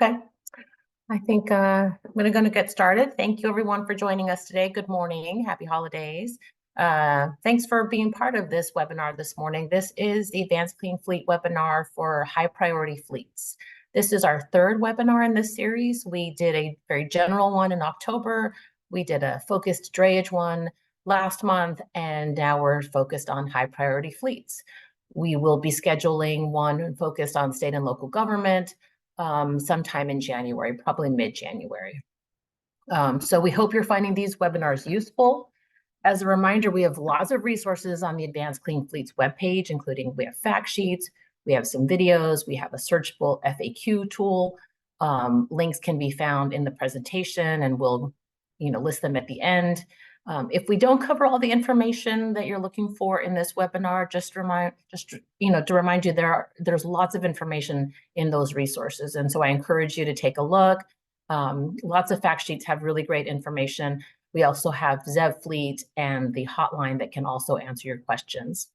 Okay, I think we're going to get started. Thank you everyone for joining us today. Good morning, happy holidays. Thanks for being part of this webinar this morning. This is the Advanced Clean Fleet webinar for high priority fleets. This is our third webinar in this series. We did a very general one in October. We did a focused drayage one last month, and now we're focused on high priority fleets. We will be scheduling one focused on state and local government sometime in January, probably mid-January. So we hope you're finding these webinars useful. As a reminder, we have lots of resources on the Advanced Clean Fleets webpage, including we have fact sheets, we have some videos, we have a searchable FAQ tool. Links can be found in the presentation, and we'll list them at the end. If we don't cover all the information that you're looking for in this webinar, to remind you, there's lots of information in those resources, and so I encourage you to take a look. Lots of fact sheets have really great information. We also have ZevFleet and the hotline that can also answer your questions.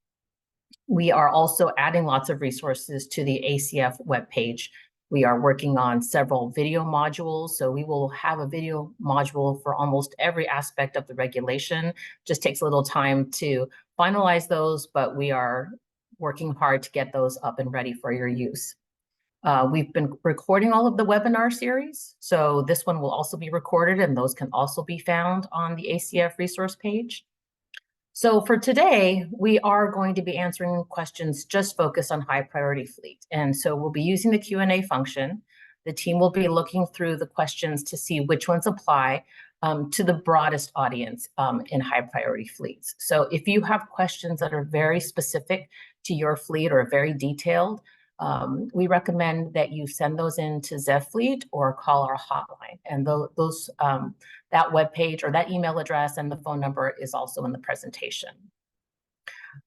We are also adding lots of resources to the ACF webpage. We are working on several video modules, so we will have a video module for almost every aspect of the regulation. Just takes a little time to finalize those, but we are working hard to get those up and ready for your use. We've been recording all of the webinar series, so this one will also be recorded, and those can also be found on the ACF resource page. So for today, we are going to be answering questions just focused on high priority fleet. And so we'll be using the Q&A function. The team will be looking through the questions to see which ones apply to the broadest audience in high priority fleets. So if you have questions that are very specific to your fleet or very detailed, we recommend that you send those in to ZevFleet or call our hotline. And that webpage or that email address and the phone number is also in the presentation.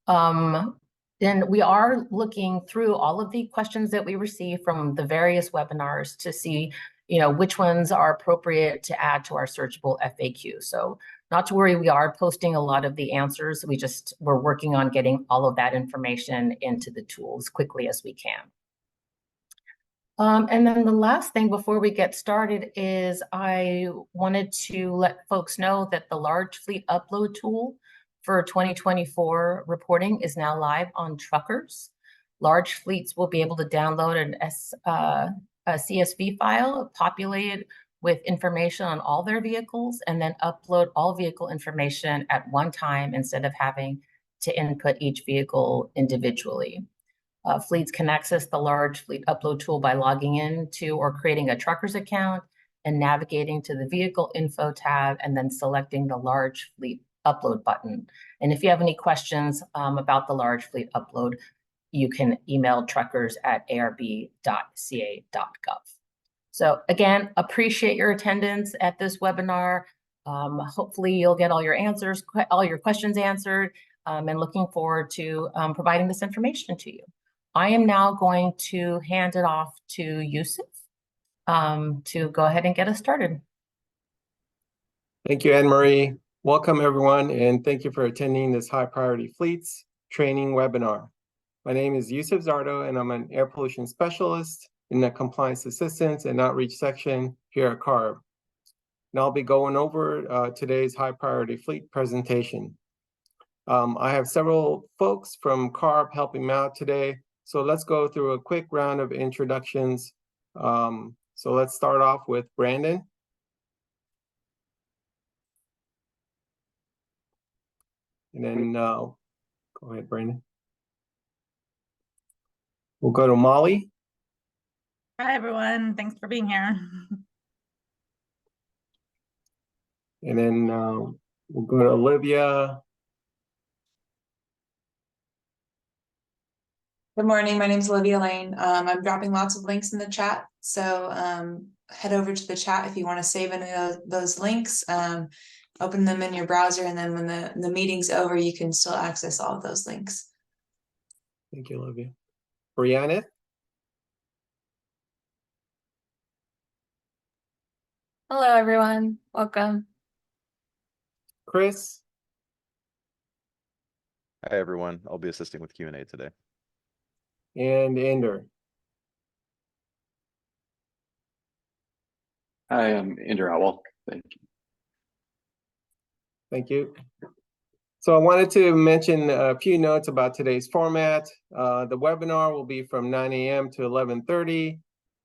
Then we are looking through all of the questions that we receive from the various webinars to see which ones are appropriate to add to our searchable FAQ. So not to worry, we are posting a lot of the answers. We're working on getting all of that information into the tool as quickly as we can. And then the last thing before we get started is I wanted to let folks know that the large fleet upload tool for 2024 reporting is now live on truckers. Large fleets will be able to download a CSV file populated with information on all their vehicles and then upload all vehicle information at one time instead of having to input each vehicle individually. Fleets can access the large fleet upload tool by logging into or creating a trucker's account and navigating to the vehicle info tab and then selecting the large fleet upload button. And if you have any questions about the large fleet upload, you can email truckers@arb.ca.gov. So again, appreciate your attendance at this webinar. Hopefully you'll get all your questions answered, and looking forward to providing this information to you. I am now going to hand it off to Yusuf to go ahead and get us started. Thank you, Anne-Marie. Welcome, everyone, and thank you for attending this High Priority Fleets training webinar. My name is Yusuf Zardo, and I'm an air pollution specialist in the Compliance Assistance and Outreach section here at CARB. And I'll be going over today's High Priority Fleet presentation. I have several folks from CARB helping me out today, so let's go through a quick round of introductions. So let's start off with Brandon. And then go ahead, Brandon. We'll go to Molly. Hi, everyone. Thanks for being here. And then we'll go to Olivia. Good morning. My name is Olivia Lane. I'm dropping lots of links in the chat. So head over to the chat if you want to save any of those links. Open them in your browser, and then when the meeting's over, you can still access all of those links. Thank you, Olivia. Brianna. Hello, everyone. Welcome. Chris. Hi, everyone. I'll be assisting with Q&A today. And Ender. Hi, I'm Andrew Howell. Thank you. Thank you. So I wanted to mention a few notes about today's format. The webinar will be from 9 a.m. to 11:30.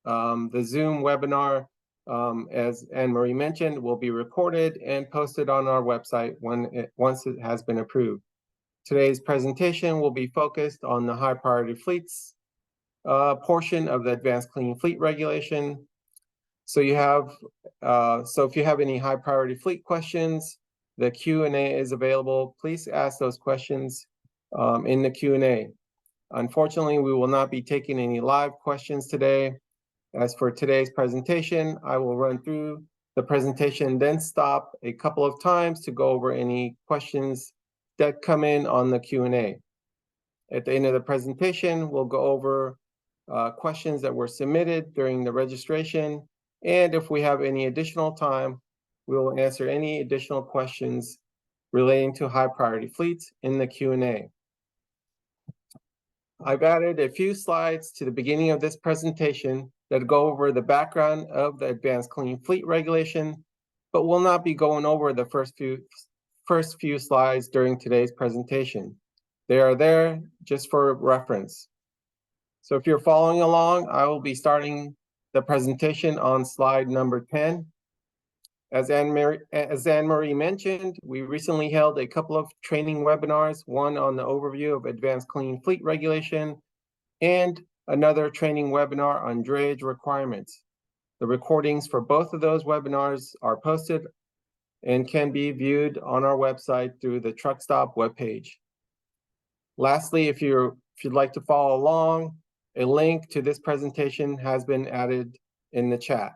The Zoom webinar, as Anne-Marie mentioned, will be recorded and posted on our website once it has been approved. Today's presentation will be focused on the high priority fleets portion of the Advanced Clean Fleet Regulation. So if you have any high priority fleet questions, the Q&A is available. Please ask those questions in the Q&A. Unfortunately, we will not be taking any live questions today. As for today's presentation, I will run through the presentation, then stop a couple of times to go over any questions that come in on the Q&A. At the end of the presentation, we'll go over questions that were submitted during the registration. And if we have any additional time, we will answer any additional questions relating to high priority fleets in the Q&A. I've added a few slides to the beginning of this presentation that go over the background of the Advanced Clean Fleet Regulation, but will not be going over the first few slides during today's presentation. They are there just for reference. So if you're following along, I will be starting the presentation on slide number 10. As Anne-Marie mentioned, we recently held a couple of training webinars, one on the overview of Advanced Clean Fleet Regulation and another training webinar on drayage requirements. The recordings for both of those webinars are posted and can be viewed on our website through the Truck Stop webpage. Lastly, if you'd like to follow along, a link to this presentation has been added in the chat.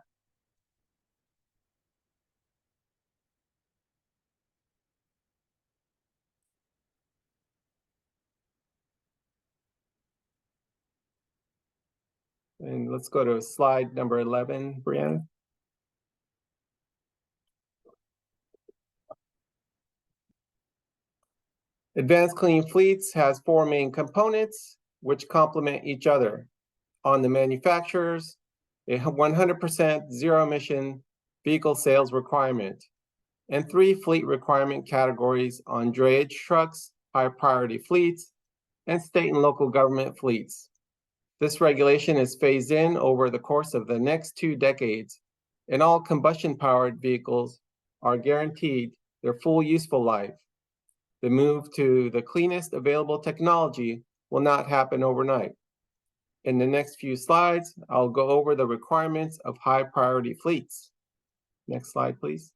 And let's go to slide number 11, Brianna. Advanced Clean Fleets has four main components which complement each other. On the manufacturers, a 100% zero-emission vehicle sales requirement, and three fleet requirement categories on drayage trucks, high priority fleets, and state and local government fleets. This regulation is phased in over the course of the next 2 decades, and all combustion-powered vehicles are guaranteed their full useful life. The move to the cleanest available technology will not happen overnight. In the next few slides, I'll go over the requirements of high priority fleets. Next slide, please.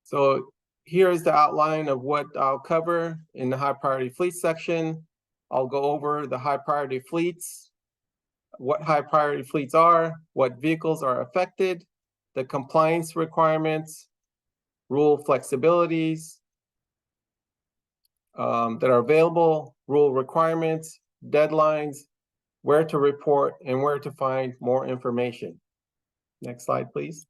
So here's the outline of what I'll cover in the high priority fleet section. I'll go over the high priority fleets, what high priority fleets are, what vehicles are affected, the compliance requirements, rule flexibilities that are available, rule requirements, deadlines, where to report, and where to find more information. Next slide, please.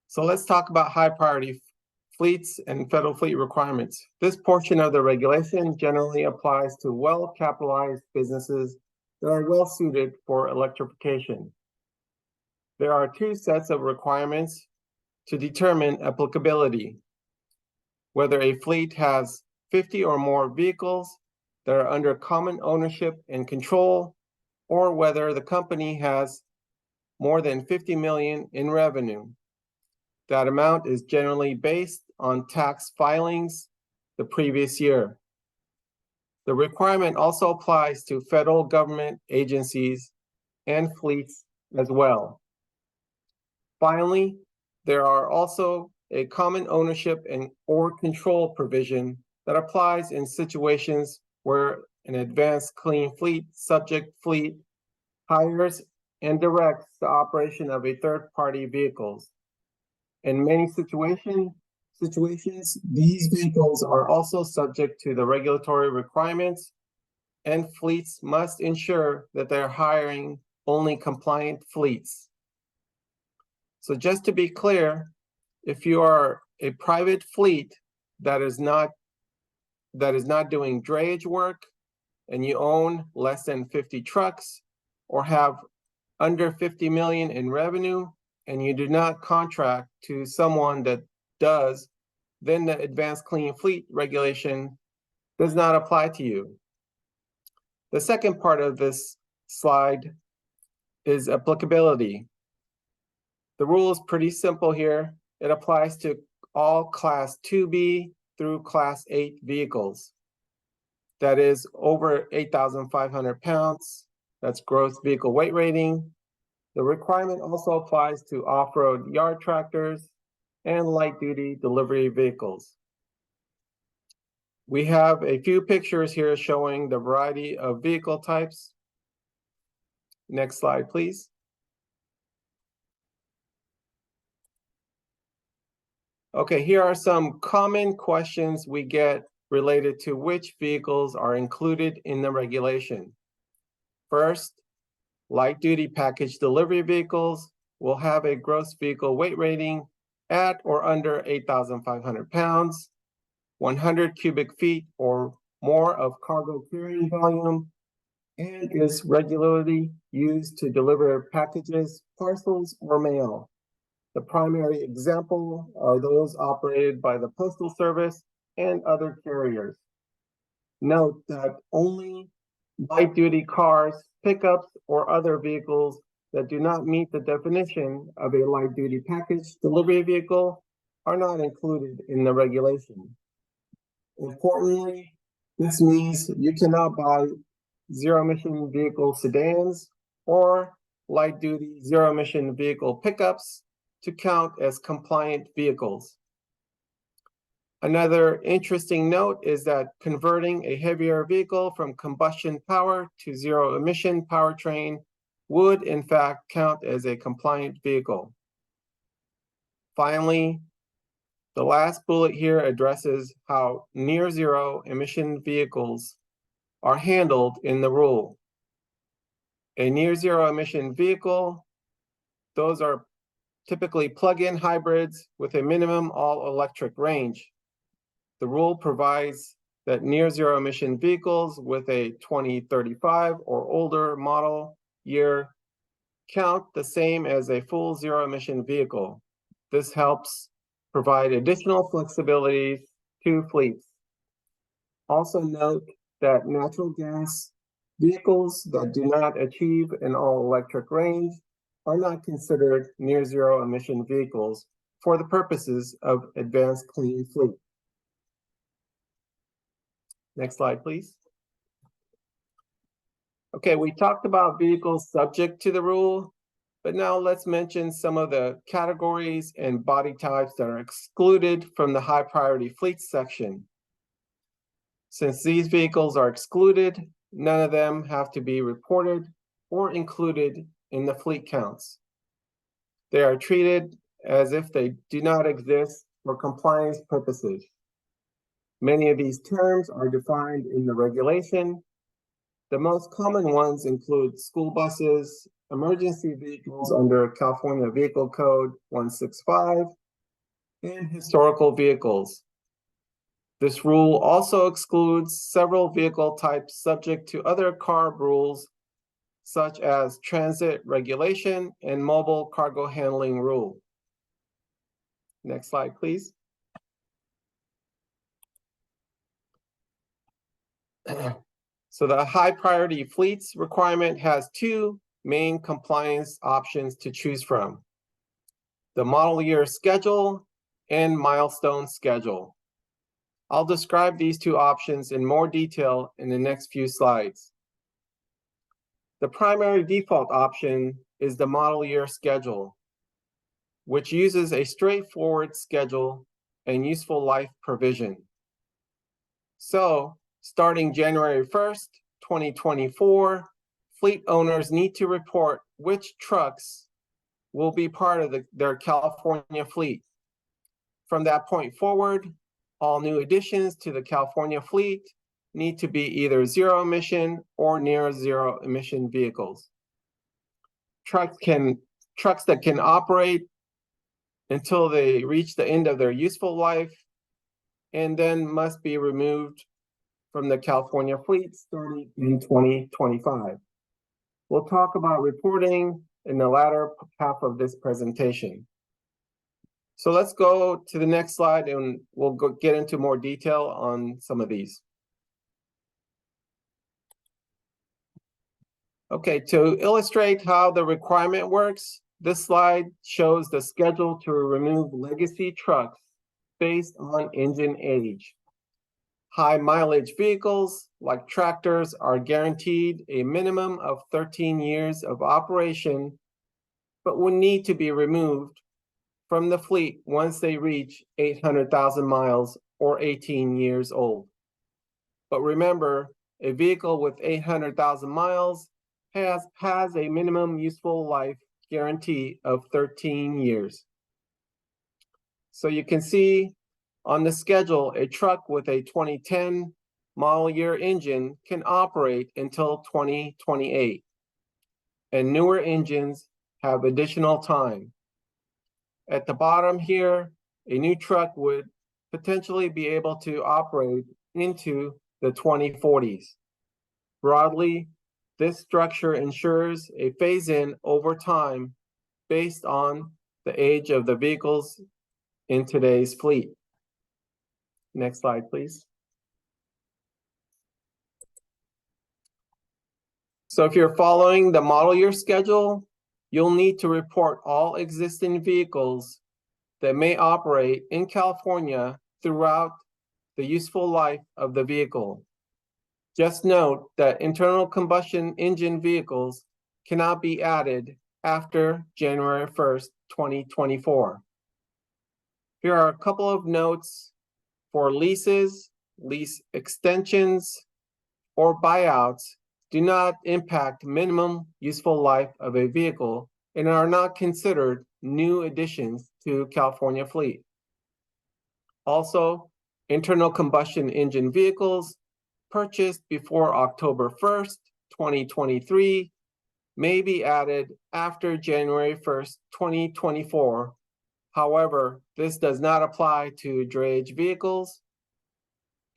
So let's talk about high priority fleets and federal fleet requirements. This portion of the regulation generally applies to well-capitalized businesses that are well suited for electrification. There are two sets of requirements to determine applicability: whether a fleet has 50 or more vehicles that are under common ownership and control, or whether the company has more than 50 million in revenue. That amount is generally based on tax filings the previous year. The requirement also applies to federal government agencies and fleets as well. Finally, there are also a common ownership and or control provision that applies in situations where an advanced clean fleet subject fleet hires and directs the operation of a third-party vehicles. In many situations, these vehicles are also subject to the regulatory requirements, and fleets must ensure that they're hiring only compliant fleets. So just to be clear, if you are a private fleet that is not doing drayage work and you own less than 50 trucks, or have under 50 million in revenue, and you do not contract to someone that does, then the Advanced Clean Fleet regulation does not apply to you. The second part of this slide is applicability. The rule is pretty simple here. It applies to all Class 2B through Class 8 vehicles. That is over 8,500 pounds. That's gross vehicle weight rating. The requirement also applies to off-road yard tractors and light-duty delivery vehicles. We have a few pictures here showing the variety of vehicle types. Next slide, please. Okay, here are some common questions we get related to which vehicles are included in the regulation. First, light-duty package delivery vehicles will have a gross vehicle weight rating at or under 8,500 pounds, 100 cubic feet or more of cargo carrying volume, and is regularly used to deliver packages, parcels, or mail. The primary example are those operated by the Postal Service and other carriers. Note that only light-duty cars, pickups, or other vehicles that do not meet the definition of a light-duty package delivery vehicle are not included in the regulation. Importantly, this means you cannot buy zero-emission vehicle sedans or light-duty zero-emission vehicle pickups to count as compliant vehicles. Another interesting note is that converting a heavier vehicle from combustion power to zero-emission powertrain would in fact count as a compliant vehicle. Finally, the last bullet here addresses how near-zero emission vehicles are handled in the rule. A near-zero emission vehicle, those are typically plug-in hybrids with a minimum all-electric range. The rule provides that near-zero emission vehicles with a 2035 or older model year count the same as a full zero-emission vehicle. This helps provide additional flexibility to fleets. Also note that natural gas vehicles that do not achieve an all-electric range are not considered near-zero emission vehicles for the purposes of Advanced Clean Fleet. Next slide, please. Okay, we talked about vehicles subject to the rule, but now let's mention some of the categories and body types that are excluded from the high priority fleets section. Since these vehicles are excluded, none of them have to be reported or included in the fleet counts. They are treated as if they do not exist for compliance purposes. Many of these terms are defined in the regulation. The most common ones include school buses, emergency vehicles under California Vehicle Code 165, and historical vehicles. This rule also excludes several vehicle types subject to other CARB rules, such as transit regulation and mobile cargo handling rule. Next slide, please. So the high priority fleets requirement has two main compliance options to choose from: the model year schedule and milestone schedule. I'll describe these two options in more detail in the next few slides. The primary default option is the model year schedule, which uses a straightforward schedule and useful life provision. So, starting January 1st, 2024, fleet owners need to report which trucks will be part of their California fleet. From that point forward, all new additions to the California fleet need to be either zero emission or near zero emission vehicles. Trucks that can operate until they reach the end of their useful life and then must be removed from the California fleet starting in 2025. We'll talk about reporting in the latter half of this presentation. So let's go to the next slide and we'll get into more detail on some of these. Okay, to illustrate how the requirement works, this slide shows the schedule to remove legacy trucks based on engine age. High mileage vehicles like tractors are guaranteed a minimum of 13 years of operation, but will need to be removed from the fleet once they reach 800,000 miles or 18 years old. But remember, a vehicle with 800,000 miles has a minimum useful life guarantee of 13 years. So you can see on the schedule, a truck with a 2010 model year engine can operate until 2028. And newer engines have additional time. At the bottom here, a new truck would potentially be able to operate into the 2040s. Broadly, this structure ensures a phase-in over time based on the age of the vehicles in today's fleet. Next slide, please. So if you're following the model year schedule, you'll need to report all existing vehicles that may operate in California throughout the useful life of the vehicle. Just note that internal combustion engine vehicles cannot be added after January 1st, 2024. Here are a couple of notes for leases, lease extensions, or buyouts do not impact minimum useful life of a vehicle and are not considered new additions to California fleet. Also, internal combustion engine vehicles purchased before October 1st, 2023 may be added after January 1st, 2024. However, this does not apply to drayage vehicles.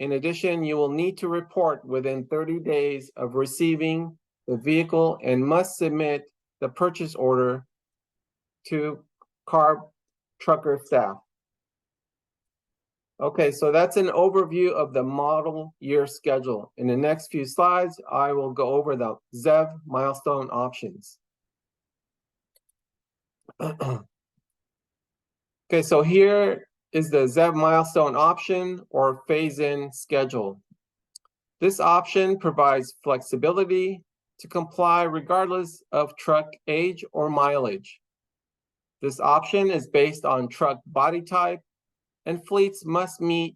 In addition, you will need to report within 30 days of receiving the vehicle and must submit the purchase order to car trucker staff. Okay, so that's an overview of the model year schedule. In the next few slides, I will go over the ZEV milestone options. Okay, so here is the ZEV milestone option or phase-in schedule. This option provides flexibility to comply regardless of truck age or mileage. This option is based on truck body type, and fleets must meet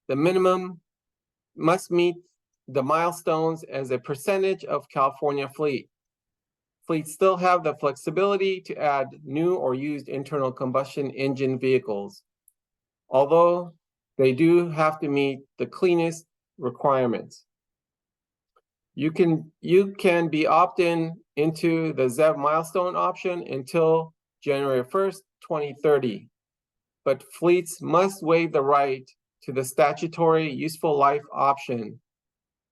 the milestones as a percentage of California fleet. Fleets still have the flexibility to add new or used internal combustion engine vehicles, although they do have to meet the cleanest requirements. You can be opt-in into the ZEV milestone option until January 1st, 2030, but fleets must waive the right to the statutory useful life option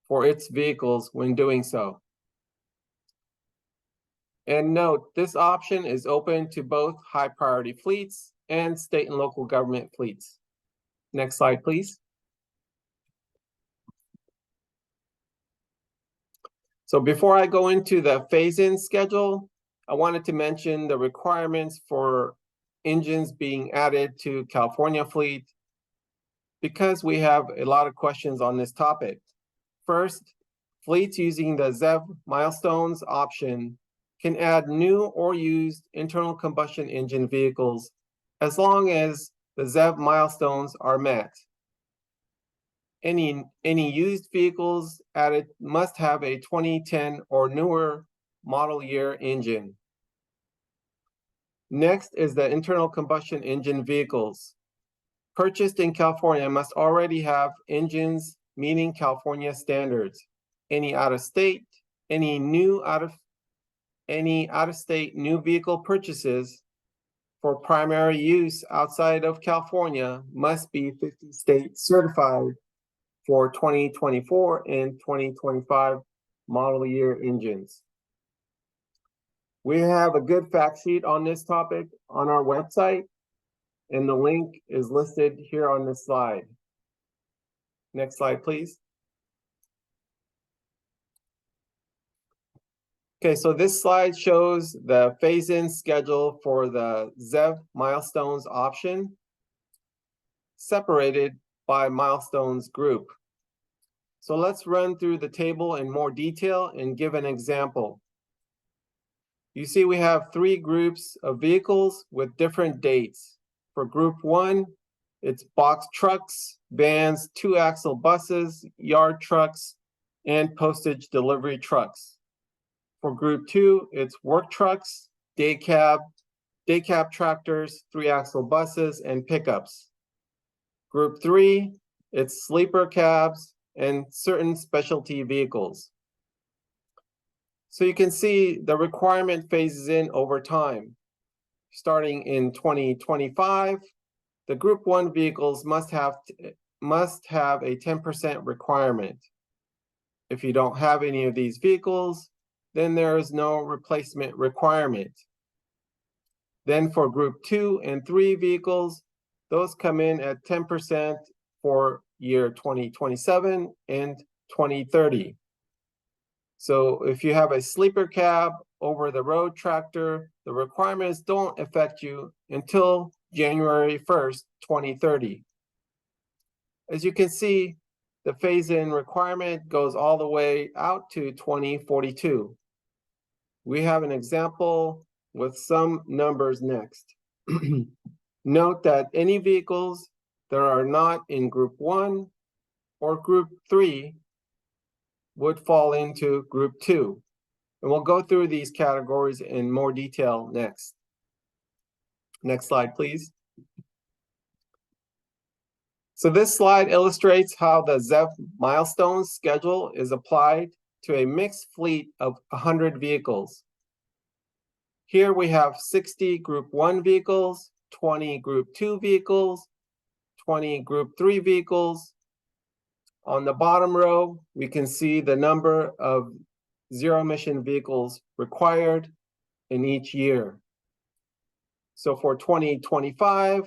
for its vehicles when doing so. And note, this option is open to both high priority fleets and state and local government fleets. Next slide, please. So before I go into the phase-in schedule, I wanted to mention the requirements for engines being added to California fleet because we have a lot of questions on this topic. First, fleets using the ZEV milestones option can add new or used internal combustion engine vehicles as long as the ZEV milestones are met. Any used vehicles added must have a 2010 or newer model year engine. Next is the internal combustion engine vehicles. Purchased in California must already have engines meeting California standards. Any out-of-state new vehicle purchases for primary use outside of California must be 50 state certified for 2024 and 2025 model year engines. We have a good fact sheet on this topic on our website, and the link is listed here on this slide. Next slide, please. Okay, so this slide shows the phase-in schedule for the ZEV milestones option, separated by milestones group. So let's run through the table in more detail and give an example. You see we have 3 groups of vehicles with different dates. For group 1, it's box trucks, vans, 2-axle buses, yard trucks, and postage delivery trucks. For group 2, it's work trucks, day cab tractors, 3-axle buses, and pickups. Group 3, it's sleeper cabs and certain specialty vehicles. So you can see the requirement phases in over time. Starting in 2025, the group 1 vehicles must have a 10% requirement. If you don't have any of these vehicles, then there is no replacement requirement. Then for group 2 and 3 vehicles, those come in at 10% for year 2027 and 2030. So if you have a sleeper cab, over-the-road tractor, the requirements don't affect you until January 1st, 2030. As you can see, the phase-in requirement goes all the way out to 2042. We have an example with some numbers next. Note that any vehicles that are not in group 1 or group 3 would fall into group 2. And we'll go through these categories in more detail next. Next slide, please. So this slide illustrates how the ZEV milestones schedule is applied to a mixed fleet of 100 vehicles. Here we have 60 group 1 vehicles, 20 group 2 vehicles, 20 group 3 vehicles. On the bottom row, we can see the number of zero-emission vehicles required in each year. So for 2025,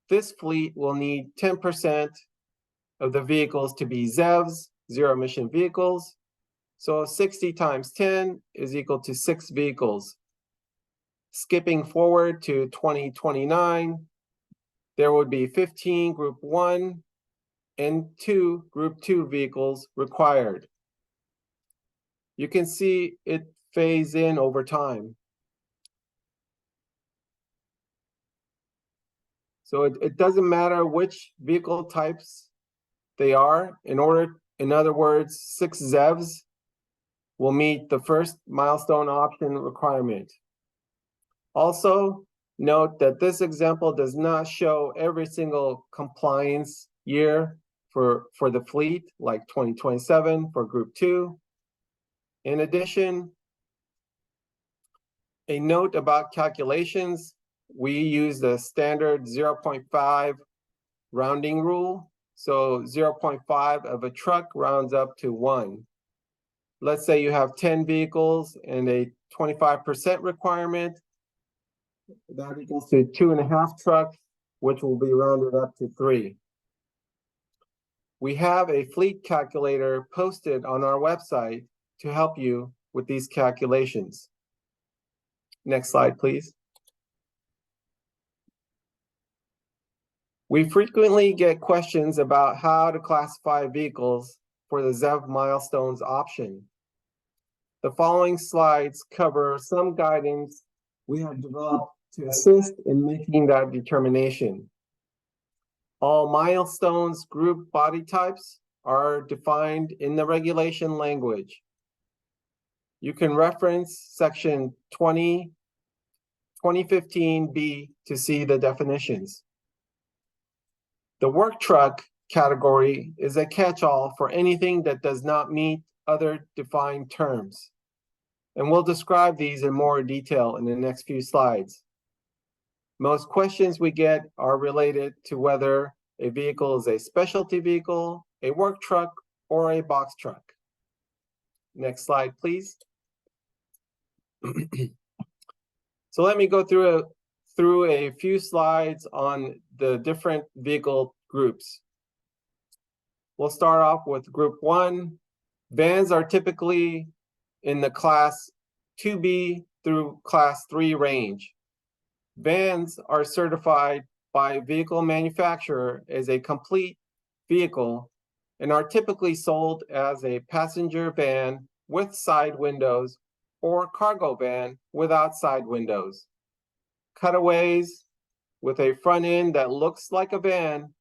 this fleet will need 10% of the vehicles to be ZEVs, zero-emission vehicles. So 60 times 10 is equal to 6 vehicles. Skipping forward to 2029, there would be 15 group 1 and 2 group 2 vehicles required. You can see it phase in over time. So it doesn't matter which vehicle types they are. In other words, 6 ZEVs will meet the first milestone option requirement. Also, note that this example does not show every single compliance year for the fleet, like 2027 for group 2. In addition, a note about calculations, we use the standard 0.5 rounding rule. So 0.5 of a truck rounds up to 1. Let's say you have 10 vehicles and a 25% requirement. That equals to 2.5 trucks, which will be rounded up to 3. We have a fleet calculator posted on our website to help you with these calculations. Next slide, please. We frequently get questions about how to classify vehicles for the ZEV milestones option. The following slides cover some guidance we have developed to assist in making that determination. All milestones group body types are defined in the regulation language. You can reference section 2015B to see the definitions. The work truck category is a catch-all for anything that does not meet other defined terms. And we'll describe these in more detail in the next few slides. Most questions we get are related to whether a vehicle is a specialty vehicle, a work truck, or a box truck. Next slide, please. So let me go through a few slides on the different vehicle groups. We'll start off with group 1. Vans are typically in the class 2B through class 3 range. Vans are certified by vehicle manufacturer as a complete vehicle and are typically sold as a passenger van with side windows or cargo van without side windows. Cutaways with a front end that looks like a van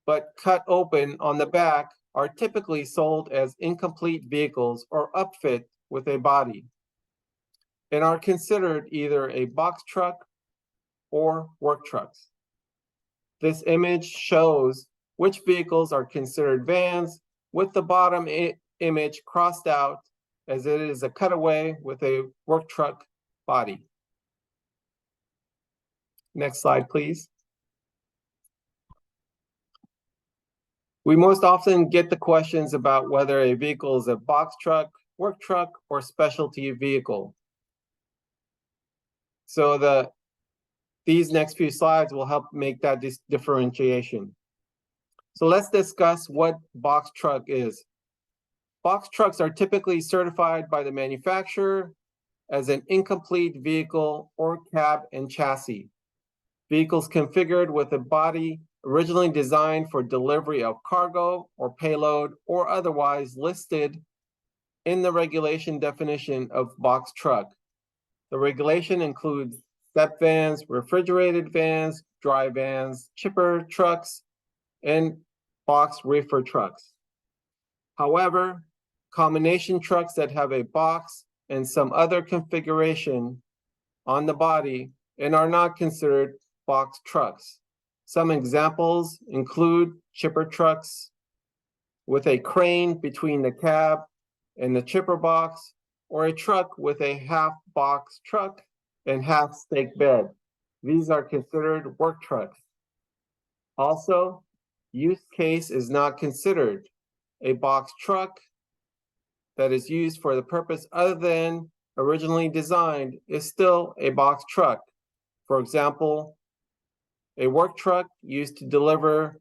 but cut open on the back are typically sold as incomplete vehicles or upfit with a body and are considered either a box truck or work trucks. This image shows which vehicles are considered vans, with the bottom image crossed out as it is a cutaway with a work truck body. Next slide, please. We most often get the questions about whether a vehicle is a box truck, work truck, or specialty vehicle. So these next few slides will help make that differentiation. So let's discuss what box truck is. Box trucks are typically certified by the manufacturer as an incomplete vehicle or cab and chassis. Vehicles configured with a body originally designed for delivery of cargo or payload or otherwise listed in the regulation definition of box truck. The regulation includes step vans, refrigerated vans, dry vans, chipper trucks, and box reefer trucks. However, combination trucks that have a box and some other configuration on the body and are not considered box trucks. Some examples include chipper trucks with a crane between the cab and the chipper box, or a truck with a half box truck and half stake bed. These are considered work trucks. Also, use case is not considered. A box truck that is used for the purpose other than originally designed is still a box truck. For example, a work truck used to deliver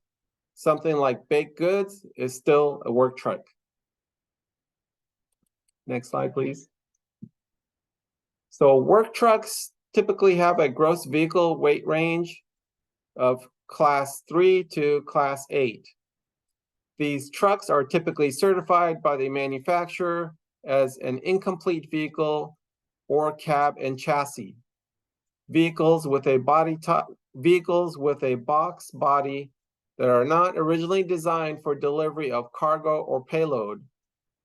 something like baked goods is still a work truck. Next slide, please. So work trucks typically have a gross vehicle weight range of class 3 to class 8. These trucks are typically certified by the manufacturer as an incomplete vehicle or cab and chassis. Vehicles with a box body that are not originally designed for delivery of cargo or payload,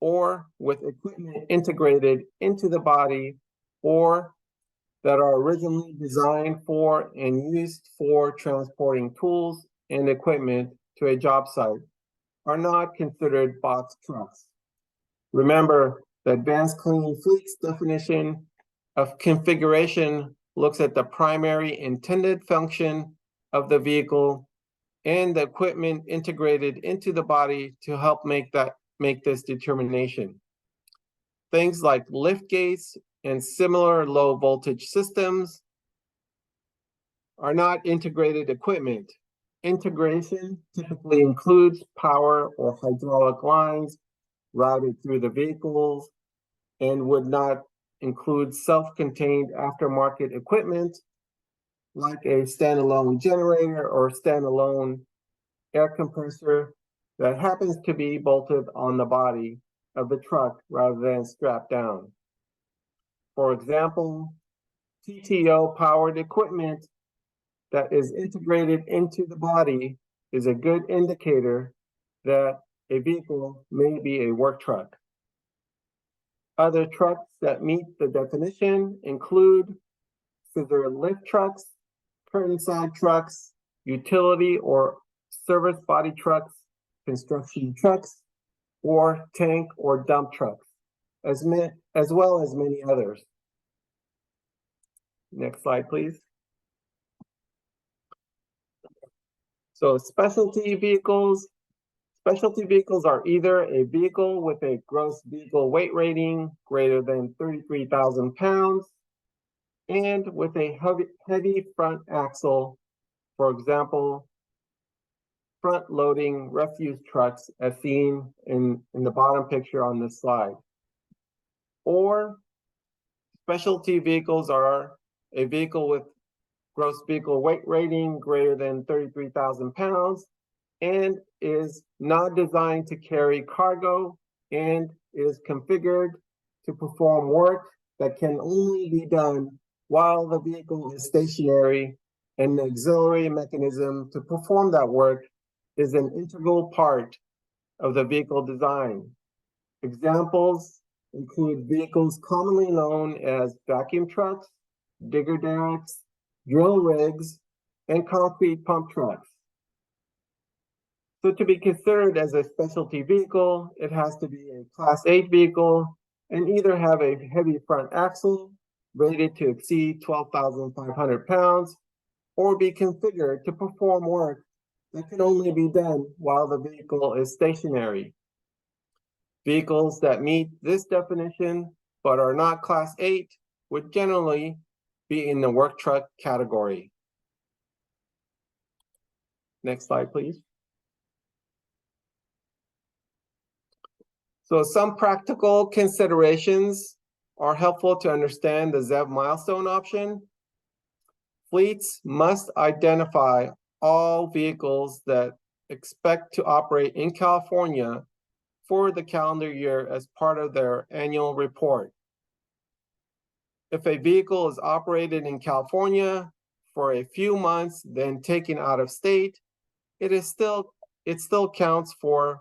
or with equipment integrated into the body, or that are originally designed for and used for transporting tools and equipment to a job site, are not considered box trucks. Remember, the Advanced Clean Fleets definition of configuration looks at the primary intended function of the vehicle and the equipment integrated into the body to help make this determination. Things like lift gates and similar low voltage systems are not integrated equipment. Integration typically includes power or hydraulic lines routed through the vehicles and would not include self-contained aftermarket equipment like a standalone generator or standalone air compressor that happens to be bolted on the body of the truck rather than strapped down. For example, TTO powered equipment that is integrated into the body is a good indicator that a vehicle may be a work truck. Other trucks that meet the definition include scissor lift trucks, curtain side trucks, utility or service body trucks, construction trucks, or tank or dump trucks, as well as many others. Next slide, please. So specialty vehicles are either a vehicle with a gross vehicle weight rating greater than 33,000 pounds, and with a heavy front axle, for example, front-loading refuse trucks as seen in the bottom picture on this slide. Or specialty vehicles are a vehicle with gross vehicle weight rating greater than 33,000 pounds and is not designed to carry cargo and is configured to perform work that can only be done while the vehicle is stationary, and the auxiliary mechanism to perform that work is an integral part of the vehicle design. Examples include vehicles commonly known as vacuum trucks, digger derricks, drill rigs, and concrete pump trucks. So to be considered as a specialty vehicle, it has to be a Class 8 vehicle and either have a heavy front axle rated to exceed 12,500 pounds or be configured to perform work that can only be done while the vehicle is stationary. Vehicles that meet this definition but are not Class 8 would generally be in the work truck category. Next slide, please. So some practical considerations are helpful to understand the ZEV milestone option. Fleets must identify all vehicles that expect to operate in California for the calendar year as part of their annual report. If a vehicle is operated in California for a few months, then taken out of state, it still counts for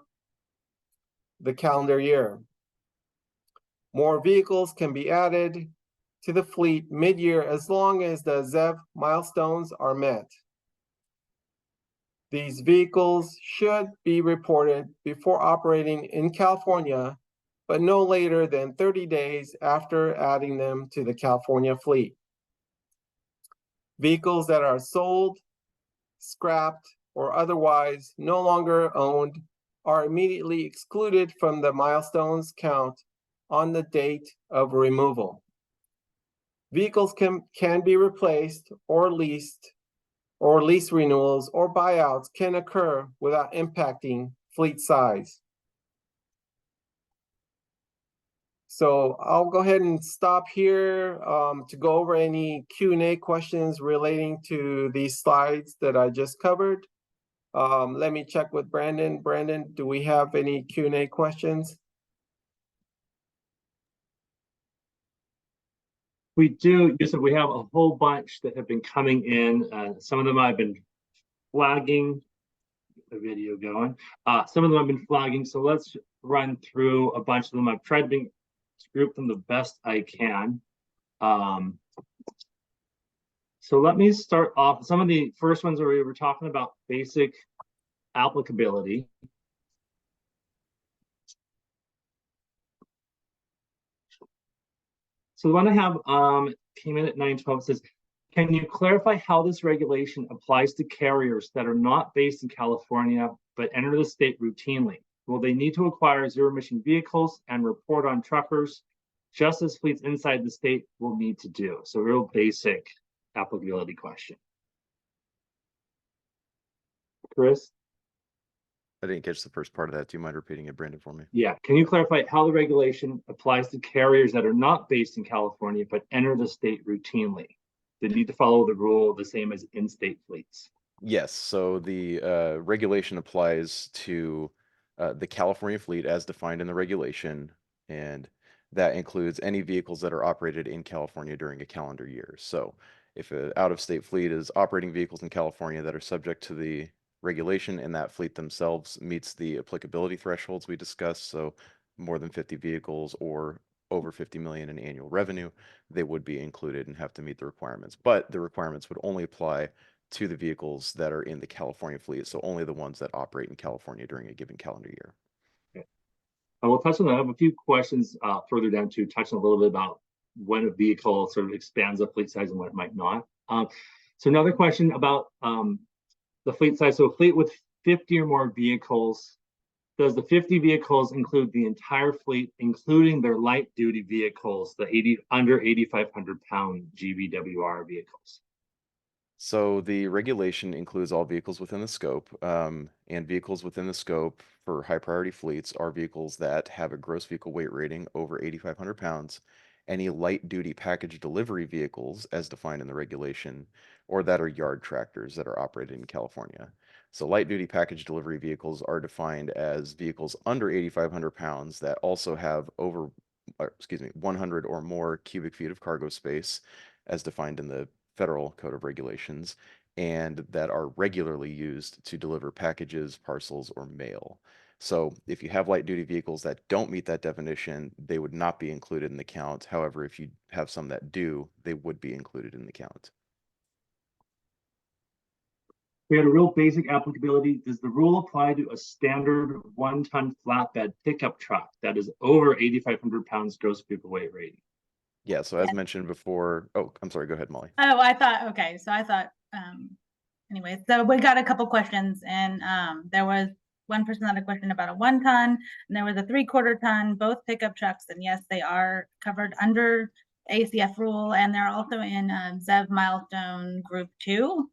the calendar year. More vehicles can be added to the fleet mid-year as long as the ZEV milestones are met. These vehicles should be reported before operating in California, but no later than 30 days after adding them to the California fleet. Vehicles that are sold, scrapped, or otherwise no longer owned are immediately excluded from the milestones count on the date of removal. Vehicles can be replaced or leased, or lease renewals or buyouts can occur without impacting fleet size. So I'll go ahead and stop here to go over any Q&A questions relating to these slides that I just covered. Let me check with Brandon. Brandon, do we have any Q&A questions? We do, Yusuf. We have a whole bunch that have been coming in. Some of them I've been flagging. The video going. Some of them I've been flagging. So let's run through a bunch of them. I've tried to group them the best I can. So let me start off. Some of the first ones where we were talking about basic applicability. So the one I have came in at 912 says, can you clarify how this regulation applies to carriers that are not based in California but enter the state routinely? Will they need to acquire zero-emission vehicles and report on truckers, just as fleets inside the state will need to do? So real basic applicability question. Chris? I didn't catch the first part of that. Do you mind repeating it, Brandon, for me? Yeah. Can you clarify how the regulation applies to carriers that are not based in California but enter the state routinely? They need to follow the rule the same as in-state fleets. Yes. So the regulation applies to the California fleet as defined in the regulation, and that includes any vehicles that are operated in California during a calendar year. So if an out-of-state fleet is operating vehicles in California that are subject to the regulation and that fleet themselves meets the applicability thresholds we discussed, so more than 50 vehicles or over 50 million in annual revenue, they would be included and have to meet the requirements. But the requirements would only apply to the vehicles that are in the California fleet, so only the ones that operate in California during a given calendar year. Okay. I will touch on that. I have a few questions further down to touch on a little bit about when a vehicle sort of expands the fleet size and what it might not. So another question about the fleet size. So a fleet with 50 or more vehicles, Does the 50 vehicles include the entire fleet, including their light duty vehicles, the under 8,500 pound GVWR vehicles? So the regulation includes all vehicles within the scope, and vehicles within the scope for high priority fleets are vehicles that have a gross vehicle weight rating over 8,500 pounds, any light duty package delivery vehicles as defined in the regulation, or that are yard tractors that are operated in California. So light duty package delivery vehicles are defined as vehicles under 8,500 pounds that also have 100 or more cubic feet of cargo space as defined in the Federal Code of Regulations, and that are regularly used to deliver packages, parcels, or mail. So if you have light duty vehicles that don't meet that definition, they would not be included in the count. However, if you have some that do, they would be included in the count. We had a real basic applicability. Does the rule apply to a standard 1-ton flatbed pickup truck that is over 8,500 pounds gross vehicle weight rating? Yeah, so as mentioned before, oh, I'm sorry, go ahead, Molly. Oh, I thought, okay, so I thought, anyway, so we got a couple questions, and there was one person that had a question about a 1-ton, and there was a 3/4 ton, both pickup trucks, and yes, they are covered under ACF rule, and they're also in ZEV milestone group 2.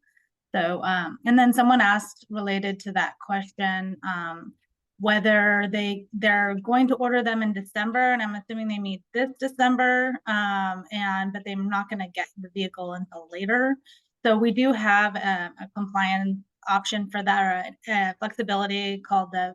So, and then someone asked related to that question, whether they're going to order them in December, and I'm assuming they meet this December, but they're not going to get the vehicle until later. So we do have a compliance option for that, or flexibility called the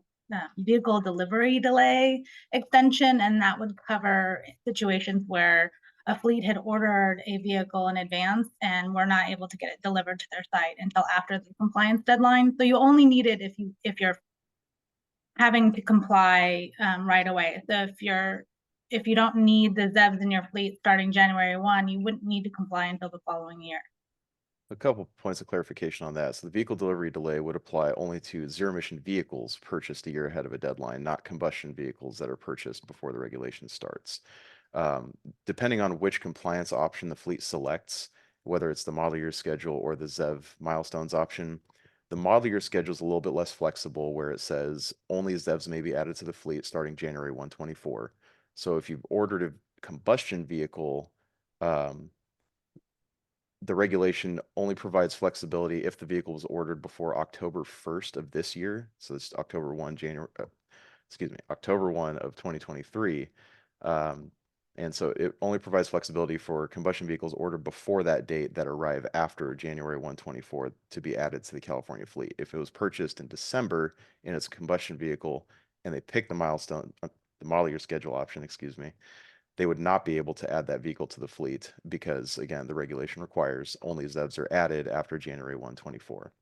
vehicle delivery delay extension, and that would cover situations where a fleet had ordered a vehicle in advance and we're not able to get it delivered to their site until after the compliance deadline. So you only need it if you're having to comply right away. So if you don't need the ZEVs in your fleet starting January 1, you wouldn't need to comply until the following year. A couple points of clarification on that. So the vehicle delivery delay would apply only to zero-emission vehicles purchased a year ahead of a deadline, not combustion vehicles that are purchased before the regulation starts. Depending on which compliance option the fleet selects, whether it's the model year schedule or the ZEV milestones option, the model year schedule is a little bit less flexible, where it says only ZEVs may be added to the fleet starting January 1, 2024. So if you've ordered a combustion vehicle, the regulation only provides flexibility if the vehicle was ordered before October 1st of this year. So it's October 1 of 2023. And so it only provides flexibility for combustion vehicles ordered before that date that arrive after January 1, 2024 to be added to the California fleet. If it was purchased in December and it's a combustion vehicle and they pick the model year schedule option, they would not be able to add that vehicle to the fleet because, again, the regulation requires only ZEVs are added after January 1, 2024.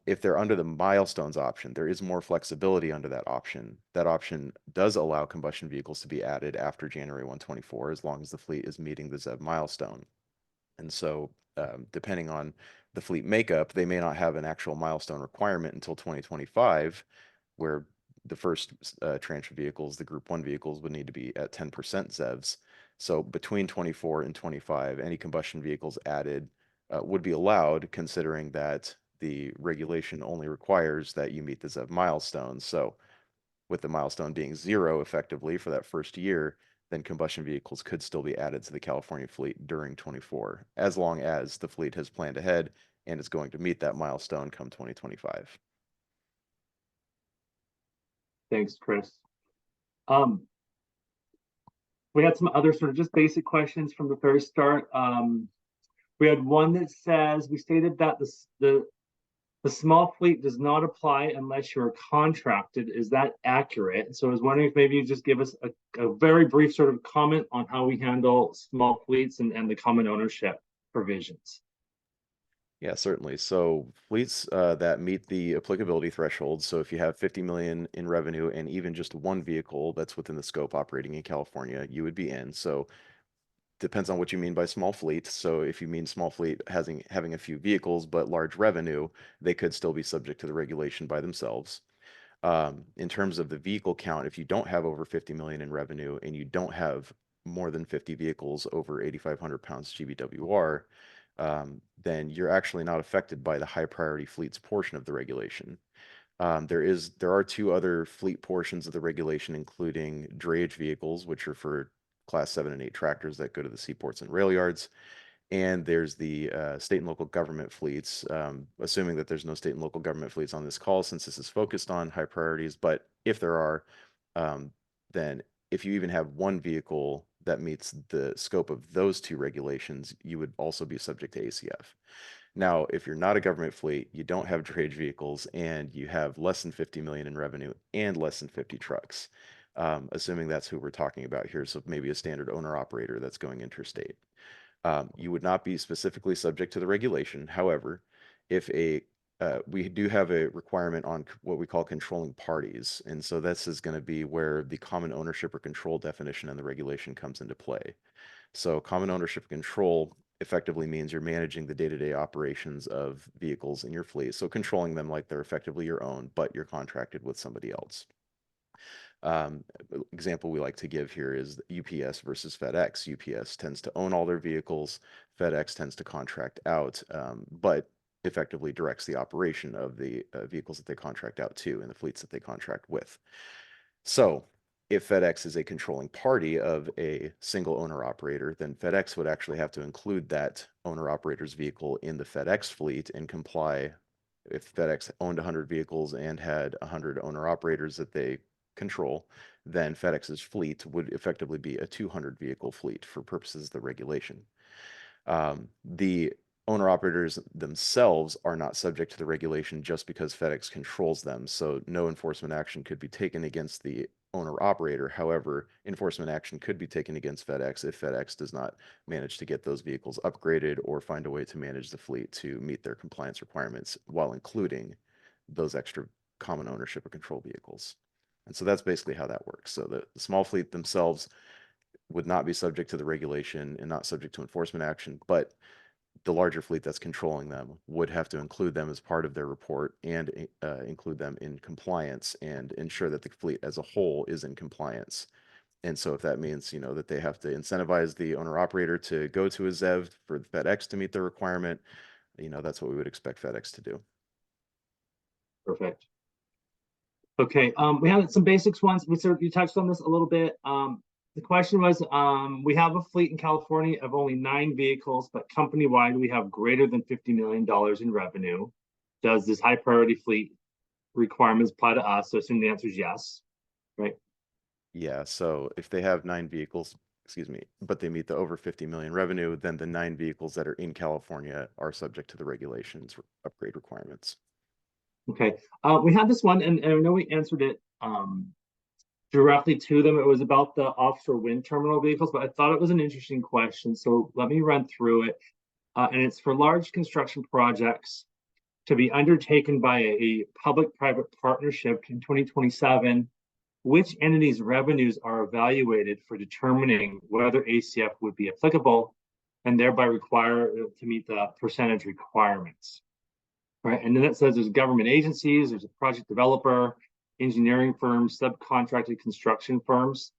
If they're under the milestones option, there is more flexibility under that option. That option does allow combustion vehicles to be added after January 1, 2024, as long as the fleet is meeting the ZEV milestone. And so, depending on the fleet makeup, they may not have an actual milestone requirement until 2025, where the first tranche of vehicles, the Group 1 vehicles, would need to be at 10% ZEVs. So between 24 and 25, any combustion vehicles added would be allowed, considering that the regulation only requires that you meet the ZEV milestone. So with the milestone being 0 effectively for that first year, then combustion vehicles could still be added to the California fleet during 24, as long as the fleet has planned ahead and is going to meet that milestone come 2025. Thanks, Chris. We had some other sort of just basic questions from the very start. We had one that says, we stated that the small fleet does not apply unless you're contracted. Is that accurate? So I was wondering if maybe you just give us a very brief sort of comment on how we handle small fleets and the common ownership provisions. Yeah, certainly. So fleets that meet the applicability threshold. So if you have 50 million in revenue and even just one vehicle that's within the scope operating in California, you would be in. So depends on what you mean by small fleet. So if you mean small fleet having a few vehicles but large revenue, they could still be subject to the regulation by themselves. In terms of the vehicle count, if you don't have over 50 million in revenue and you don't have more than 50 vehicles over 8,500 pounds GVWR, then you're actually not affected by the high priority fleets portion of the regulation. There are two other fleet portions of the regulation, including drayage vehicles, which are for class 7 and 8 tractors that go to the seaports and rail yards. And there's the state and local government fleets, assuming that there's no state and local government fleets on this call, since this is focused on high priorities. But if there are, then if you even have one vehicle that meets the scope of those two regulations, you would also be subject to ACF. Now, if you're not a government fleet, you don't have drayage vehicles, and you have less than 50 million in revenue and less than 50 trucks, assuming that's who we're talking about here, so maybe a standard owner operator that's going interstate. You would not be specifically subject to the regulation. However, if we do have a requirement on what we call controlling parties. And so this is going to be where the common ownership or control definition in the regulation comes into play. So common ownership control effectively means you're managing the day-to-day operations of vehicles in your fleet. So controlling them like they're effectively your own, but you're contracted with somebody else. Example we like to give here is UPS versus FedEx. UPS tends to own all their vehicles. FedEx tends to contract out, but effectively directs the operation of the vehicles that they contract out to and the fleets that they contract with. So if FedEx is a controlling party of a single owner operator, then FedEx would actually have to include that owner operator's vehicle in the FedEx fleet and comply. If FedEx owned 100 vehicles and had 100 owner operators that they control, then FedEx's fleet would effectively be a 200 vehicle fleet for purposes of the regulation. The owner operators themselves are not subject to the regulation just because FedEx controls them. So no enforcement action could be taken against the owner operator. However, enforcement action could be taken against FedEx if FedEx does not manage to get those vehicles upgraded or find a way to manage the fleet to meet their compliance requirements while including those extra common ownership or control vehicles. And so that's basically how that works. So the small fleet themselves would not be subject to the regulation and not subject to enforcement action, but the larger fleet that's controlling them would have to include them as part of their report and include them in compliance and ensure that the fleet as a whole is in compliance. And so if that means, that they have to incentivize the owner operator to go to a ZEV for FedEx to meet the requirement, that's what we would expect FedEx to do. Perfect. Okay, we had some basics ones. You touched on this a little bit. The question was, we have a fleet in California of only 9 vehicles, but company-wide, we have greater than $50 million in revenue. Does this high priority fleet requirements apply to us? So assume the answer is yes, right? Yeah, so if they have 9 vehicles, but they meet the over 50 million revenue, then the 9 vehicles that are in California are subject to the regulations upgrade requirements. Okay, we had this one, and I know we answered it directly to them. It was about the offshore wind terminal vehicles, but I thought it was an interesting question. So let me run through it. And it's for large construction projects to be undertaken by a public-private partnership in 2027. Which entities' revenues are evaluated for determining whether ACF would be applicable and thereby require to meet the percentage requirements? Right, and then it says there's government agencies, there's a project developer, engineering firms, subcontracted construction firms.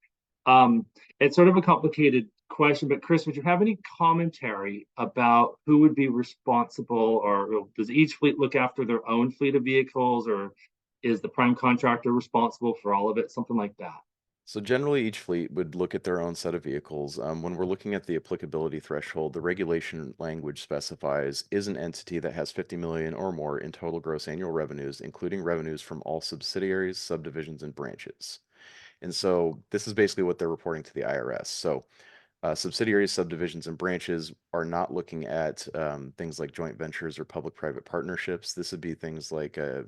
It's sort of a complicated question, but Chris, would you have any commentary about who would be responsible, or does each fleet look after their own fleet of vehicles, or is the prime contractor responsible for all of it, something like that? So generally, each fleet would look at their own set of vehicles. When we're looking at the applicability threshold, the regulation language specifies is an entity that has 50 million or more in total gross annual revenues, including revenues from all subsidiaries, subdivisions, and branches. And so this is basically what they're reporting to the IRS. So subsidiaries, subdivisions, and branches are not looking at things like joint ventures or public-private partnerships. This would be things like a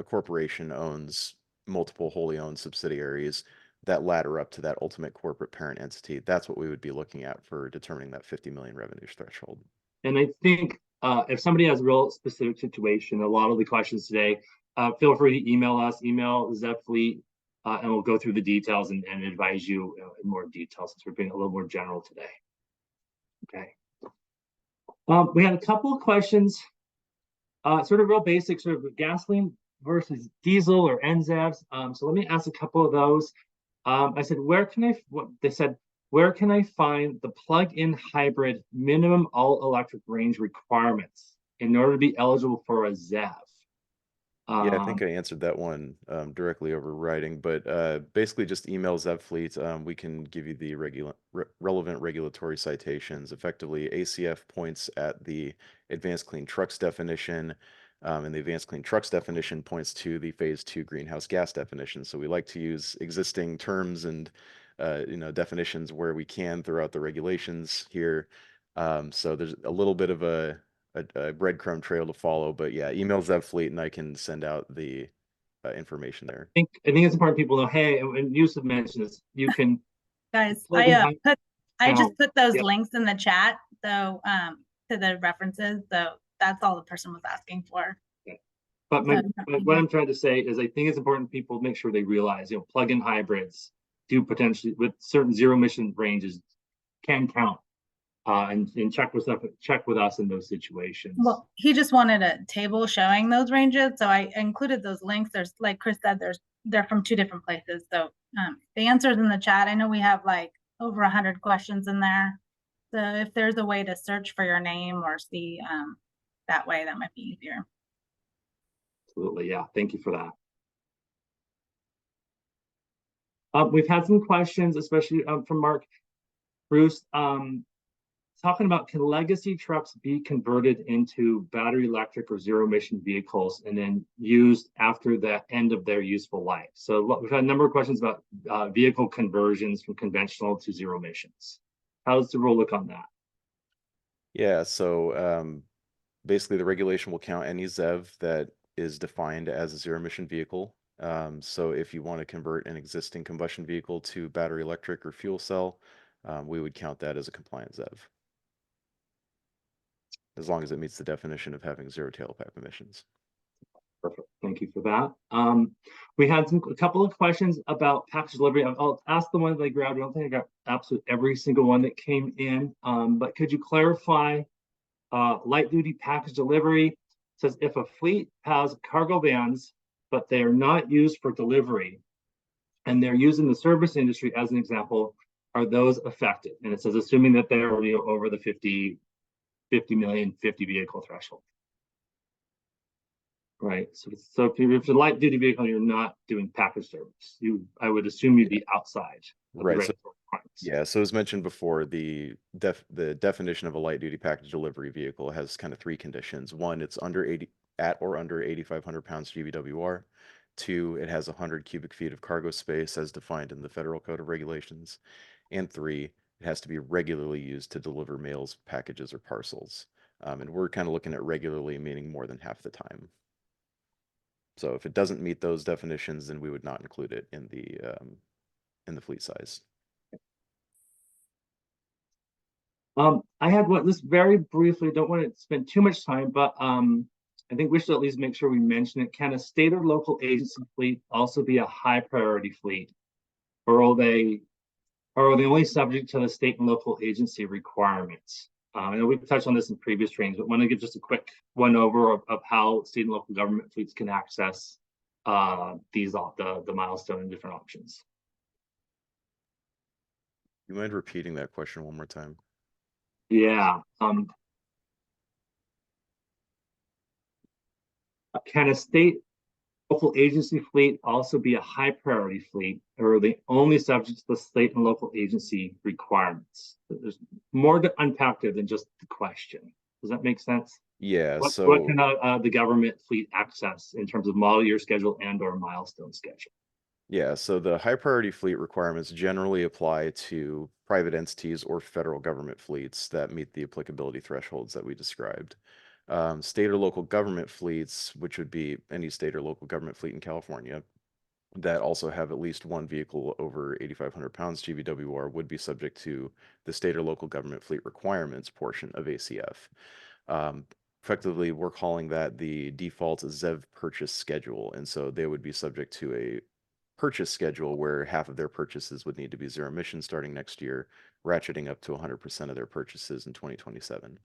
corporation owns multiple wholly owned subsidiaries that ladder up to that ultimate corporate parent entity. That's what we would be looking at for determining that 50 million revenue threshold. And I think if somebody has a real specific situation, a lot of the questions today, feel free to email us, email ZEV-Fleet, and we'll go through the details and advise you in more detail, since we're being a little more general today. Okay. We had a couple of questions, sort of real basic, sort of gasoline versus diesel or NZEVs. So let me ask a couple of those. I said, where can I find the plug-in hybrid minimum all-electric range requirements in order to be eligible for a ZEV? Yeah, I think I answered that one directly over writing, but basically just email ZevFleet. We can give you the relevant regulatory citations. Effectively, ACF points at the Advanced Clean Trucks definition, and the Advanced Clean Trucks definition points to the Phase 2 greenhouse gas definition. So we like to use existing terms and definitions where we can throughout the regulations here. So there's a little bit of a breadcrumb trail to follow, but yeah, email ZevFleet and I can send out the information there. I think it's important people know, hey, and Yusuf mentioned this, you can Guys, plug in I just put those Yep. links in the chat, so to the references, so that's all the person was asking for. But So, what I'm trying to say is I think it's important people make sure they realize, plug-in hybrids do potentially, with certain zero emission ranges, can count. And check with us in those situations. Well, he just wanted a table showing those ranges, so I included those links. There's, like Chris said, they're from 2 different places. So the answers in the chat. I know we have like over 100 questions in there. So if there's a way to search for your name or see that way, that might be easier. Absolutely, yeah. Thank you for that. We've had some questions, especially from Mark Bruce, talking about, can legacy trucks be converted into battery electric or zero emission vehicles and then used after the end of their useful life? So we've had a number of questions about vehicle conversions from conventional to zero emissions. How does the rule look on that? Yeah, so basically the regulation will count any ZEV that is defined as a zero emission vehicle. So if you want to convert an existing combustion vehicle to battery electric or fuel cell, we would count that as a compliant ZEV, as long as it meets the definition of having zero tailpipe emissions. Perfect. Thank you for that. We had a couple of questions about package delivery. I'll ask the ones I grabbed. I don't think I got absolutely every single one that came in, but could you clarify light duty package delivery? It says if a fleet has cargo vans, but they are not used for delivery, and they're used in the service industry as an example, are those affected? And it says assuming that they're over the 50 million, 50 vehicle threshold. Right. So if it's a light duty vehicle, you're not doing package service. I would assume you'd be outside. Right. So, yeah. So as mentioned before, the definition of a light duty package delivery vehicle has kind of 3 conditions. 1, it's at or under 8,500 pounds GVWR. 2, it has 100 cubic feet of cargo space as defined in the Federal Code of Regulations. And 3, it has to be regularly used to deliver mails, packages, or parcels. And we're kind of looking at regularly, meaning more than half the time. So if it doesn't meet those definitions, then we would not include it in the fleet size. I had this very briefly, don't want to spend too much time, but I think we should at least make sure we mention it. Can a state or local agency fleet also be a high priority fleet? Or are they only subject to the state and local agency requirements? I know we've touched on this in previous trainings, but want to give just a quick one over of how state and local government fleets can access the milestone and different options. You mind repeating that question one more time? Yeah. Can a state local agency fleet also be a high priority fleet, or are they only subject to the state and local agency requirements? There's more to unpack there than just the question. Does that make sense? Yeah. What can the government fleet access in terms of model year schedule and or milestone schedule? Yeah, so the high priority fleet requirements generally apply to private entities or federal government fleets that meet the applicability thresholds that we described. State or local government fleets, which would be any state or local government fleet in California, that also have at least one vehicle over 8,500 pounds GVWR, would be subject to the state or local government fleet requirements portion of ACF. Effectively, we're calling that the default ZEV purchase schedule, and so they would be subject to a purchase schedule where half of their purchases would need to be zero emission starting next year, ratcheting up to 100% of their purchases in 2027.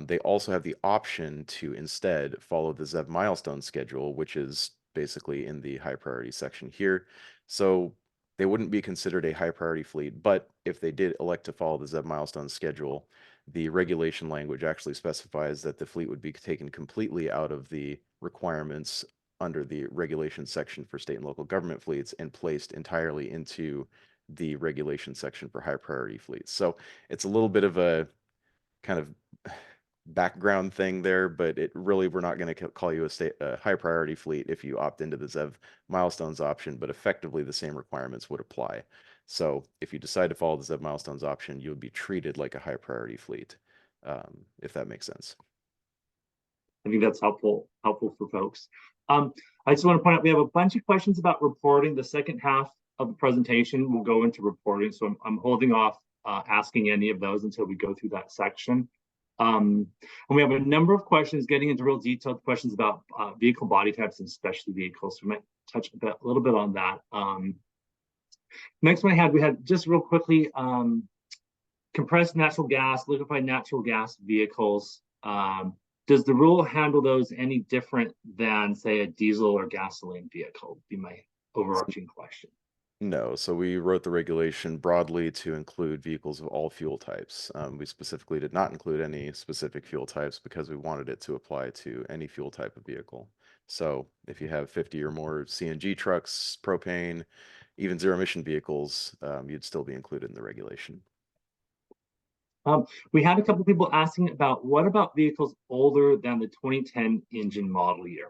They also have the option to instead follow the ZEV milestone schedule, which is basically in the high priority section here. So they wouldn't be considered a high priority fleet, but if they did elect to follow the ZEV milestone schedule, the regulation language actually specifies that the fleet would be taken completely out of the requirements under the regulation section for state and local government fleets and placed entirely into the regulation section for high priority fleets. So it's a little bit of a kind of background thing there, but it really, we're not going to call you a high priority fleet if you opt into the ZEV milestones option, but effectively the same requirements would apply. So if you decide to follow the ZEV milestones option, you would be treated like a high priority fleet, if that makes sense. I think that's helpful for folks. I just want to point out we have a bunch of questions about reporting. The second half of the presentation will go into reporting, so I'm holding off asking any of those until we go through that section. And we have a number of questions getting into real detailed questions about vehicle body types and specialty vehicles. So we might touch a little bit on that. Next one we had just real quickly, compressed natural gas, liquefied natural gas vehicles. Does the rule handle those any different than, say, a diesel or gasoline vehicle? Would be my overarching question. No, so we wrote the regulation broadly to include vehicles of all fuel types. We specifically did not include any specific fuel types because we wanted it to apply to any fuel type of vehicle. So if you have 50 or more CNG trucks, propane, even zero-emission vehicles, you'd still be included in the regulation. We had a couple people asking about what about vehicles older than the 2010 engine model year?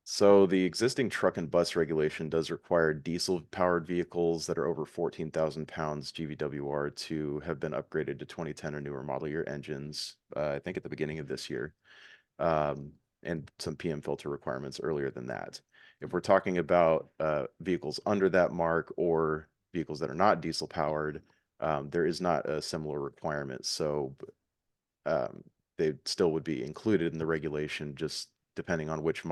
So the existing truck and bus regulation does require diesel-powered vehicles that are over 14,000 pounds GVWR to have been upgraded to 2010 or newer model year engines, I think at the beginning of this year, and some PM filter requirements earlier than that. If we're talking about vehicles under that mark or vehicles that are not diesel-powered, there is not a similar requirement. So they still would be included in the regulation, just depending on which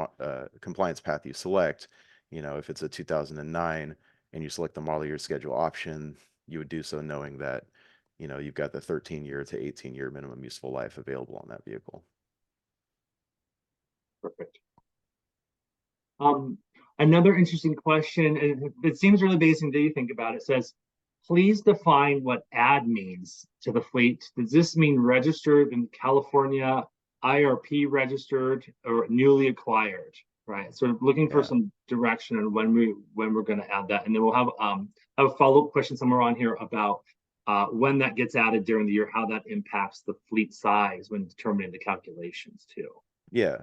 compliance path you select. You know, if it's a 2009 and you select the model year schedule option, you would do so knowing that, you know, you've got the 13-year to 18-year minimum useful life available on that vehicle. Perfect. Another interesting question, and it seems really basic until you think about it, says, please define what add means to the fleet. Does this mean registered in California, IRP registered, or newly acquired? Right. So looking for some direction on when we're going to add that, and then we'll have a follow-up question somewhere on here about when that gets added during the year, how that impacts the fleet size when determining the calculations too. Yeah.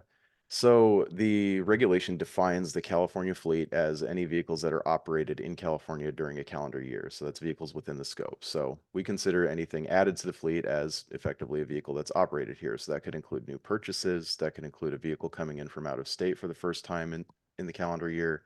So the regulation defines the California fleet as any vehicles that are operated in California during a calendar year. So that's vehicles within the scope. So we consider anything added to the fleet as effectively a vehicle that's operated here. So that could include new purchases, that could include a vehicle coming in from out of state for the first time in the calendar year.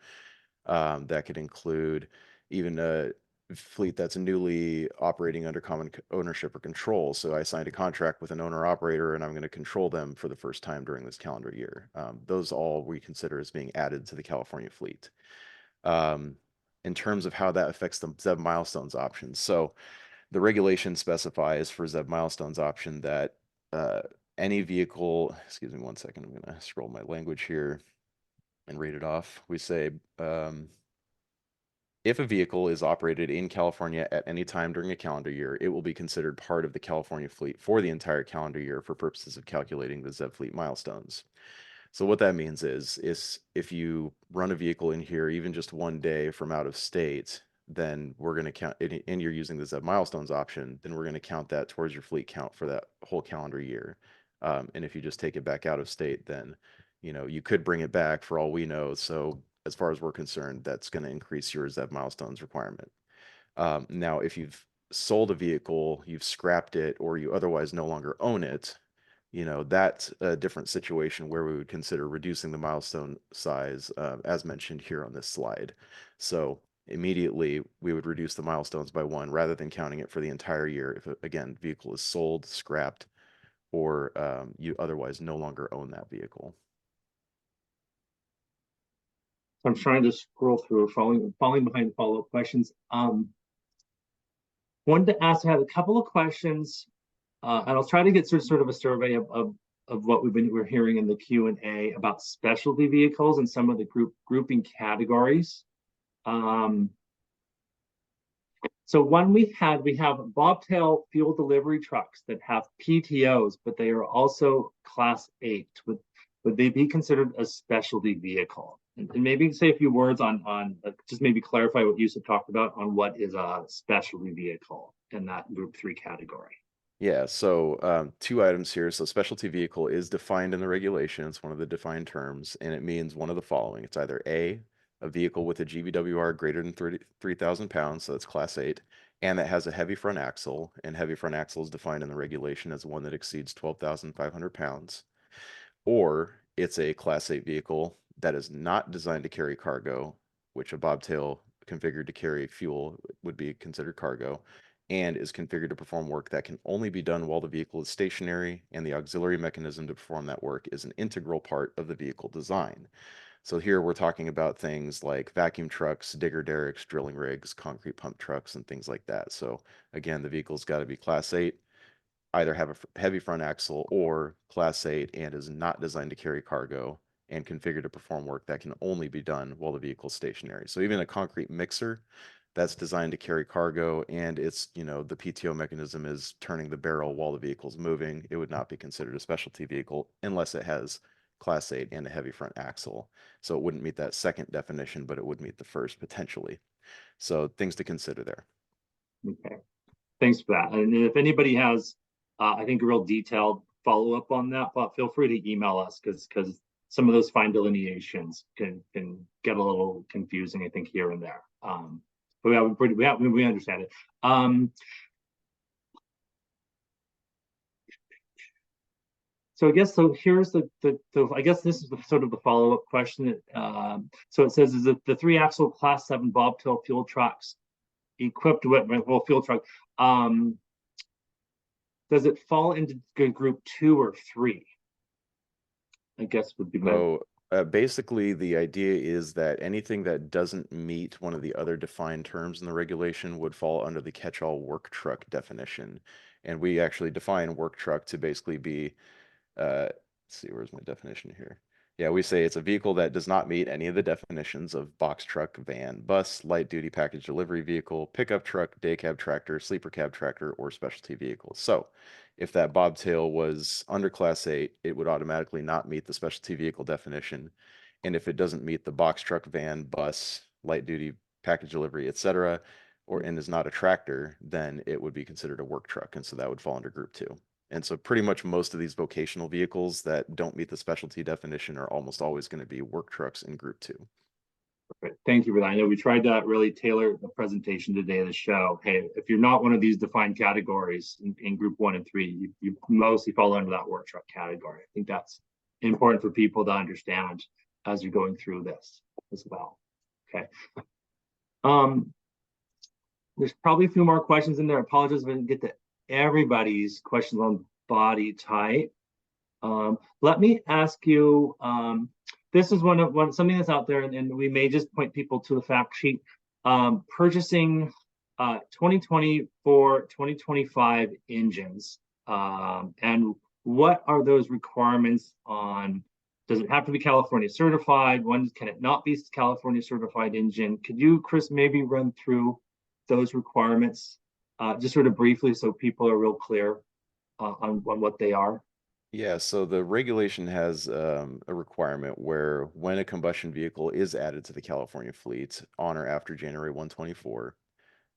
That could include even a fleet that's newly operating under common ownership or control. So I signed a contract with an owner operator and I'm going to control them for the first time during this calendar year. Those all we consider as being added to the California fleet. In terms of how that affects the ZEV milestones options. So the regulation specifies for ZEV milestones option that any vehicle, excuse me one second, I'm going to scroll my language here and read it off. We say, if a vehicle is operated in California at any time during a calendar year, it will be considered part of the California fleet for the entire calendar year for purposes of calculating the ZEV fleet milestones. So what that means is if you run a vehicle in here even just one day from out of state, then we're going to count, and you're using the ZEV milestones option, then we're going to count that towards your fleet count for that whole calendar year. And if you just take it back out of state, then, you know, you could bring it back for all we know. So as far as we're concerned, that's going to increase your ZEV milestones requirement. Now, if you've sold a vehicle, you've scrapped it, or you otherwise no longer own it, you know, that's a different situation where we would consider reducing the milestone size, as mentioned here on this slide. So immediately we would reduce the milestones by 1 rather than counting it for the entire year if, again, vehicle is sold, scrapped, or you otherwise no longer own that vehicle. I'm trying to scroll through, falling behind follow-up questions. Wanted to ask, I had a couple of questions, and I'll try to get sort of a survey of what we're hearing in the Q&A about specialty vehicles and some of the grouping categories. So one we have bobtail fuel delivery trucks that have PTOs, but they are also class 8 with would they be considered a specialty vehicle? And maybe say a few words on just maybe clarify what Yusuf talked about on what is a specialty vehicle in that group 3 category. Yeah, so 2 items here. So specialty vehicle is defined in the regulation. It's one of the defined terms, and it means one of the following. It's either A, a vehicle with a GVWR greater than 3,000 pounds, so that's class 8, and that has a heavy front axle, and heavy front axle is defined in the regulation as one that exceeds 12,500 pounds. Or it's a class 8 vehicle that is not designed to carry cargo, which a bobtail configured to carry fuel would be considered cargo, and is configured to perform work that can only be done while the vehicle is stationary, and the auxiliary mechanism to perform that work is an integral part of the vehicle design. So here we're talking about things like vacuum trucks, digger derricks, drilling rigs, concrete pump trucks, and things like that. So again, the vehicle's got to be class 8, either have a heavy front axle, or class 8 and is not designed to carry cargo and configured to perform work that can only be done while the vehicle is stationary. So even a concrete mixer that's designed to carry cargo and it's, the PTO mechanism is turning the barrel while the vehicle's moving, it would not be considered a specialty vehicle unless it has class 8 and a heavy front axle. So it wouldn't meet that second definition, but it would meet the first potentially. So things to consider there. Okay, thanks for that. And if anybody has, I think, a real detailed follow-up on that, but feel free to email us because some of those fine delineations can get a little confusing, I think, here and there. But we understand it. So here's I guess this is sort of the follow-up question. So it says, is it the 3-axle class 7 bobtail fuel trucks equipped with, well, fuel truck, does it fall into group 2 or 3? I guess would be my. So basically, the idea is that anything that doesn't meet one of the other defined terms in the regulation would fall under the catch-all work truck definition. And we actually define work truck to basically be, let's see, where's my definition here? Yeah, we say it's a vehicle that does not meet any of the definitions of box truck, van, bus, light-duty package delivery vehicle, pickup truck, day cab tractor, sleeper cab tractor, or specialty vehicle. So if that bobtail was under class 8, it would automatically not meet the specialty vehicle definition. And if it doesn't meet the box truck, van, bus, light-duty package delivery, etc., and is not a tractor, then it would be considered a work truck. And so that would fall under group 2. And so pretty much most of these vocational vehicles that don't meet the specialty definition are almost always going to be work trucks in group 2. Perfect. Thank you for that. I know we tried to really tailor the presentation today to show, hey, if you're not one of these defined categories in group 1 and 3, you mostly fall under that work truck category. I think that's important for people to understand as you're going through this as well. Okay. There's probably a few more questions in there. I apologize if I didn't get to everybody's questions on body type. Let me ask you, this is something that's out there, and we may just point people to the fact sheet. Purchasing 2024, 2025 engines, and what are those requirements on? Does it have to be California certified? Can it not be California certified engine? Could you, Chris, maybe run through those requirements just sort of briefly so people are real clear on what they are? Yeah, so the regulation has a requirement where when a combustion vehicle is added to the California fleet on or after January 124,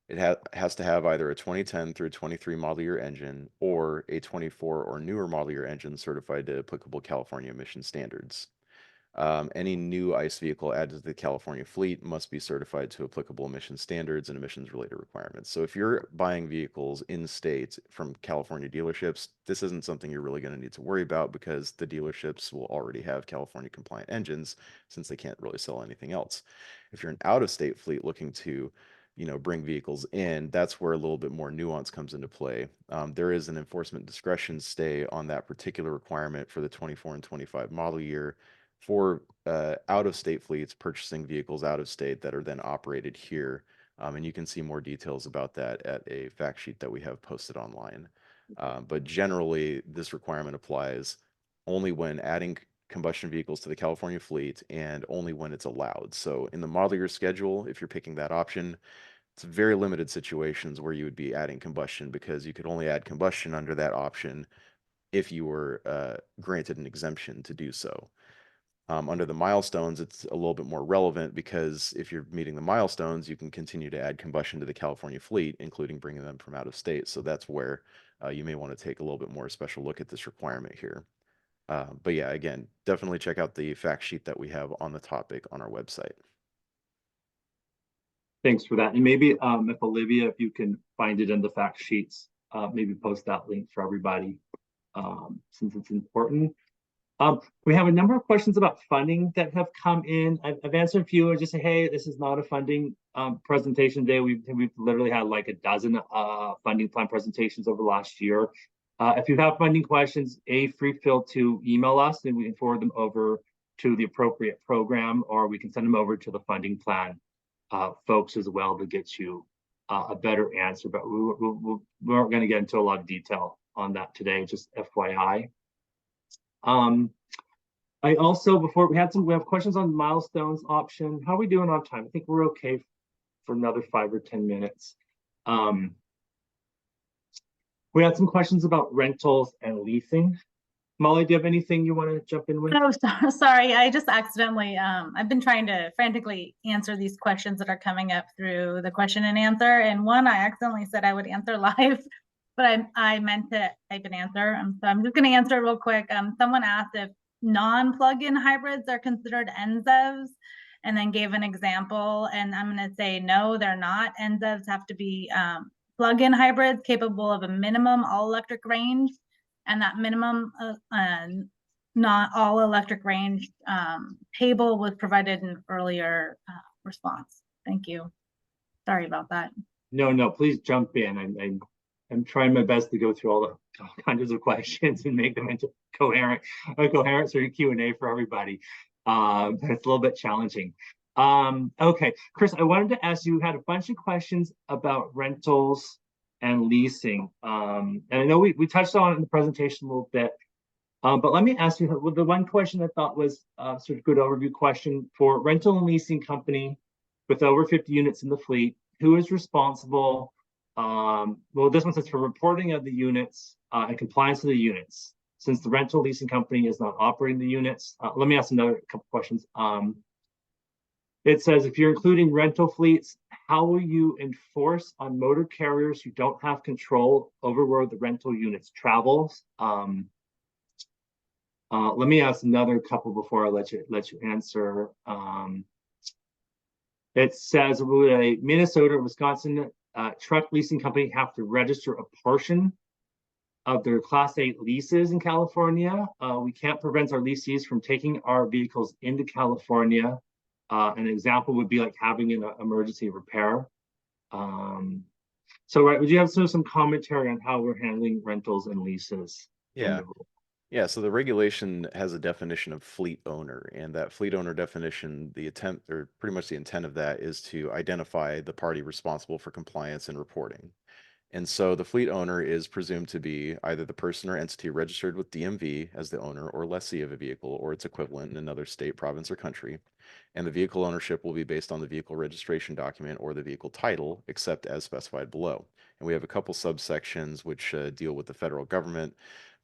it has to have either a 2010 through 23 model year engine or a 24 or newer model year engine certified to applicable California emission standards. Any new ICE vehicle added to the California fleet must be certified to applicable emission standards and emissions related requirements. So if you're buying vehicles in state from California dealerships, this isn't something you're really going to need to worry about because the dealerships will already have California compliant engines since they can't really sell anything else. If you're an out of state fleet looking to bring vehicles in, that's where a little bit more nuance comes into play. There is an enforcement discretion stay on that particular requirement for the 24 and 25 model year for out-of-state fleets purchasing vehicles out of state that are then operated here. And you can see more details about that at a fact sheet that we have posted online. But generally, this requirement applies only when adding combustion vehicles to the California fleet and only when it's allowed. So in the model year schedule, if you're picking that option, it's very limited situations where you would be adding combustion because you could only add combustion under that option if you were granted an exemption to do so. Under the milestones, it's a little bit more relevant because if you're meeting the milestones, you can continue to add combustion to the California fleet, including bringing them from out of state. So that's where you may want to take a little bit more special look at this requirement here. But yeah, again, definitely check out the fact sheet that we have on the topic on our website. Thanks for that. And maybe if Olivia, if you can find it in the fact sheets, maybe post that link for everybody since it's important. We have a number of questions about funding that have come in. I've answered a few and just say, hey, this is not a funding presentation day. We've literally had like a dozen funding plan presentations over the last year. If you have funding questions, free feel to email us and we can forward them over to the appropriate program, or we can send them over to the funding plan folks as well to get you a better answer. But we aren't going to get into a lot of detail on that today, just FYI. I also, before we have questions on milestones option. How are we doing on time? I think we're okay for another 5 or 10 minutes. We had some questions about rentals and leasing. Molly, do you have anything you want to jump in with? Oh, sorry. I just accidentally, I've been trying to frantically answer these questions that are coming up through the question and answer. And one, I accidentally said I would answer live, but I meant to type an answer. So I'm just going to answer real quick. Someone asked if non-plug-in hybrids are considered NZEVs, and then gave an example. And I'm going to say, no, they're not. NZEVs have to be plug-in hybrids capable of a minimum all-electric range. And that minimum not all electric range table was provided in earlier response. Thank you. Sorry about that. No, please jump in. I'm trying my best to go through all the hundreds of questions and make them into coherent sort of Q&A for everybody. But it's a little bit challenging. Okay, Chris, I wanted to ask you, had a bunch of questions about rentals and leasing. And I know we touched on it in the presentation a little bit, but let me ask you, the one question I thought was sort of good overview question for rental and leasing company with over 50 units in the fleet, who is responsible? Well, this one says for reporting of the units and compliance of the units, since the rental leasing company is not operating the units. Let me ask another couple questions. It says, if you're including rental fleets, how will you enforce on motor carriers who don't have control over where the rental units travels? Let me ask another couple before I let you answer. It says, would a Minnesota or Wisconsin truck leasing company have to register a portion of their Class 8 leases in California? We can't prevent our lessees from taking our vehicles into California. An example would be like having an emergency repair. So, right, would you have some commentary on how we're handling rentals and leases? Yeah, so the regulation has a definition of fleet owner, and that fleet owner definition, the intent, or pretty much the intent of that, is to identify the party responsible for compliance and reporting. And so the fleet owner is presumed to be either the person or entity registered with DMV as the owner or lessee of a vehicle or its equivalent in another state, province, or country. And the vehicle ownership will be based on the vehicle registration document or the vehicle title, except as specified below. And we have a couple subsections which deal with the federal government,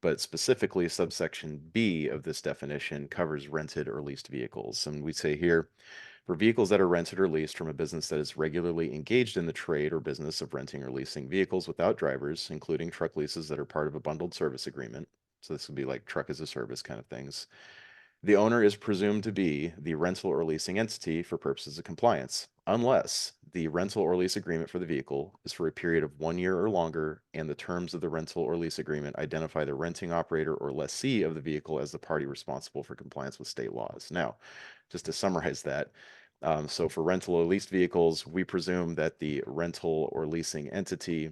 but specifically subsection B of this definition covers rented or leased vehicles. And we say here, for vehicles that are rented or leased from a business that is regularly engaged in the trade or business of renting or leasing vehicles without drivers, including truck leases that are part of a bundled service agreement. So this would be like truck as a service kind of things. The owner is presumed to be the rental or leasing entity for purposes of compliance, unless the rental or lease agreement for the vehicle is for a period of 1 year or longer, and the terms of the rental or lease agreement identify the renting operator or lessee of the vehicle as the party responsible for compliance with state laws. Now, just to summarize that, so for rental or leased vehicles, we presume that the rental or leasing entity,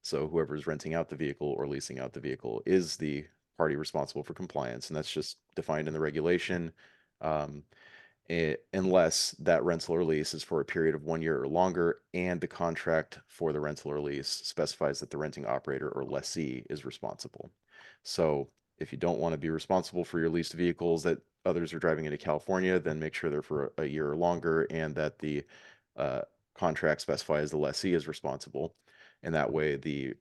so whoever is renting out the vehicle or leasing out the vehicle, is the party responsible for compliance, and that's just defined in the regulation, unless that rental or lease is for a period of 1 year or longer, and the contract for the rental or lease specifies that the renting operator or lessee is responsible. So if you don't want to be responsible for your leased vehicles that others are driving into California, then make sure they're for a year or longer, and that the contract specifies the lessee is responsible. And that way the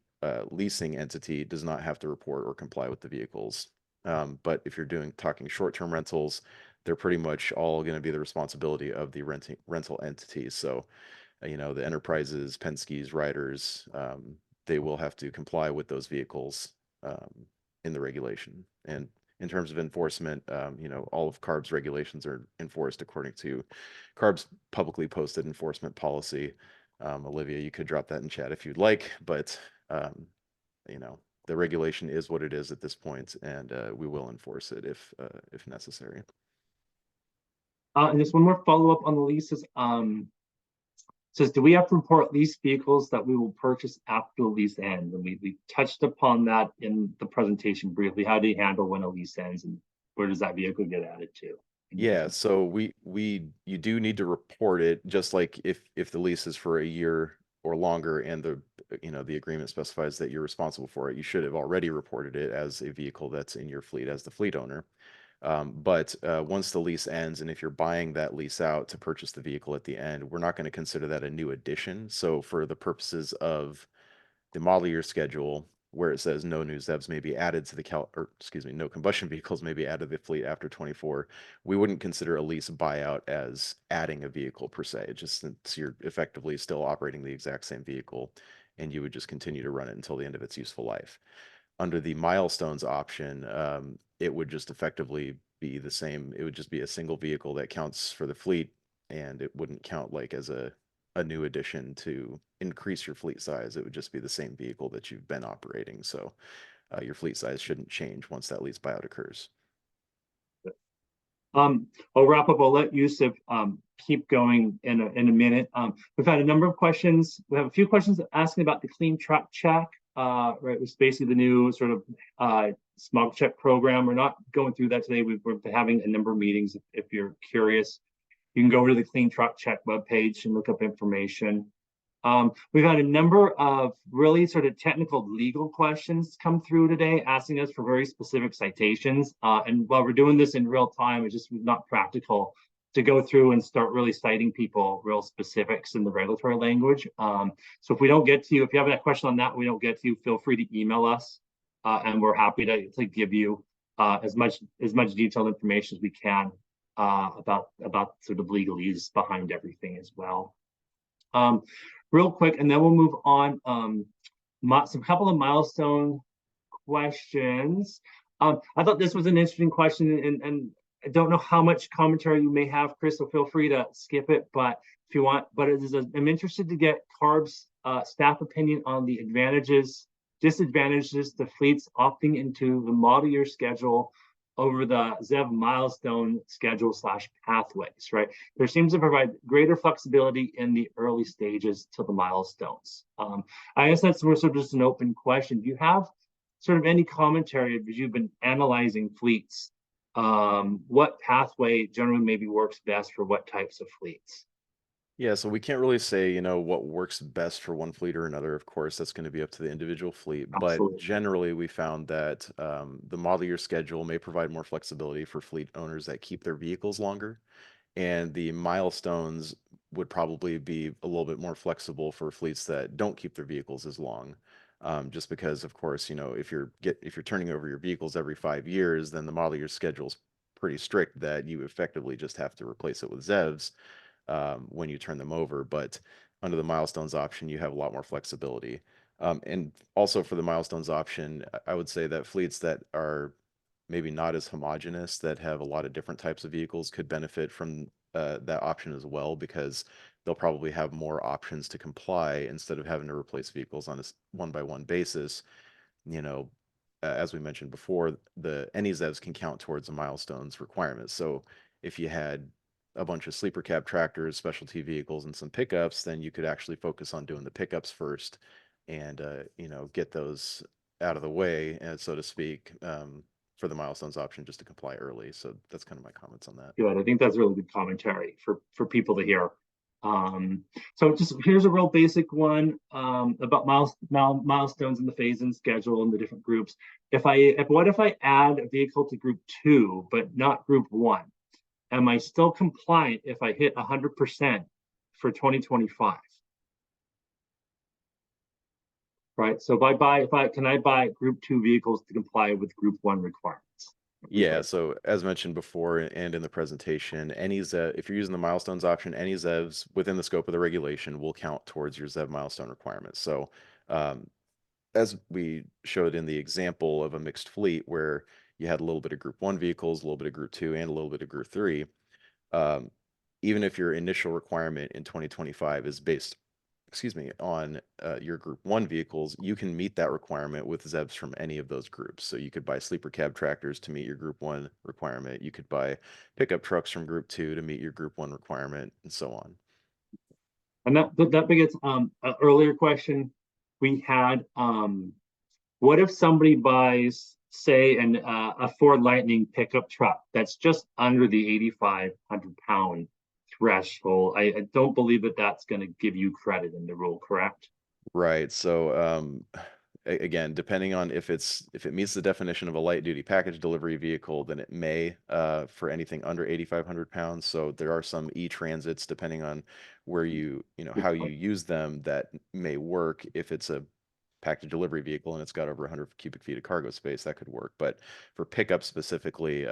leasing entity does not have to report or comply with the vehicles. But if you're talking short-term rentals, they're pretty much all going to be the responsibility of the rental entity. So, the enterprises, Penske's, riders, they will have to comply with those vehicles in the regulation. And in terms of enforcement, all of CARB's regulations are enforced according to CARB's publicly posted enforcement policy. Olivia, you could drop that in chat if you'd like, but the regulation is what it is at this point, and we will enforce it if necessary. And just one more follow-up on the leases. Says, do we have to report lease vehicles that we will purchase after the lease ends? And we touched upon that in the presentation briefly. How do you handle when a lease ends, and where does that vehicle get added to? Yeah, so you do need to report it, just like if the lease is for a year or longer and the agreement specifies that you're responsible for it, you should have already reported it as a vehicle that's in your fleet as the fleet owner. But once the lease ends, and if you're buying that lease out to purchase the vehicle at the end, we're not going to consider that a new addition. So for the purposes of the model year schedule, where it says no new ZEVs may be added to no combustion vehicles may be added to the fleet after 24, we wouldn't consider a lease buyout as adding a vehicle per se. Just since you're effectively still operating the exact same vehicle, and you would just continue to run it until the end of its useful life. Under the milestones option, it would just effectively be the same. It would just be a single vehicle that counts for the fleet, and it wouldn't count like as a new addition to increase your fleet size. It would just be the same vehicle that you've been operating. So your fleet size shouldn't change once that lease buyout occurs. I'll wrap up. I'll let Yusuf keep going in a minute. We've had a number of questions. We have a few questions asking about the clean truck check. Right, it's basically the new sort of smog check program. We're not going through that today. We're having a number of meetings. If you're curious, you can go over to the Clean Truck Check webpage and look up information. We've had a number of really sort of technical legal questions come through today, asking us for very specific citations. And while we're doing this in real time, it's just not practical to go through and start really citing people real specifics in the regulatory language. So if we don't get to you, if you have a question on that, we don't get to you, feel free to email us, and we're happy to give you as much detailed information as we can about sort of legalese behind everything as well. Real quick, and then we'll move on. Some couple of milestone questions. I thought this was an interesting question, and I don't know how much commentary you may have, Chris, so feel free to skip it, but if you want. But I'm interested to get CARB's staff opinion on the disadvantages to fleets opting into the model year schedule over the ZEV milestone schedule / pathways, right? There seems to provide greater flexibility in the early stages to the milestones. I guess that's sort of just an open question. Do you have sort of any commentary, as you've been analyzing fleets, what pathway generally maybe works best for what types of fleets? Yeah, so we can't really say, what works best for one fleet or another. Of course, that's going to be up to the individual fleet. Absolutely. But generally, we found that the model year schedule may provide more flexibility for fleet owners that keep their vehicles longer. And the milestones would probably be a little bit more flexible for fleets that don't keep their vehicles as long. Just because, of course, if you're turning over your vehicles every 5 years, then the model year schedule is pretty strict that you effectively just have to replace it with ZEVs when you turn them over. But under the milestones option, you have a lot more flexibility. And also for the milestones option, I would say that fleets that are maybe not as homogeneous, that have a lot of different types of vehicles, could benefit from that option as well, because they'll probably have more options to comply instead of having to replace vehicles on a one-by-one basis. As we mentioned before, any ZEVs can count towards the milestones requirements. So if you had a bunch of sleeper cab tractors, specialty vehicles, and some pickups, then you could actually focus on doing the pickups first and get those out of the way, so to speak, for the milestones option, just to comply early. So that's kind of my comments on that. Good. I think that's really good commentary for people to hear. So just here's a real basic one about milestones and the phase-in schedule and the different groups. What if I add a vehicle to group 2 but not group 1? Am I still compliant if I hit 100% for 2025? right? So can I buy group 2 vehicles to comply with group 1 requirements? Yeah, so as mentioned before and in the presentation, any ZEV, if you're using the milestones option, any ZEVs within the scope of the regulation will count towards your ZEV milestone requirements. So as we showed in the example of a mixed fleet where you had a little bit of group 1 vehicles, a little bit of group 2, and a little bit of group 3, even if your initial requirement in 2025 is based, on your group 1 vehicles, you can meet that requirement with ZEVs from any of those groups. So you could buy sleeper cab tractors to meet your group 1 requirement. You could buy pickup trucks from group 2 to meet your group 1 requirement, and so on. And that begets an earlier question we had. What if somebody buys, say, a Ford Lightning pickup truck that's just under the 8,500 pound threshold? I don't believe that that's going to give you credit in the rule, correct? Right. So again, depending on if it meets the definition of a light duty package delivery vehicle, then it may for anything under 8,500 pounds. So there are some e-transits, depending on where how you use them, that may work. If it's a package delivery vehicle and it's got over 100 cubic feet of cargo space, that could work. But for pickup specifically,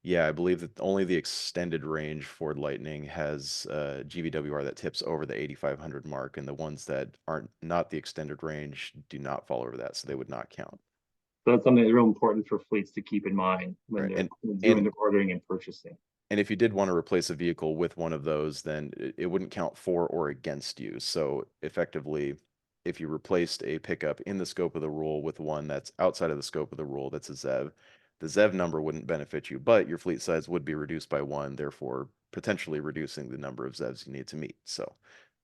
yeah, I believe that only the extended range Ford Lightning has GVWR that tips over the 8,500 mark, and the ones that aren't not the extended range do not fall over that, so they would not count. So that's something that's real important for fleets to keep in mind when Right. they're doing their ordering and purchasing. And if you did want to replace a vehicle with one of those, then it wouldn't count for or against you. So effectively, if you replaced a pickup in the scope of the rule with one that's outside of the scope of the rule that's a ZEV, the ZEV number wouldn't benefit you, but your fleet size would be reduced by 1, therefore potentially reducing the number of ZEVs you need to meet. So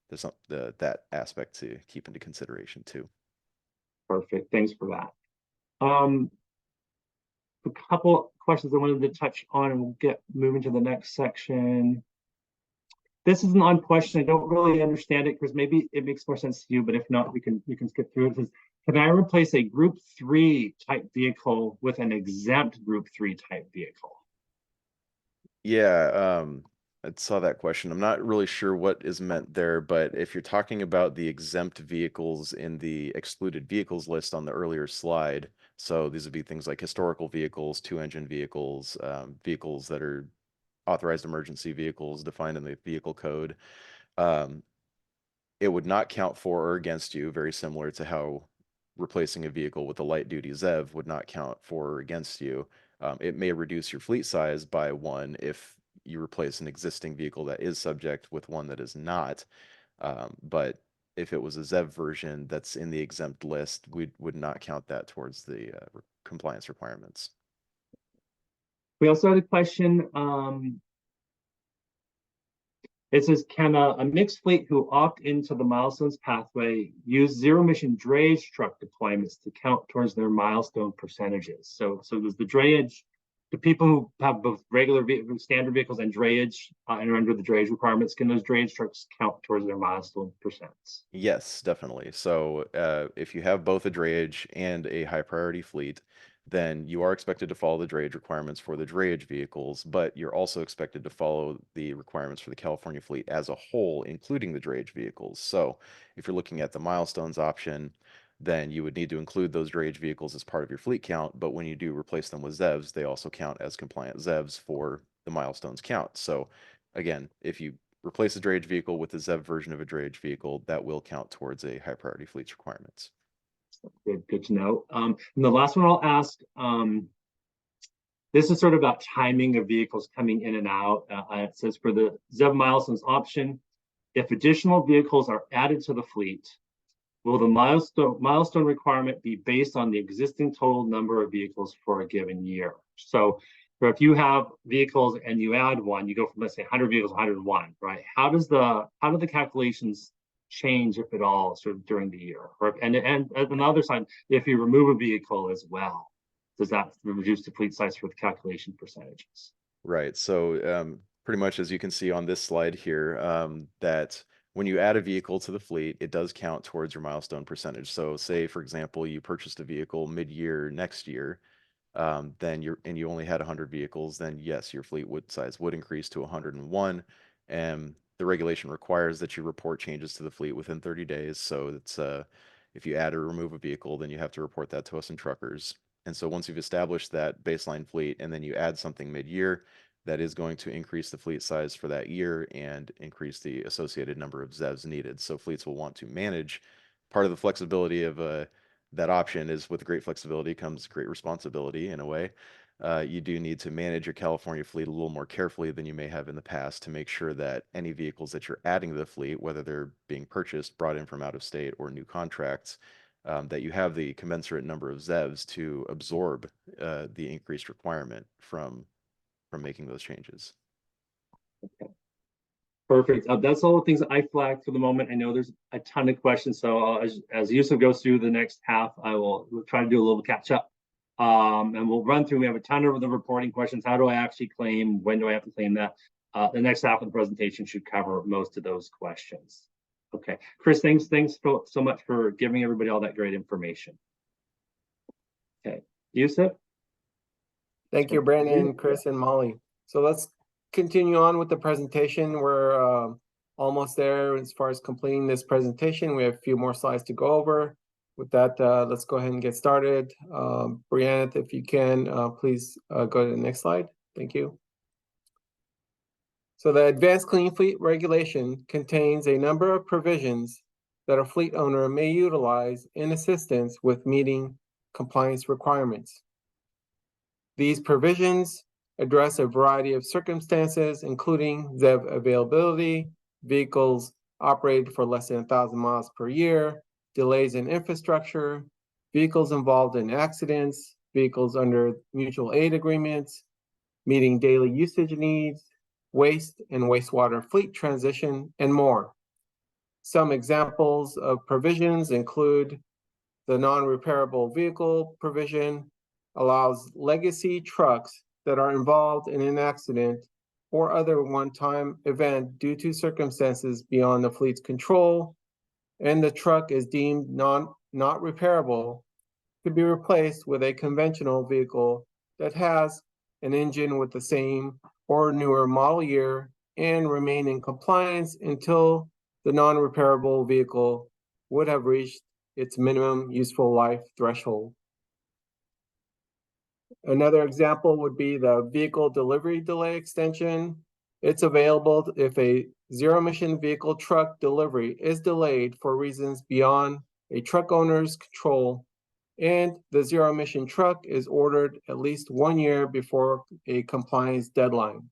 there's that aspect to keep into consideration too. Perfect. Thanks for that. A couple questions I wanted to touch on, and we'll get moving to the next section. This is an odd question. I don't really understand it because maybe it makes more sense to you, but if not, we can skip through it. It says, can I replace a group 3 type vehicle with an exempt group 3 type vehicle? Yeah, I saw that question. I'm not really sure what is meant there, but if you're talking about the exempt vehicles in the excluded vehicles list on the earlier slide, so these would be things like historical vehicles, 2-engine vehicles, vehicles that are authorized emergency vehicles defined in the vehicle code. It would not count for or against you, very similar to how replacing a vehicle with a light duty ZEV would not count for or against you. It may reduce your fleet size by 1 if you replace an existing vehicle that is subject with one that is not. But if it was a ZEV version that's in the exempt list, we would not count that towards the compliance requirements. We also had a question. It says, can a mixed fleet who opt into the milestones pathway use zero-emission drayage truck deployments to count towards their milestone percentages? So does the drayage, the people who have both regular standard vehicles and drayage and are under the drayage requirements, can those drayage trucks count towards their milestone percents? Yes, definitely. So if you have both a drayage and a high priority fleet, then you are expected to follow the drayage requirements for the drayage vehicles, but you're also expected to follow the requirements for the California fleet as a whole, including the drayage vehicles. So if you're looking at the milestones option, then you would need to include those drayage vehicles as part of your fleet count. But when you do replace them with ZEVs, they also count as compliant ZEVs for the milestones count. So again, if you replace a drayage vehicle with a ZEV version of a drayage vehicle, that will count towards a high priority fleet's requirements. Good to know. And the last one I'll ask, this is sort of about timing of vehicles coming in and out. It says for the ZEV milestones option, if additional vehicles are added to the fleet, will the milestone requirement be based on the existing total number of vehicles for a given year? So if you have vehicles and you add one, you go from, let's say, 100 vehicles, 101, right? How do the calculations change, if at all, sort of during the year? And on the other side, if you remove a vehicle as well, does that reduce the fleet size for the calculation percentages? Right. So pretty much as you can see on this slide here, that when you add a vehicle to the fleet, it does count towards your milestone percentage. So say, for example, you purchased a vehicle mid-year next year, then you only had 100 vehicles, then yes, your fleet size would increase to 101. And the regulation requires that you report changes to the fleet within 30 days. So it's If you add or remove a vehicle, then you have to report that to us in truckers. And so once you've established that baseline fleet and then you add something mid-year, that is going to increase the fleet size for that year and increase the associated number of ZEVs needed. So fleets will want to manage. Part of the flexibility of that option is with great flexibility comes great responsibility in a way. You do need to manage your California fleet a little more carefully than you may have in the past to make sure that any vehicles that you're adding to the fleet, whether they're being purchased, brought in from out of state, or new contracts, that you have the commensurate number of ZEVs to absorb the increased requirement from making those changes. Perfect. That's all the things that I flagged for the moment. I know there's a ton of questions, so as Yusuf goes through the next half, we'll try to do a little catch up. And we'll run through. We have a ton of the reporting questions. How do I actually claim? When do I have to claim that? The next half of the presentation should cover most of those questions. Okay, Chris, thanks so much for giving everybody all that great information. Okay, Yusuf. Thank you, Brandon, Chris, and Molly. So let's continue on with the presentation. We're almost there as far as completing this presentation. We have a few more slides to go over. With that, let's go ahead and get started. Brianna, if you can, please go to the next slide. Thank you. So the Advanced Clean Fleet Regulation contains a number of provisions that a fleet owner may utilize in assistance with meeting compliance requirements. These provisions address a variety of circumstances, including ZEV availability, vehicles operated for less than 1,000 miles per year, delays in infrastructure, vehicles involved in accidents, vehicles under mutual aid agreements, meeting daily usage needs, waste and wastewater fleet transition, and more. Some examples of provisions include the non-repairable vehicle provision allows legacy trucks that are involved in an accident or other one-time event due to circumstances beyond the fleet's control, and the truck is deemed not repairable, to be replaced with a conventional vehicle that has an engine with the same or newer model year and remain in compliance until the non-repairable vehicle would have reached its minimum useful life threshold. Another example would be the vehicle delivery delay extension. It's available if a zero-emission vehicle truck delivery is delayed for reasons beyond a truck owner's control, and the zero-emission truck is ordered at least 1 year before a compliance deadline.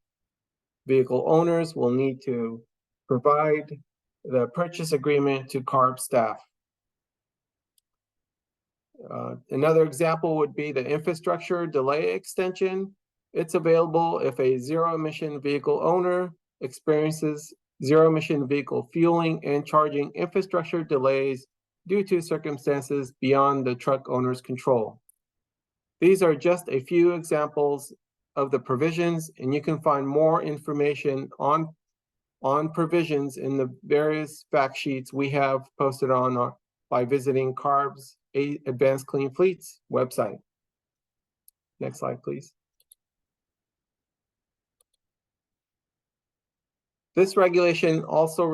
Vehicle owners will need to provide the purchase agreement to CARB staff. Another example would be the infrastructure delay extension. It's available if a zero-emission vehicle owner experiences zero-emission vehicle fueling and charging infrastructure delays due to circumstances beyond the truck owner's control. These are just a few examples of the provisions, and you can find more information on provisions in the various fact sheets we have posted on by visiting CARB's Advanced Clean Fleets website. Next slide, please. This regulation also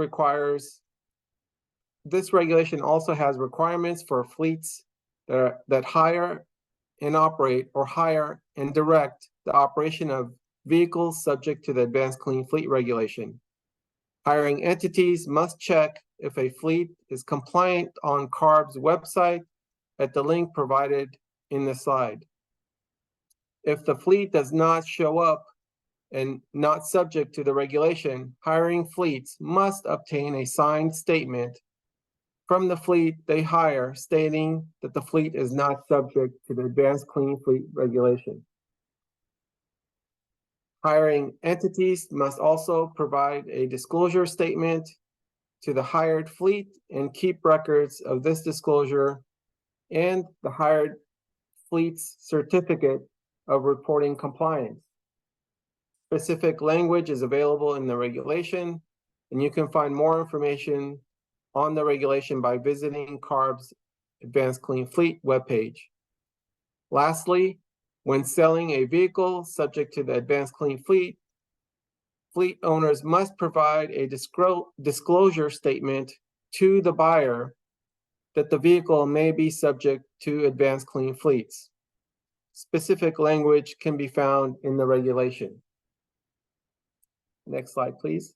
has requirements for fleets that hire and operate or hire and direct the operation of vehicles subject to the Advanced Clean Fleet Regulation. Hiring entities must check if a fleet is compliant on CARB's website at the link provided in the slide. If the fleet does not show up and not subject to the regulation, hiring fleets must obtain a signed statement from the fleet they hire stating that the fleet is not subject to the Advanced Clean Fleet Regulation. Hiring entities must also provide a disclosure statement to the hired fleet and keep records of this disclosure and the hired fleet's certificate of reporting compliance. Specific language is available in the regulation, and you can find more information on the regulation by visiting CARB's Advanced Clean Fleet webpage. Lastly, when selling a vehicle subject to the Advanced Clean Fleet, fleet owners must provide a disclosure statement to the buyer that the vehicle may be subject to advanced clean fleets. Specific language can be found in the regulation. Next slide, please.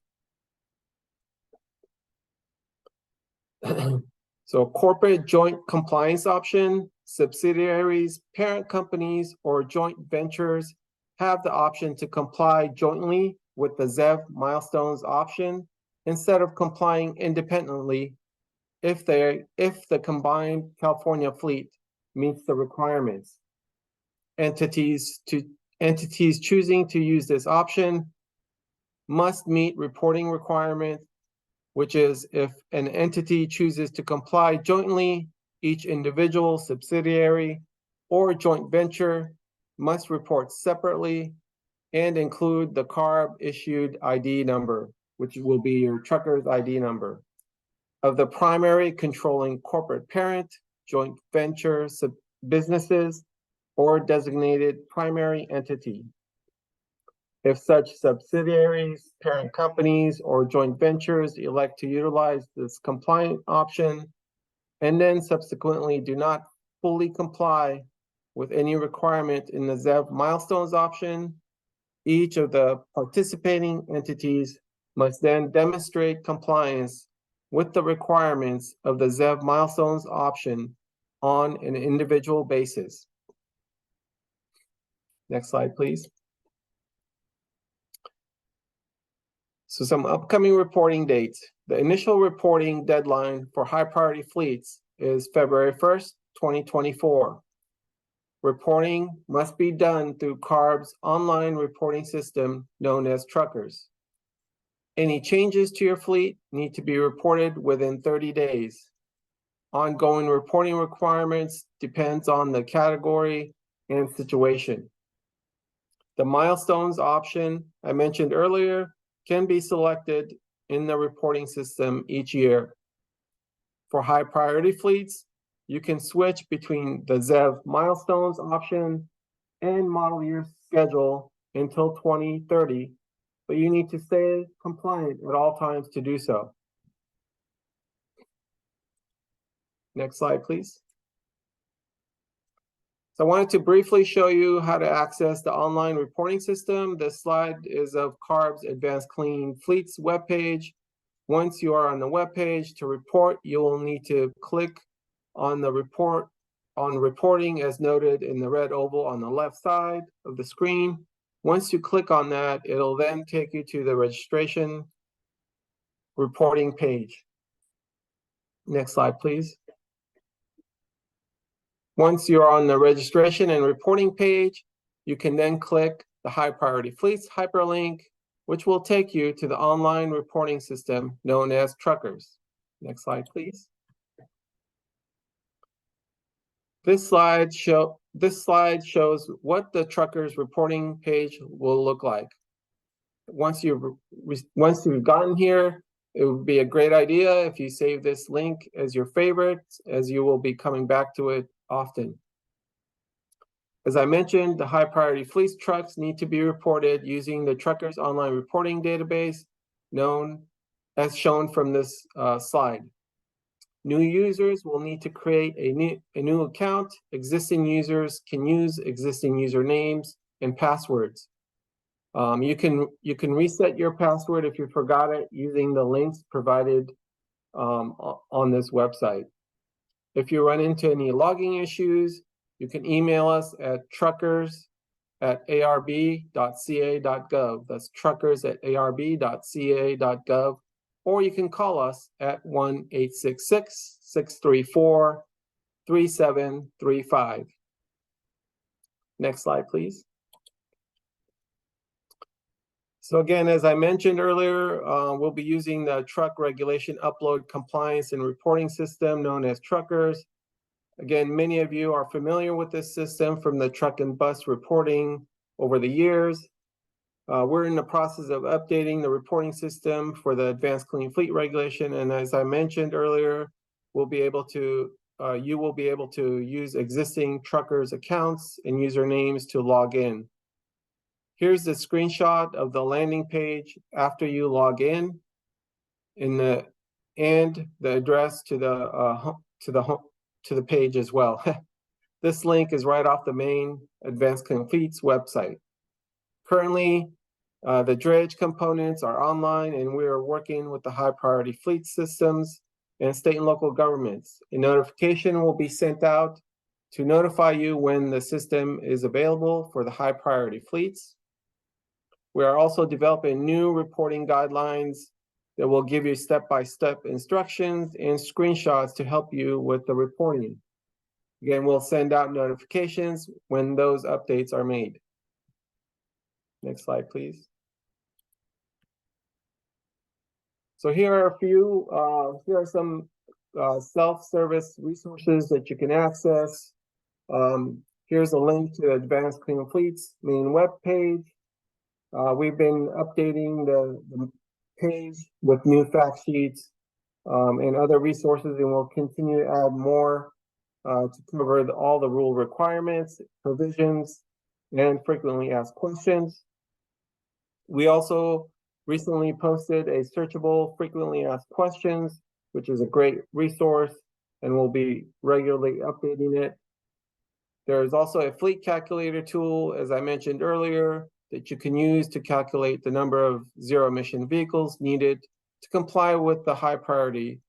So corporate joint compliance option, subsidiaries, parent companies, or joint ventures have the option to comply jointly with the ZEV milestones option instead of complying independently if the combined California fleet meets the requirements. Entities choosing to use this option must meet reporting requirements, which is if an entity chooses to comply jointly, each individual subsidiary or joint venture must report separately and include the CARB issued ID number, which will be your trucker's ID number, of the primary controlling corporate parent, joint venture businesses, or designated primary entity. If such subsidiaries, parent companies, or joint ventures elect to utilize this compliant option and then subsequently do not fully comply with any requirement in the ZEV milestones option, each of the participating entities must then demonstrate compliance with the requirements of the ZEV milestones option on an individual basis. Next slide, please. So some upcoming reporting dates. The initial reporting deadline for high priority fleets is February 1st, 2024. Reporting must be done through CARB's online reporting system known as Truckers. Any changes to your fleet need to be reported within 30 days. Ongoing reporting requirements depends on the category and situation. The milestones option I mentioned earlier can be selected in the reporting system each year. For high priority fleets, you can switch between the ZEV milestones option and model year schedule until 2030, but you need to stay compliant at all times to do so. Next slide, please. So I wanted to briefly show you how to access the online reporting system. This slide is of CARB's Advanced Clean Fleets webpage. Once you are on the webpage to report, you will need to click on the reporting as noted in the red oval on the left side of the screen. Once you click on that, it'll then take you to the registration reporting page. Next slide, please. Once you're on the registration and reporting page, you can then click the High Priority Fleets hyperlink, which will take you to the online reporting system known as Truckers. Next slide, please. This slide shows what the Truckers reporting page will look like. Once you've gotten here, it would be a great idea if you save this link as your favorite, as you will be coming back to it often. As I mentioned, the high priority fleet trucks need to be reported using the Truckers online reporting database, known as shown from this slide. New users will need to create a new account. Existing users can use existing usernames and passwords. You can reset your password if you forgot it using the links provided on this website. If you run into any logging issues, you can email us at truckers@arb.ca.gov. That's truckers@arb.ca.gov. Or you can call us at 1-866-634-3735. Next slide, please. So again, as I mentioned earlier, we'll be using the truck regulation upload compliance and reporting system known as Truckers. Again, many of you are familiar with this system from the truck and bus reporting over the years. We're in the process of updating the reporting system for the Advanced Clean Fleet regulation. And as I mentioned earlier, you will be able to use existing Truckers accounts and usernames to log in. Here's the screenshot of the landing page after you log in, and the address to the to the page as well. This link is right off the main Advanced Clean Fleets website. Currently, the drayage components are online, and we are working with the high priority fleet systems and state and local governments. A notification will be sent out to notify you when the system is available for the high priority fleets. We are also developing new reporting guidelines that will give you step-by-step instructions and screenshots to help you with the reporting. Again, we'll send out notifications when those updates are made. Next slide, please. So here are here are some self-service resources that you can access. Here's a link to Advanced Clean Fleets main web page. We've been updating the page with new fact sheets and other resources, and we'll continue to add more to cover all the rule requirements, provisions, and frequently asked questions. We also recently posted a searchable frequently asked questions, which is a great resource, and we'll be regularly updating it. There is also a fleet calculator tool, as I mentioned earlier, that you can use to calculate the number of zero-emission vehicles needed to comply with the high priority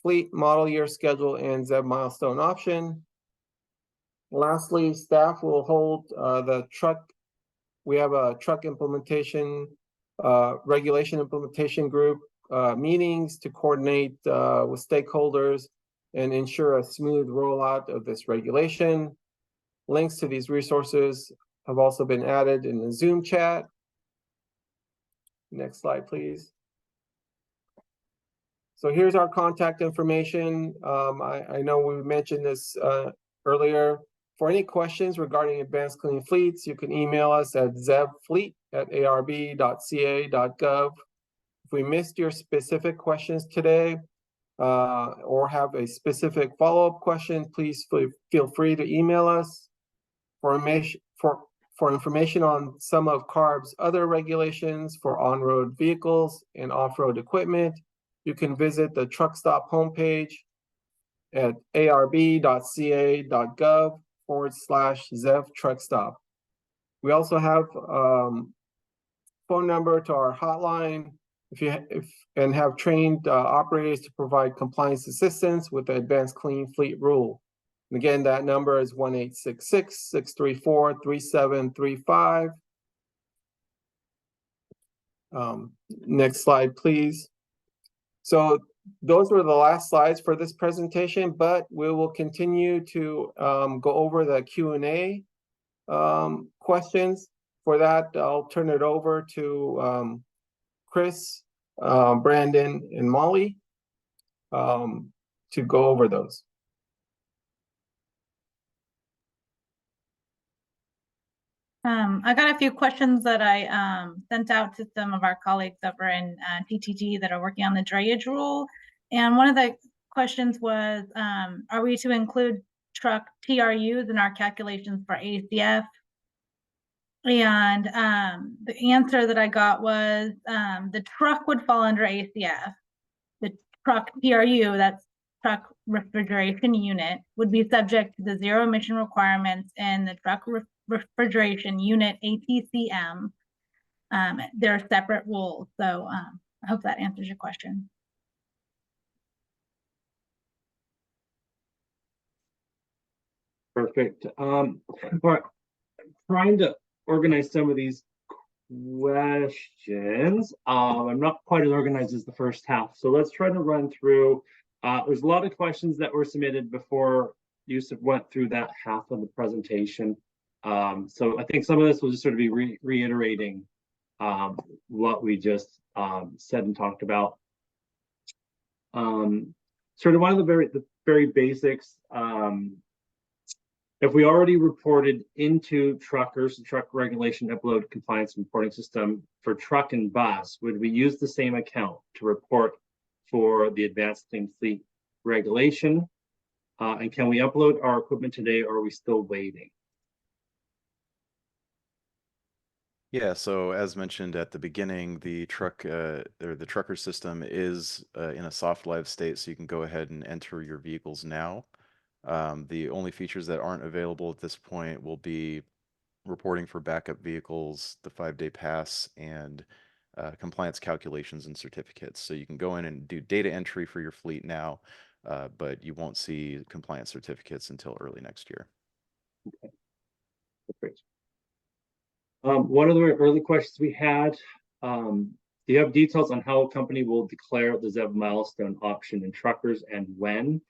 fleet model year schedule and ZEB milestone option. Lastly, staff will hold the truck. We have a truck implementation, regulation implementation group meetings to coordinate with stakeholders and ensure a smooth rollout of this regulation. Links to these resources have also been added in the Zoom chat. Next slide, please. So here's our contact information. I know we mentioned this earlier. For any questions regarding Advanced Clean Fleets, you can email us at zebfleet@arb.ca.gov. If we missed your specific questions today or have a specific follow-up question, please feel free to email us. For information on some of CARB's other regulations for on-road vehicles and off-road equipment, you can visit the Truck Stop homepage at arb.ca.gov/ZEV Truck Stop. We also have phone number to our hotline and have trained operators to provide compliance assistance with the Advanced Clean Fleet rule. And again, that number is 1-866-634-3735. Next slide, please. So those were the last slides for this presentation, but we will continue to go over the Q&A questions. For that, I'll turn it over to Chris, Brandon, and Molly to go over those. I got a few questions that I sent out to some of our colleagues over in TTG that are working on the drayage rule. And one of the questions was, are we to include truck TRUs in our calculations for ACF? And the answer that I got was the truck would fall under ACF. The truck TRU, that's truck refrigeration unit, would be subject to the zero emission requirements in the truck refrigeration unit ATCM. They're separate rules. So I hope that answers your question. Perfect. But trying to organize some of these questions. I'm not quite as organized as the first half. So let's try to run through. There's a lot of questions that were submitted before Yusuf went through that half of the presentation. So I think some of this will just sort of be reiterating what we just said and talked about. Sort of one of the very basics. If we already reported into truckers, the truck regulation upload compliance reporting system for truck and bus, would we use the same account to report for the Advanced Clean Fleet regulation? And can we upload our equipment today, or are we still waiting? Yeah, so as mentioned at the beginning, the truck or the trucker system is in a soft live state, so you can go ahead and enter your vehicles now. The only features that aren't available at this point will be reporting for backup vehicles, the 5-day pass, and compliance calculations and certificates. So you can go in and do data entry for your fleet now, but you won't see compliance certificates until early next year. Great. One of the early questions we had, do you have details on how a company will declare the ZEV milestone option in truckers and when?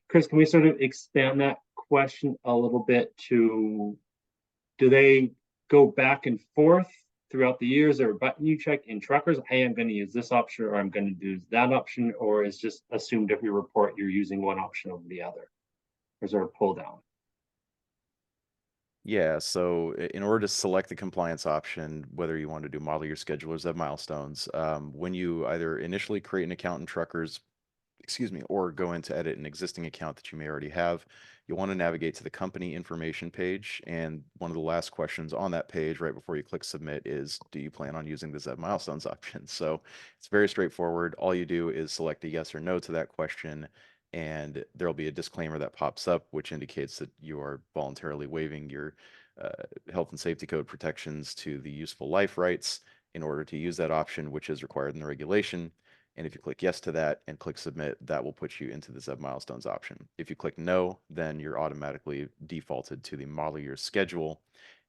Chris, can we sort of expand that question a little bit to, do they go back and forth throughout the years, or a button you check in truckers, hey, I'm going to use this option or I'm going to do that option, or is just assumed if you report you're using one option over the other? Or is there a pull down? Yeah, so in order to select the compliance option, whether you want to do model year schedule or ZEV milestones, when you either initially create an account in Truckers, excuse me, or go in to edit an existing account that you may already have, you'll want to navigate to the company information page. And one of the last questions on that page right before you click submit is, do you plan on using the ZEV milestones option? So it's very straightforward. All you do is select a yes or no to that question, and there'll be a disclaimer that pops up, which indicates that you are voluntarily waiving your health and safety code protections to the useful life rights in order to use that option, which is required in the regulation. And if you click yes to that and click submit, that will put you into the ZEV milestones option. If you click no, then you're automatically defaulted to the model year schedule.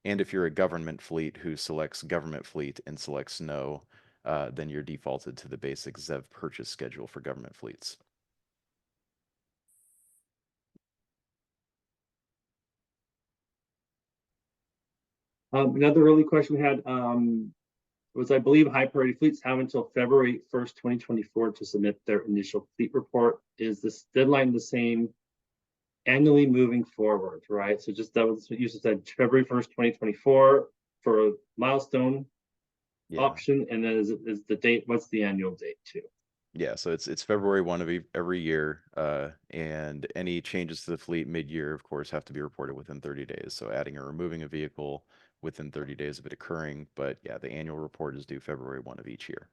And if you're a government fleet who selects government fleet and selects no, then you're defaulted to the basic ZEV purchase schedule for government fleets. Another early question we had was, I believe high priority fleets have until February 1st, 2024 to submit their initial fleet report. Is this deadline the same annually moving forward, right? So just that was what you said, February 1st, 2024 for a milestone option, and then is the date, what's the annual date too? Yeah, so it's February 1 of every year, and any changes to the fleet mid-year, of course, have to be reported within 30 days. So adding or removing a vehicle within 30 days of it occurring, but yeah, the annual report is due February 1 of each year.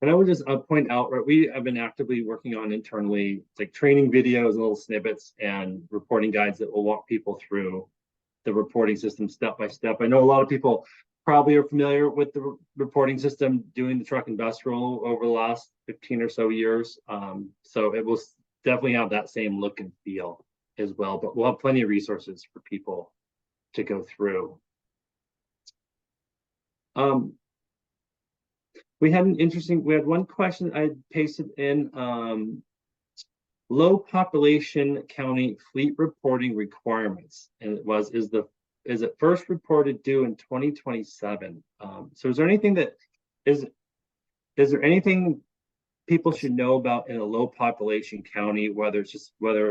And I would just point out, right, we have been actively working on internally, like training videos and little snippets and reporting guides that will walk people through the reporting system step by step. I know a lot of people probably are familiar with the reporting system doing the truck and bus roll over the last 15 or so years. So it will definitely have that same look and feel as well, but we'll have plenty of resources for people to go through. We had one question I pasted in, low population county fleet reporting requirements. And it was, is it first reported due in 2027? So is there anything that is there anything people should know about in a low population county, whether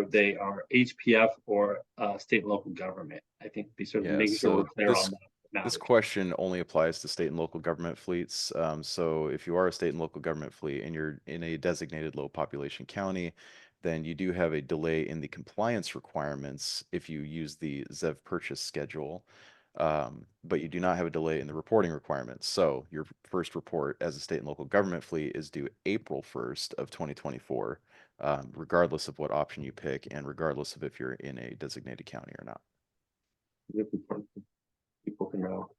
they are HPF or state and local government? I think be sort of making sure we're clear on that. This question only applies to state and local government fleets. So if you are a state and local government fleet and you're in a designated low population county, then you do have a delay in the compliance requirements if you use the ZEV purchase schedule, but you do not have a delay in the reporting requirements. So your first report as a state and local government fleet is due April 1st of 2024, regardless of what option you pick and regardless of if you're in a designated county or not. People can know.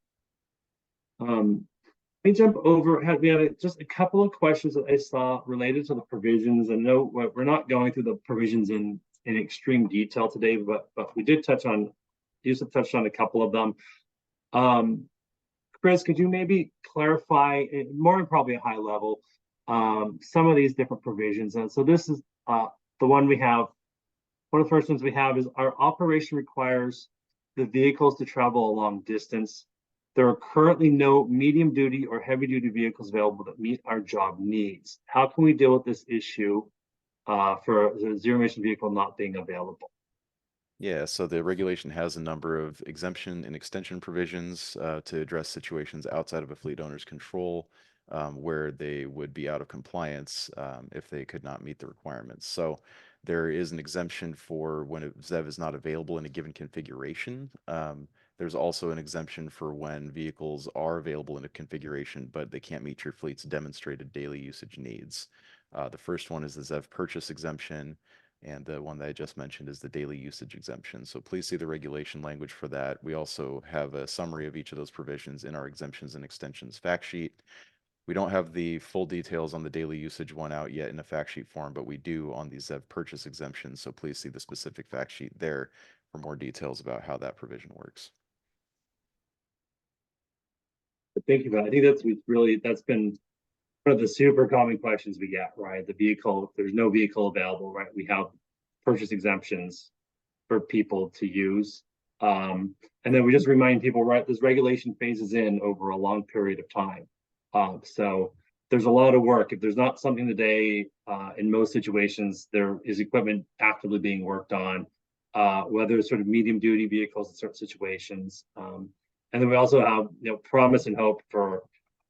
Let me jump over. We had just a couple of questions that I saw related to the provisions. I know we're not going through the provisions in extreme detail today, but we did touch on, Yusuf touched on a couple of them. Chris, could you maybe clarify more, probably a high level, some of these different provisions? And so this is the one we have. One of the first ones we have is our operation requires the vehicles to travel a long distance. There are currently no medium duty or heavy duty vehicles available that meet our job needs. How can we deal with this issue for the zero emission vehicle not being available? Yeah, so the regulation has a number of exemption and extension provisions to address situations outside of a fleet owner's control where they would be out of compliance if they could not meet the requirements. So there is an exemption for when a ZEV is not available in a given configuration. There's also an exemption for when vehicles are available in a configuration, but they can't meet your fleet's demonstrated daily usage needs. The first one is the ZEV purchase exemption, and the one that I just mentioned is the daily usage exemption. So please see the regulation language for that. We also have a summary of each of those provisions in our exemptions and extensions fact sheet. We don't have the full details on the daily usage one out yet in a fact sheet form, but we do on the ZEV purchase exemption. So please see the specific fact sheet there for more details about how that provision works. Thank you for that. I think that's been one of the super common questions we get, right? The vehicle, there's no vehicle available, right? We have purchase exemptions for people to use. And then we just remind people, right, this regulation phases in over a long period of time. So there's a lot of work. If there's not something today, in most situations, there is equipment actively being worked on, whether it's sort of medium duty vehicles in certain situations. And then we also have, promise and hope for,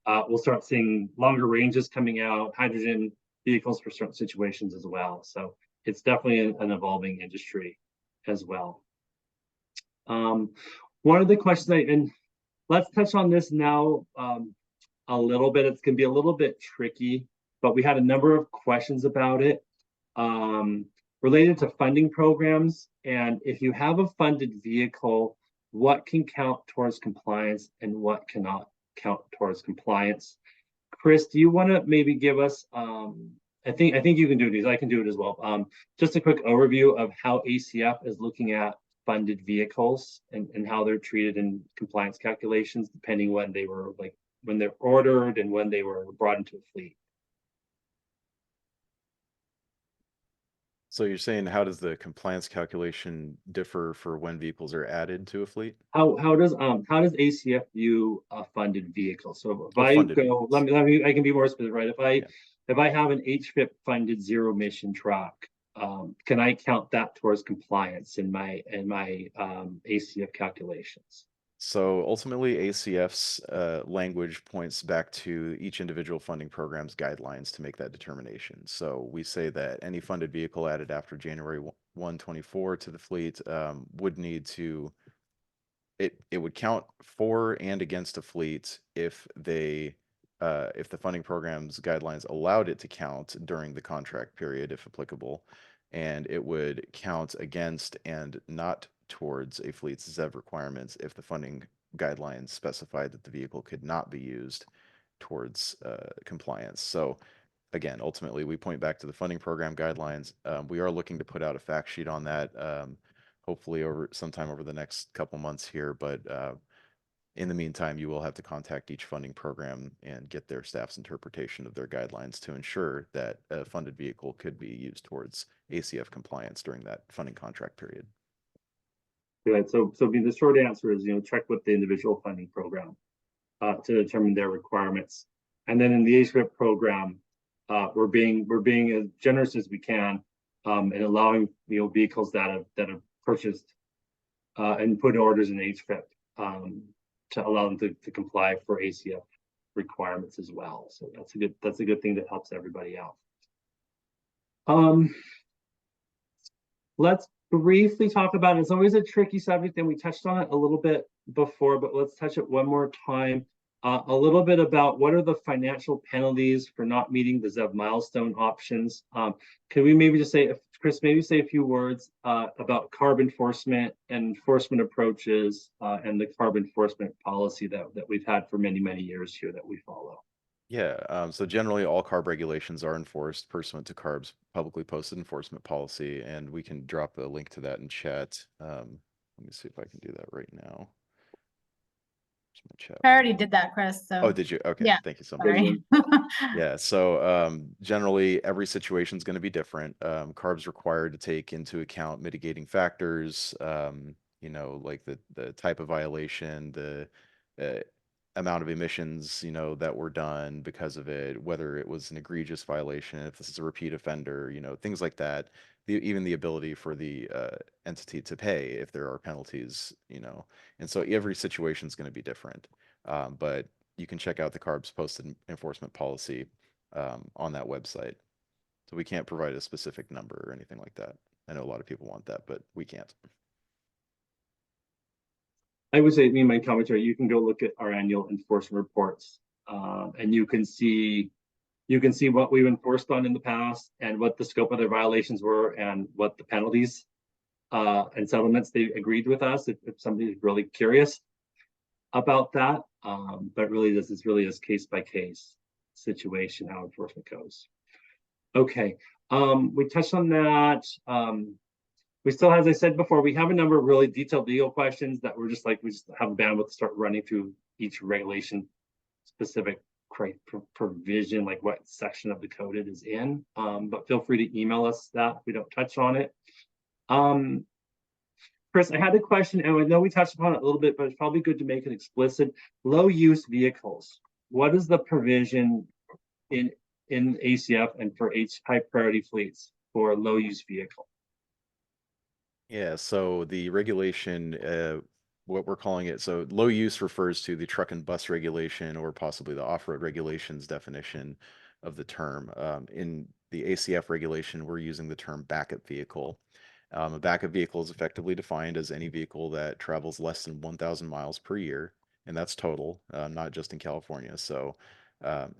we'll start seeing longer ranges coming out, hydrogen vehicles for certain situations as well. So it's definitely an evolving industry as well. One of the questions, and let's touch on this now a little bit. It's going to be a little bit tricky, but we had a number of questions about it related to funding programs. And if you have a funded vehicle, what can count towards compliance and what cannot count towards compliance? Chris, do you want to maybe give us, I think you can do these, I can do it as well. Just a quick overview of how ACF is looking at funded vehicles and how they're treated in compliance calculations, depending when they were when they're ordered and when they were brought into a fleet. So you're saying, how does the compliance calculation differ for when vehicles are added to a fleet? How does ACF view a funded vehicle? So if I funded go, vehicles. let me I can be more specific, right? If I have an HVIP funded zero emission truck, can I count that towards compliance in my ACF calculations? So ultimately, ACF's language points back to each individual funding program's guidelines to make that determination. So we say that any funded vehicle added after January 1, 24 to the fleet would need to, it would count for and against a fleet if they, if the funding program's guidelines allowed it to count during the contract period, if applicable, and it would count against and not towards a fleet's ZEV requirements if the funding guidelines specified that the vehicle could not be used towards compliance. So again, ultimately, we point back to the funding program guidelines. We are looking to put out a fact sheet on that, hopefully sometime over the next couple months here. But in the meantime, you will have to contact each funding program and get their staff's interpretation of their guidelines to ensure that a funded vehicle could be used towards ACF compliance during that funding contract period. Good. So the short answer is, check with the individual funding program to determine their requirements. And then in the HVIP program, we're being as generous as we can in allowing vehicles that have purchased and put orders in HVIP to allow them to comply for ACF requirements as well. So that's a good thing that helps everybody out. Let's briefly talk about it. It's always a tricky subject, and we touched on it a little bit before, but let's touch it one more time. A little bit about what are the financial penalties for not meeting the ZEV milestone options. Can we maybe just say, Chris, maybe say a few words about CARB enforcement and enforcement approaches and the CARB enforcement policy that we've had for many, many years here that we follow. Yeah, so generally all CARB regulations are enforced pursuant to CARB's publicly posted enforcement policy, and we can drop a link to that in chat. Let me see if I can do that right now. I already did that, Chris. So. Oh, did you? Okay, yeah. thank you so much. Sorry. Yeah, so generally every situation is going to be different. CARB's required to take into account mitigating factors, like the type of violation, the amount of emissions, that were done because of it, whether it was an egregious violation, if this is a repeat offender, things like that. Even the ability for the entity to pay if there are penalties, and so every situation is going to be different. But you can check out the CARB's posted enforcement policy on that website. So we can't provide a specific number or anything like that. I know a lot of people want that, but we can't. I would say, me and my commentary, you can go look at our annual enforcement reports, and you can see what we've enforced on in the past and what the scope of their violations were and what the penalties and settlements they agreed with us if somebody's really curious about that. But really, this is really a case by case situation, how enforcement goes. Okay, we touched on that. We still, as I said before, we have a number of really detailed legal questions that we're just like, we just have bandwidth to start running through each regulation specific provision, like what section of the code it is in. But feel free to email us that if we don't touch on it. Chris, I had a question, and I know we touched upon it a little bit, but it's probably good to make it explicit. Low use vehicles. What is the provision in ACF and for high priority fleets for low use vehicle? Yeah, so the regulation, what we're calling it, so low use refers to the truck and bus regulation or possibly the off-road regulations definition of the term. In the ACF regulation, we're using the term backup vehicle. A backup vehicle is effectively defined as any vehicle that travels less than 1,000 miles per year, and that's total, not just in California. So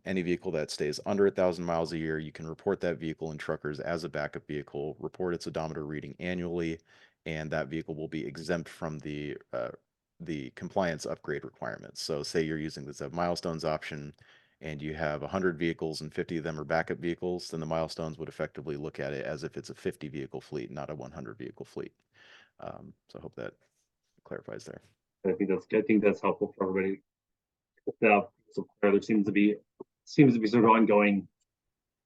any vehicle that stays under 1,000 miles a year, you can report that vehicle in truckers as a backup vehicle, report its odometer reading annually, and that vehicle will be exempt from the compliance upgrade requirements. So say you're using the milestones option and you have 100 vehicles and 50 of them are backup vehicles, then the milestones would effectively look at it as if it's a 50 vehicle fleet, not a 100 vehicle fleet. So I hope that clarifies there. I think that's helpful for everybody. So there seems to be sort of ongoing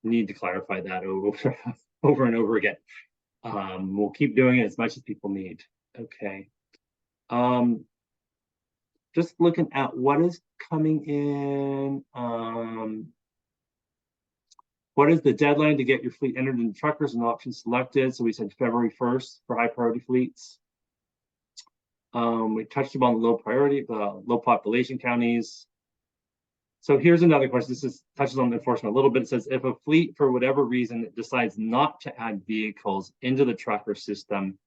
need to clarify that over and over again. We'll keep doing it as much as people need. Okay. Just looking at what is coming in. What is the deadline to get your fleet entered in truckers and options selected? So we said February 1st for high priority fleets. We touched upon the low population counties. So here's another question. This touches on enforcement a little bit. It says, if a fleet, for whatever reason, decides not to add vehicles into the trucker system,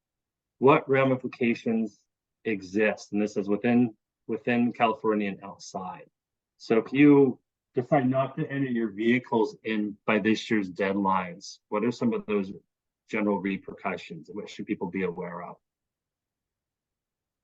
what ramifications exist? And this is within California and outside. So if you decide not to enter your vehicles in by this year's deadlines, what are some of those general repercussions? What should people be aware of?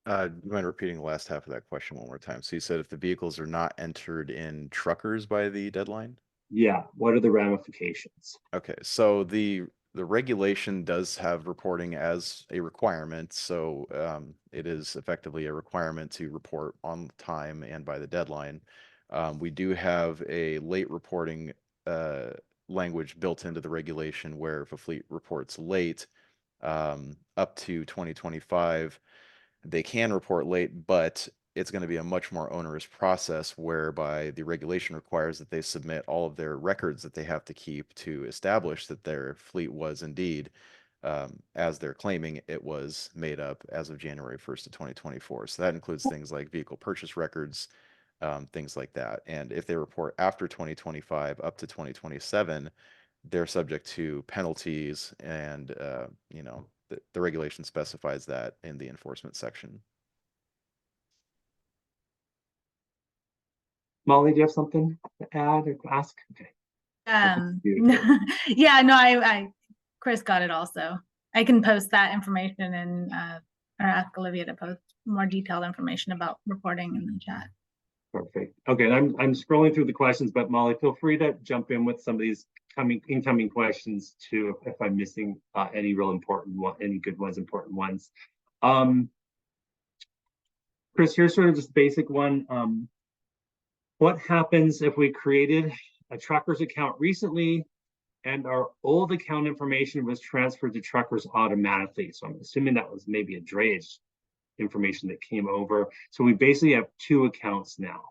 Do you mind repeating the last half of that question one more time? So you said if the vehicles are not entered in truckers by the deadline? Yeah, what are the ramifications? Okay, so the regulation does have reporting as a requirement, so it is effectively a requirement to report on time and by the deadline. We do have a late reporting language built into the regulation where if a fleet reports late up to 2025, they can report late, but it's going to be a much more onerous process whereby the regulation requires that they submit all of their records that they have to keep to establish that their fleet was indeed, as they're claiming, it was made up as of January 1st of 2024. So that includes things like vehicle purchase records, things like that. And if they report after 2025 up to 2027, they're subject to penalties and, the regulation specifies that in the enforcement section. Molly, do you have something to add or to ask? Okay. Yeah, no, I Chris got it also. I can post that information and or ask Olivia to post more detailed information about reporting in the chat. Perfect. Okay, I'm scrolling through the questions, but Molly, feel free to jump in with some of these incoming questions too if I'm missing any real important one, any good ones, important ones. Chris, here's sort of just basic one. What happens if we created a truckers account recently and our old account information was transferred to truckers automatically? So I'm assuming that was maybe a drayage information that came over. So we basically have two accounts now.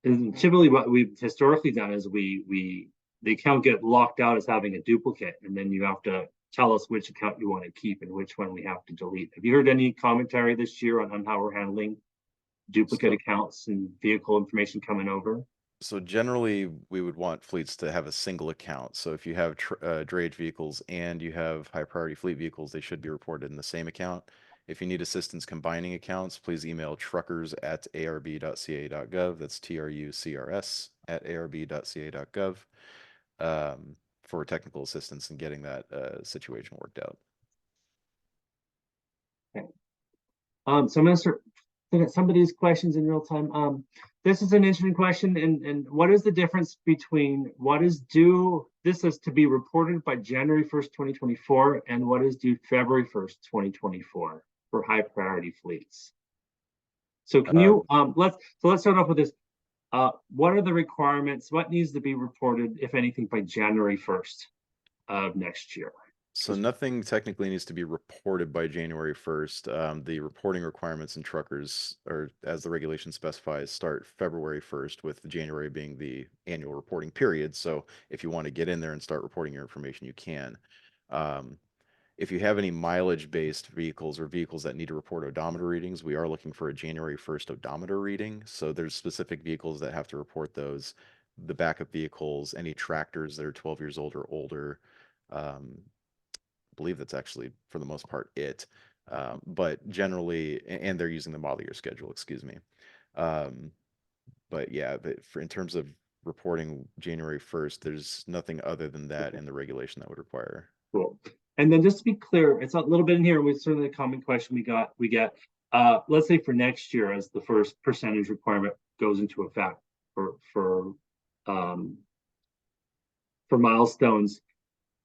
And typically what we've historically done is the account get locked out as having a duplicate, and then you have to tell us which account you want to keep and which one we have to delete. Have you heard any commentary this year on how we're handling duplicate accounts and vehicle information coming over? So generally, we would want fleets to have a single account. So if you have drayage vehicles and you have high priority fleet vehicles, they should be reported in the same account. If you need assistance combining accounts, please email truckers@arb.ca.gov. That's trucrs@arb.ca.gov for technical assistance in getting that situation worked out. Okay. So I'm going to start looking at some of these questions in real time. This is an interesting question. And what is the difference between what is due, this is to be reported by January 1st, 2024, and what is due February 1st, 2024 for high priority fleets? So can you, let's start off with this. What are the requirements? What needs to be reported, if anything, by January 1st of next year? So nothing technically needs to be reported by January 1st. The reporting requirements in truckers, or as the regulation specifies, start February 1st, with January being the annual reporting period. So if you want to get in there and start reporting your information, you can. If you have any mileage-based vehicles or vehicles that need to report odometer readings, we are looking for a January 1st odometer reading. So there's specific vehicles that have to report those. The backup vehicles, any tractors that are 12 years old or older, believe that's actually for the most part it, but generally, and they're using the model year schedule, excuse me. But yeah, in terms of reporting January 1st, there's nothing other than that in the regulation that would require. Cool. And then just to be clear, it's a little bit in here, with certainly a common question we get, let's say for next year, as the first percentage requirement goes into effect for milestones,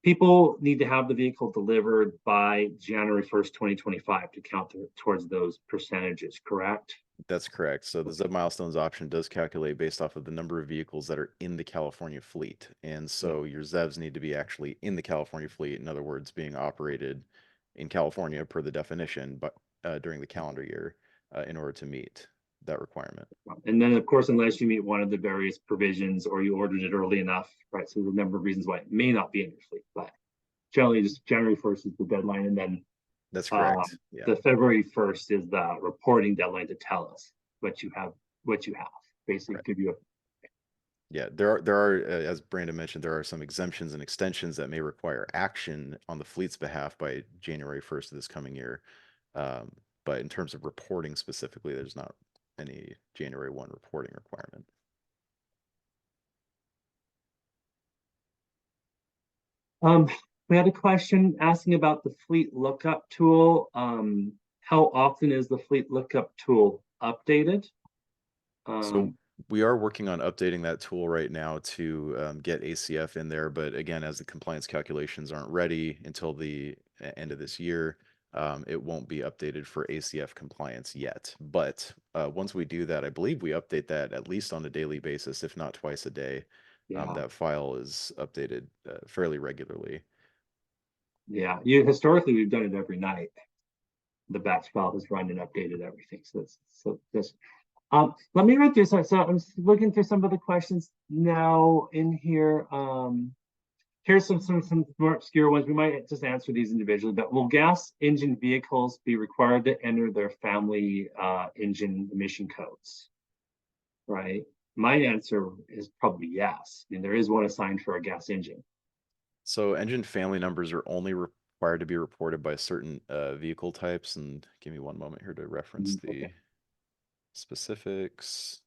people need to have the vehicle delivered by January 1st, 2025 to count towards those percentages, correct? That's correct. So the ZEV milestones option does calculate based off of the number of vehicles that are in the California fleet. And so your ZEVs need to be actually in the California fleet, in other words, being operated in California per the definition, but during the calendar year in order to meet that requirement. And then, of course, unless you meet one of the various provisions or you ordered it early enough, right? So there's a number of reasons why it may not be in your fleet, but generally just January 1st is the deadline. And then that's correct. Yeah. The February 1st is the reporting deadline to tell us what you have, basically right. give you a. Yeah, there are, as Brandon mentioned, there are some exemptions and extensions that may require action on the fleet's behalf by January 1st of this coming year. But in terms of reporting specifically, there's not any January 1 reporting requirement. We had a question asking about the fleet lookup tool. How often is the fleet lookup tool updated? So we are working on updating that tool right now to get ACF in there. But again, as the compliance calculations aren't ready until the end of this year, it won't be updated for ACF compliance yet. But once we do that, I believe we update that at least on a daily basis, if not twice a day. Yeah. That file is updated fairly regularly. Yeah, historically we've done it every night. The batch file has run and updated everything. So this. Let me read through. So I'm looking through some of the questions now in here. Here's some more obscure ones. We might just answer these individually, but will gas engine vehicles be required to enter their family engine emission codes? Right. My answer is probably yes. I mean, there is one assigned for a gas engine. So engine family numbers are only required to be reported by certain vehicle types. And give me one moment here to reference the specifics.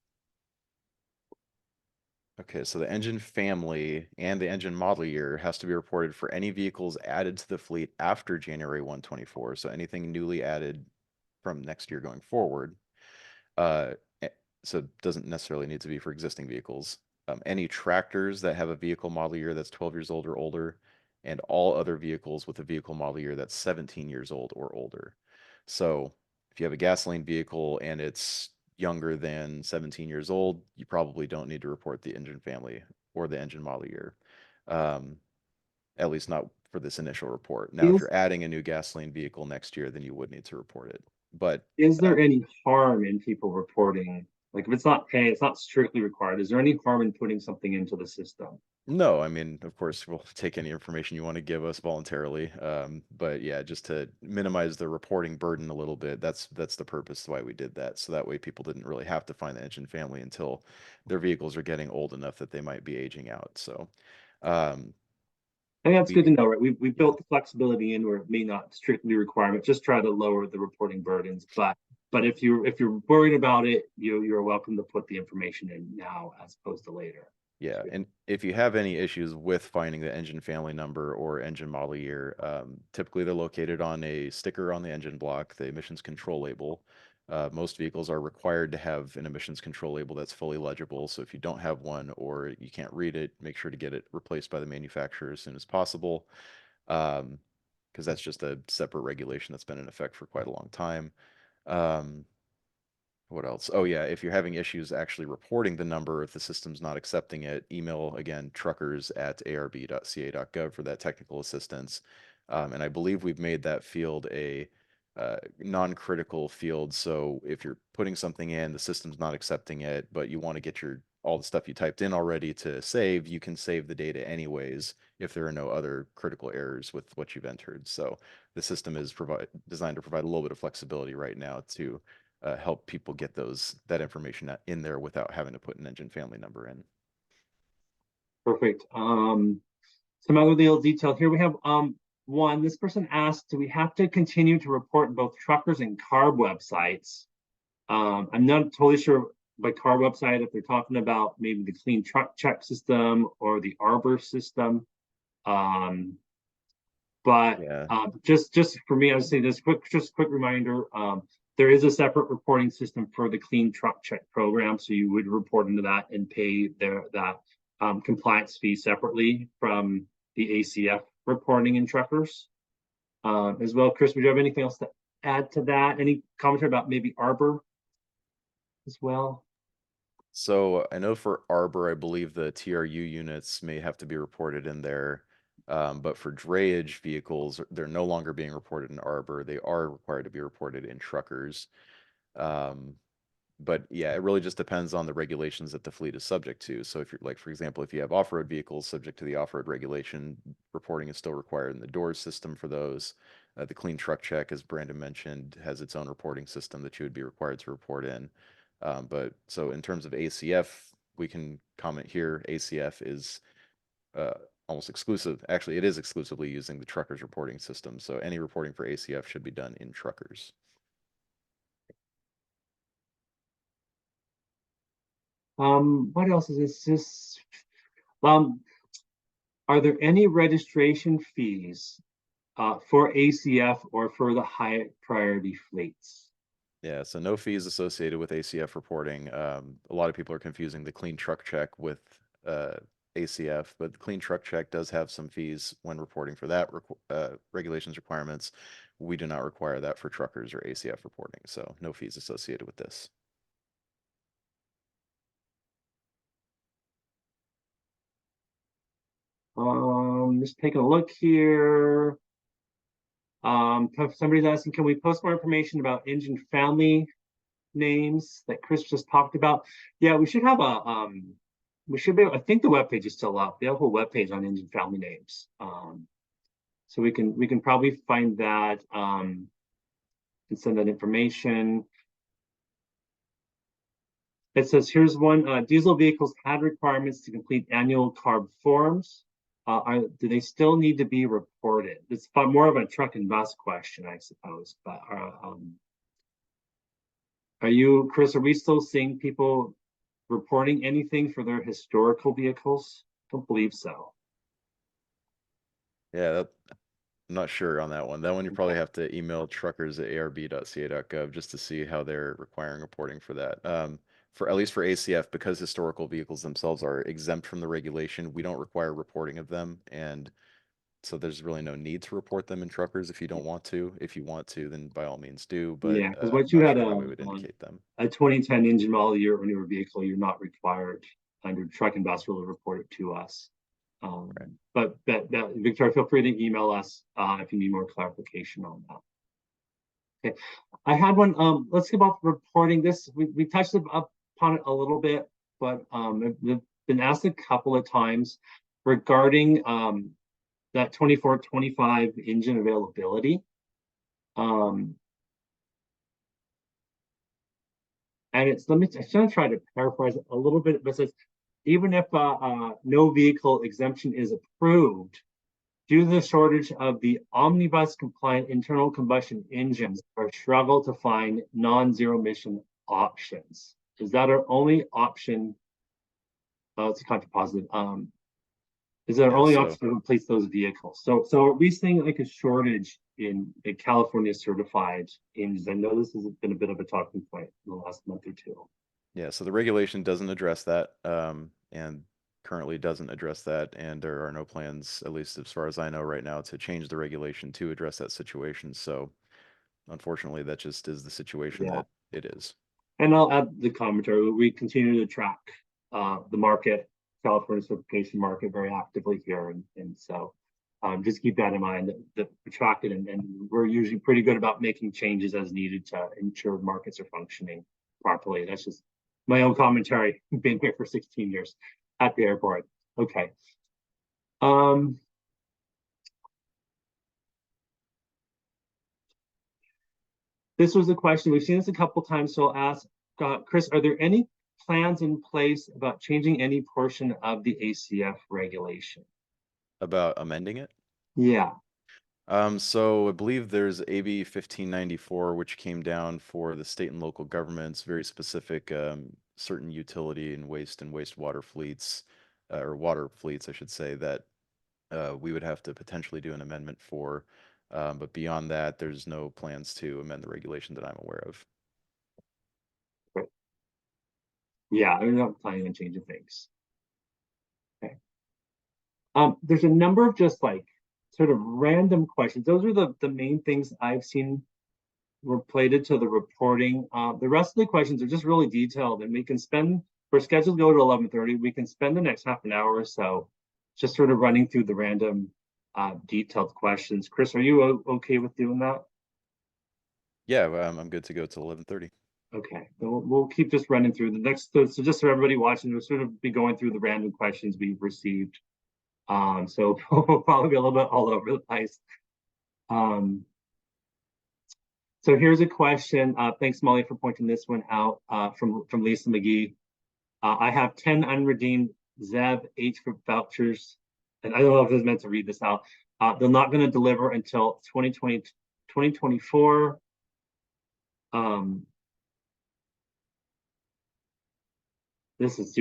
Okay, so the engine family and the engine model year has to be reported for any vehicles added to the fleet after January 1, 2024. So anything newly added from next year going forward. So it doesn't necessarily need to be for existing vehicles. Any tractors that have a vehicle model year that's 12 years old or older, and all other vehicles with a vehicle model year that's 17 years old or older. So if you have a gasoline vehicle and it's younger than 17 years old, you probably don't need to report the engine family or the engine model year. At least not for this initial report. Now, if you're adding a new gasoline vehicle next year, then you would need to report it. But is there any harm in people reporting? Like, if it's not paying, it's not strictly required. Is there any harm in putting something into the system? No, I mean, of course, we'll take any information you want to give us voluntarily. But yeah, just to minimize the reporting burden a little bit, that's the purpose why we did that. So that way people didn't really have to find the engine family until their vehicles are getting old enough that they might be aging out. So I think that's We- good to know, right? We built the flexibility in where it may not strictly require it, just try to lower the reporting burdens. But if you're worried about it, you're welcome to put the information in now as opposed to later. Yeah, and if you have any issues with finding the engine family number or engine model year, typically they're located on a sticker on the engine block, the emissions control label. Most vehicles are required to have an emissions control label that's fully legible. So if you don't have one or you can't read it, make sure to get it replaced by the manufacturer as soon as possible. Because that's just a separate regulation that's been in effect for quite a long time. What else? Oh yeah, if you're having issues actually reporting the number, if the system's not accepting it, email again truckers@arb.ca.gov for that technical assistance. And I believe we've made that field a non-critical field. So if you're putting something in, the system's not accepting it, but you want to get all the stuff you typed in already to save, you can save the data anyways if there are no other critical errors with what you've entered. So the system is designed to provide a little bit of flexibility right now to help people get that information in there without having to put an engine family number in. Perfect. Some other little detail here. We have one. This person asked, do we have to continue to report both truckers and CARB websites? I'm not totally sure by CARB website if they're talking about maybe the clean truck check system or the Arbor system. But Yeah. Just for me, I would say this quick reminder. There is a separate reporting system for the clean truck check program. So you would report into that and pay that compliance fee separately from the ACF reporting in truckers. As well, Chris, would you have anything else to add to that? Any commentary about maybe Arbor as well? So I know for Arbor, I believe the TRU units may have to be reported in there. But for drayage vehicles, they're no longer being reported in Arbor. They are required to be reported in truckers. But yeah, it really just depends on the regulations that the fleet is subject to. So if you're like, for example, if you have off-road vehicles subject to the off-road regulation, reporting is still required in the DOORS system for those. The clean truck check, as Brandon mentioned, has its own reporting system that you would be required to report in. But so in terms of ACF, we can comment here. ACF is almost exclusive. Actually, it is exclusively using the truckers reporting system. So any reporting for ACF should be done in truckers. What else is this? Are there any registration fees for ACF or for the high priority fleets? Yeah, so no fees associated with ACF reporting. A lot of people are confusing the clean truck check with ACF, but the clean truck check does have some fees when reporting for that regulations requirements. We do not require that for truckers or ACF reporting, so no fees associated with this. Just taking a look here. Somebody's asking, can we post more information about engine family names that Chris just talked about? Yeah, we should have we should be able, I think the webpage is still up. We have a whole webpage on engine family names. So we can probably find that and send that information. It says, here's one, diesel vehicles had requirements to complete annual CARB forms. Do they still need to be reported? It's more of a truck and bus question, I suppose. But are you, Chris, are we still seeing people reporting anything for their historical vehicles? Don't believe so. Yeah, I'm not sure on that one. That one you probably have to email truckers@arb.ca.gov just to see how they're requiring reporting for that. For at least for ACF, because historical vehicles themselves are exempt from the regulation, we don't require reporting of them, and so there's really no need to report them in truckers if you don't want to. If you want to, then by all means do. But yeah, because once you had we would indicate them. A 2010 engine model year or newer vehicle, you're not required under truck and bus rule to report it to us. Right. But Victoria, feel free to email us if you need more clarification on that. Okay, I had one. Let's get about reporting this. We touched upon it a little bit, but I've been asked a couple of times regarding that 24-25 engine availability. And it's, I'm gonna try to paraphrase it a little bit, but it says, even if no vehicle exemption is approved, Due to the shortage of the omnibus compliant internal combustion engines, our struggle to find non-zero emission options. Is that our only option? Oh, it's a contrapositive. Is that our Yeah, only so- option to replace those vehicles? So are we seeing like a shortage in California certified engines? I know this has been a bit of a talking point in the last month or two. Yeah, so the regulation doesn't address that, and currently doesn't address that, and there are no plans, at least as far as I know right now, to change the regulation to address that situation. So unfortunately, that just is the situation Yeah. that it is. And I'll add the commentary. We continue to track the market, California certification market, very actively here, and so just keep that in mind. That we track it, and we're usually pretty good about making changes as needed to ensure markets are functioning properly. That's just my own commentary. Been here for 16 years at the airport. Okay. This was a question we've seen this a couple times, so I'll ask Chris, are there any plans in place about changing any portion of the ACF regulation? About amending it? Yeah. So I believe there's AB 1594, which came down for the state and local governments, very specific, certain utility and wastewater fleets, or water fleets, I should say, that we would have to potentially do an amendment for. But beyond that, there's no plans to amend the regulation that I'm aware of. Yeah, I'm not planning on changing things. Okay. There's a number of just like sort of random questions. Those are the main things I've seen related to the reporting. The rest of the questions are just really detailed, and we're scheduled to go to 11:30. We can spend the next half an hour or so just sort of running through the random detailed questions. Chris, are you okay with doing that? Yeah, I'm good to go till 11:30. Okay, so we'll keep just running through the next. So just for everybody watching, we'll sort of be going through the random questions we've received. So we'll probably be a little bit all over the place. So here's a question. Thanks, Molly, for pointing this one out from Lisa McGee. I have 10 unredeemed ZEV HVIP vouchers, and I don't know if I was meant to read this out. They're not going to deliver until 2024. This is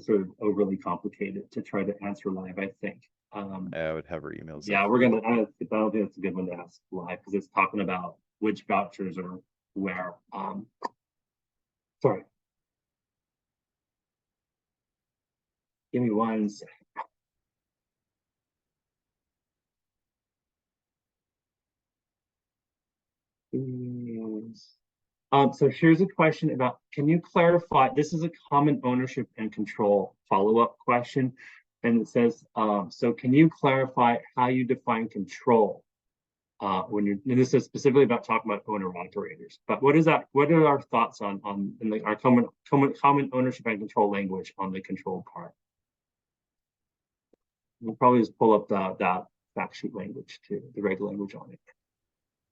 sort of overly complicated to try to answer live, I think. I would have her emails. Yeah, I don't think it's a good one to ask live because it's talking about which vouchers are where. Sorry. Give me one second. So here's a question about, can you clarify, this is a common ownership and control follow-up question. And it says, so can you clarify how you define control? When you're, and this is specifically about talking about owner operators, but what is that? What are our thoughts on our common ownership and control language on the control part? We'll probably just pull up that fact sheet language too, the regular language on it.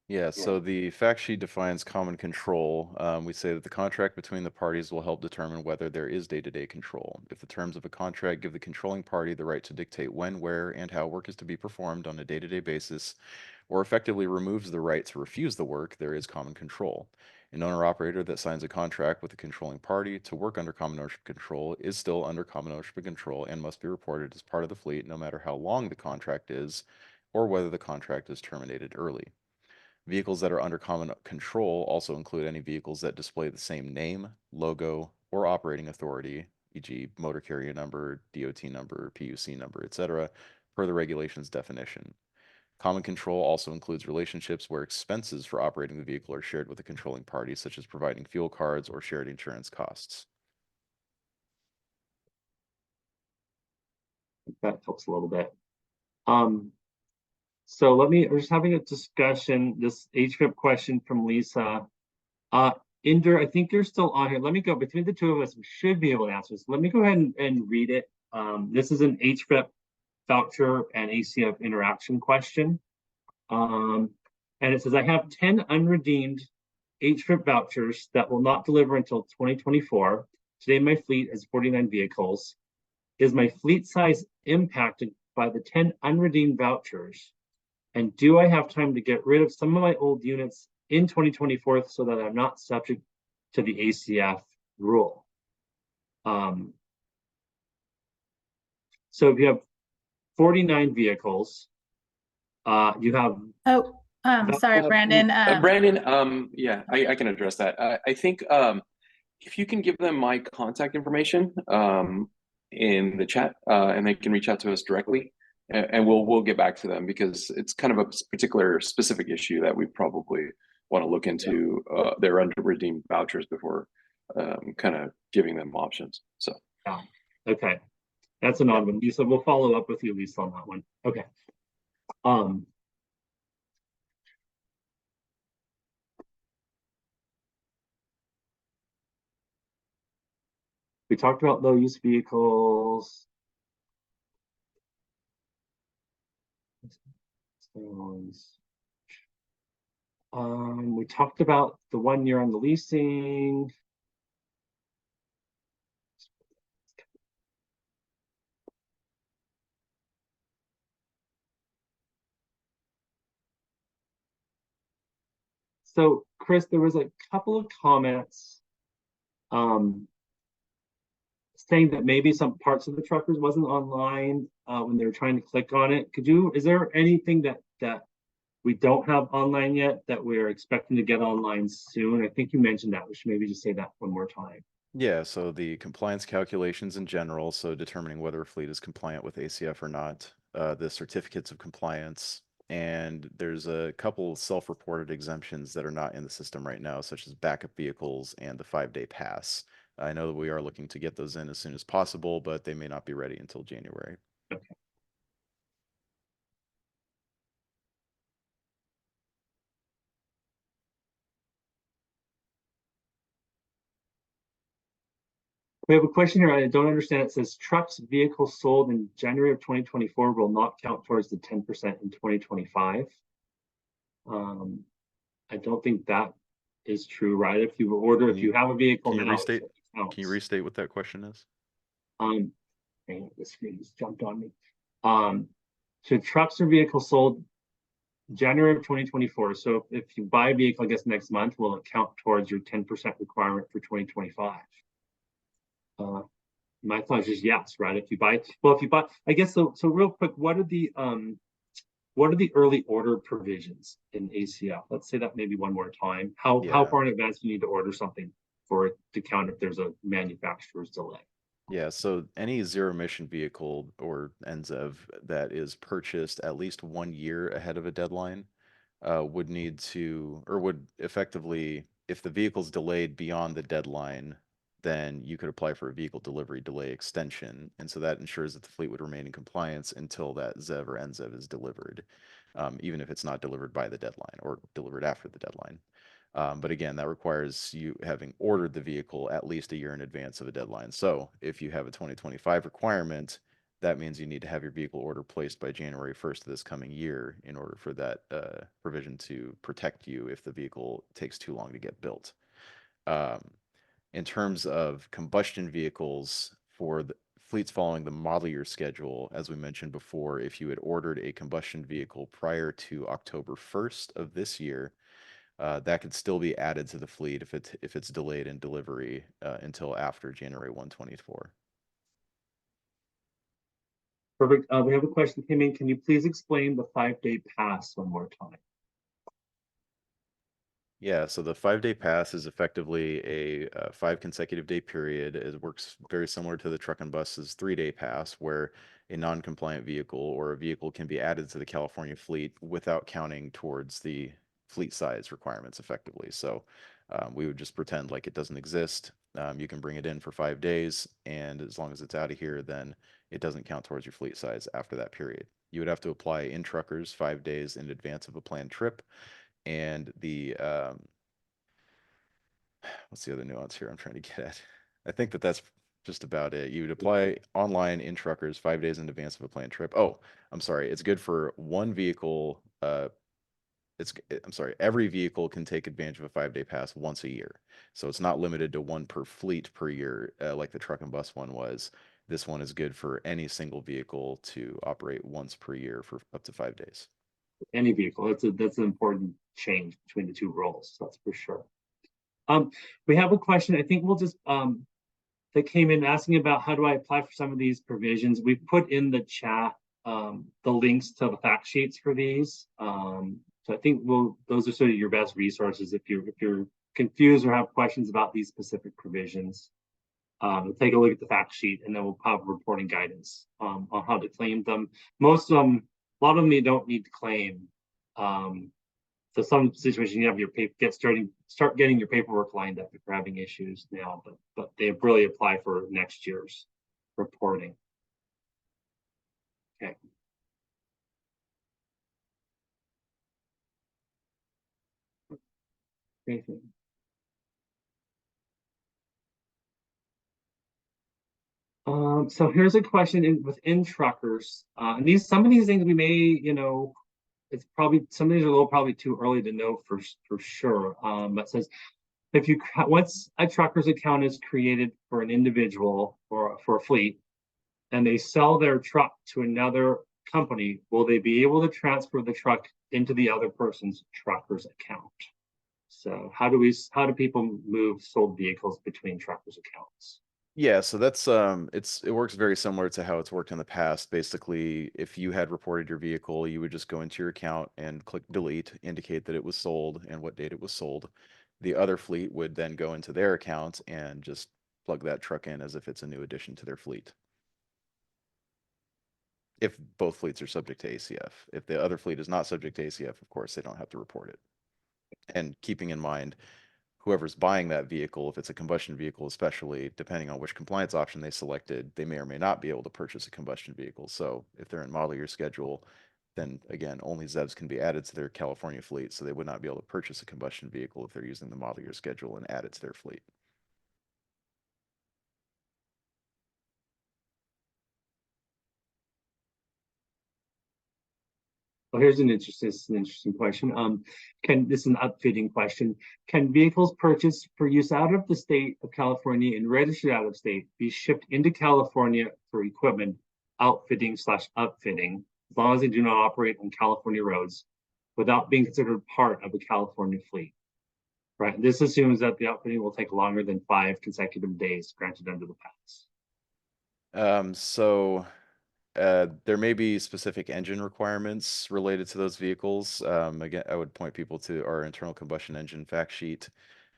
Yeah, so the fact sheet defines common control. We say that the contract between the parties will help determine whether there is day-to-day control. If the terms of a contract give the controlling party the right to dictate when, where, and how work is to be performed on a day-to-day basis, or effectively removes the right to refuse the work, there is common control. An owner-operator that signs a contract with the controlling party to work under common ownership control is still under common ownership and control and must be reported as part of the fleet no matter how long the contract is or whether the contract is terminated early. Vehicles that are under common control also include any vehicles that display the same name, logo, or operating authority, e.g. motor carrier number, DOT number, PUC number, etc., per the regulation's definition. Common control also includes relationships where expenses for operating the vehicle are shared with the controlling party, such as providing fuel cards or shared insurance costs. That helps a little bit. So we're just having a discussion, this HVIP question from Lisa. Inder, I think you're still on here. Let me go, between the two of us, we should be able to answer this. Let me go ahead and read it. This is an HVIP voucher and ACF interaction question. And it says, I have 10 unredeemed HVIP vouchers that will not deliver until 2024. Today, my fleet has 49 vehicles. Is my fleet size impacted by the 10 unredeemed vouchers? And do I have time to get rid of some of my old units in 2024 so that I'm not subject to the ACF rule? So if you have 49 vehicles, you have. Oh, sorry, Brandon. Brandon, yeah, I can address that. I think if you can give them my contact information in the chat, and they can reach out to us directly, and we'll get back to them, because it's kind of a particular specific issue that we probably want to look into their under-redeemed vouchers before kind of giving them options. So Yeah. Okay. That's an odd one. Lisa, we'll follow up with you, Lisa, on that one. Okay. We talked about low use vehicles. We talked about the 1 year on the leasing. So, Chris, there was a couple of comments saying that maybe some parts of the truckers wasn't online when they were trying to click on it. Is there anything that we don't have online yet that we're expecting to get online soon? I think you mentioned that. We should maybe just say that one more time. Yeah, so the compliance calculations in general, so determining whether a fleet is compliant with ACF or not, the certificates of compliance, and there's a couple self-reported exemptions that are not in the system right now, such as backup vehicles and the 5-day pass. I know that we are looking to get those in as soon as possible, but they may not be ready until January. Okay. We have a question here. I don't understand. It says trucks, vehicles sold in January of 2024 will not count towards the 10% in 2025. I don't think that is true, right? If you have a vehicle Can you now, restate? it counts. Can you restate what that question is? Dang it, the screen just jumped on me. So trucks or vehicles sold January of 2024. So if you buy a vehicle, I guess next month, will it count towards your 10% requirement for 2025? My thought is yes, right? If you buy, I guess so. So real quick, what are the early order provisions in ACF? Let's say that maybe one more time. How far in advance do you need to order something for it to count if there's a manufacturer's delay? Yeah, so any zero-emission vehicle or NZEV that is purchased at least 1 year ahead of a deadline would need to, or would effectively, if the vehicle's delayed beyond the deadline, then you could apply for a vehicle delivery delay extension. And so that ensures that the fleet would remain in compliance until that ZEV or NZEV is delivered, even if it's not delivered by the deadline or delivered after the deadline. But again, that requires you having ordered the vehicle at least a year in advance of a deadline. So if you have a 2025 requirement, that means you need to have your vehicle order placed by January 1st of this coming year in order for that provision to protect you if the vehicle takes too long to get built. In terms of combustion vehicles for the fleets following the model year schedule, as we mentioned before, if you had ordered a combustion vehicle prior to October 1st of this year, that could still be added to the fleet if it's delayed in delivery until after January 1, 2024. Perfect. We have a question that came in. Can you please explain the 5-day pass one more time? Yeah, so the 5-day pass is effectively a 5 consecutive day period. It works very similar to the truck and bus's 3-day pass, where a non-compliant vehicle or a vehicle can be added to the California fleet without counting towards the fleet size requirements effectively. So we would just pretend like it doesn't exist. You can bring it in for 5 days, and as long as it's out of here, then it doesn't count towards your fleet size after that period. You would have to apply in truckers 5 days in advance of a planned trip. And the what's the other nuance here I'm trying to get at? I think that's just about it. You would apply online in truckers 5 days in advance of a planned trip. Oh, I'm sorry. It's good for one vehicle. I'm sorry. Every vehicle can take advantage of a 5-day pass once a year. So it's not limited to one per fleet per year, like the truck and bus one was. this one is good for any single vehicle to operate once per year for up to 5 days. Any vehicle. That's an important change between the two roles. That's for sure. We have a question. I think we'll just that came in asking about how do I apply for some of these provisions. We put in the chat the links to the fact sheets for these. So I think those are sort of your best resources if you're confused or have questions about these specific provisions. We'll take a look at the fact sheet, and then we'll have reporting guidance on how to claim them. Most of them, a lot of them you don't need to claim. So some situations you have your start getting your paperwork lined up if you're having issues now, but they really apply for next year's reporting. Okay. Anything? So here's a question within truckers, and some of these things we may, it's probably some of these are probably too early to know for sure. But says once a trucker's account is created for an individual or for a fleet, and they sell their truck to another company, will they be able to transfer the truck into the other person's trucker's account? So how do people move sold vehicles between truckers' accounts? Yeah, so that's it works very similar to how it's worked in the past. Basically, if you had reported your vehicle, you would just go into your account and click delete, indicate that it was sold and what date it was sold. The other fleet would then go into their account and just plug that truck in as if it's a new addition to their fleet. If both fleets are subject to ACF. If the other fleet is not subject to ACF, of course, they don't have to report it. And keeping in mind, whoever's buying that vehicle, if it's a combustion vehicle, especially depending on which compliance option they selected, they may or may not be able to purchase a combustion vehicle. So if they're in model year schedule, then again, only ZEVs can be added to their California fleet. So they would not be able to purchase a combustion vehicle if they're using the model year schedule and add it to their fleet. Well, here's an interesting question. This is an upfitting question. Can vehicles purchased for use out of the state of California and registered out of state be shipped into California for equipment outfitting/upfitting, as long as they do not operate on California roads, without being considered part of a California fleet? Right. This assumes that the outfitting will take longer than 5 consecutive days granted under the pass. There may be specific engine requirements related to those vehicles. Again, I would point people to our internal combustion engine fact sheet.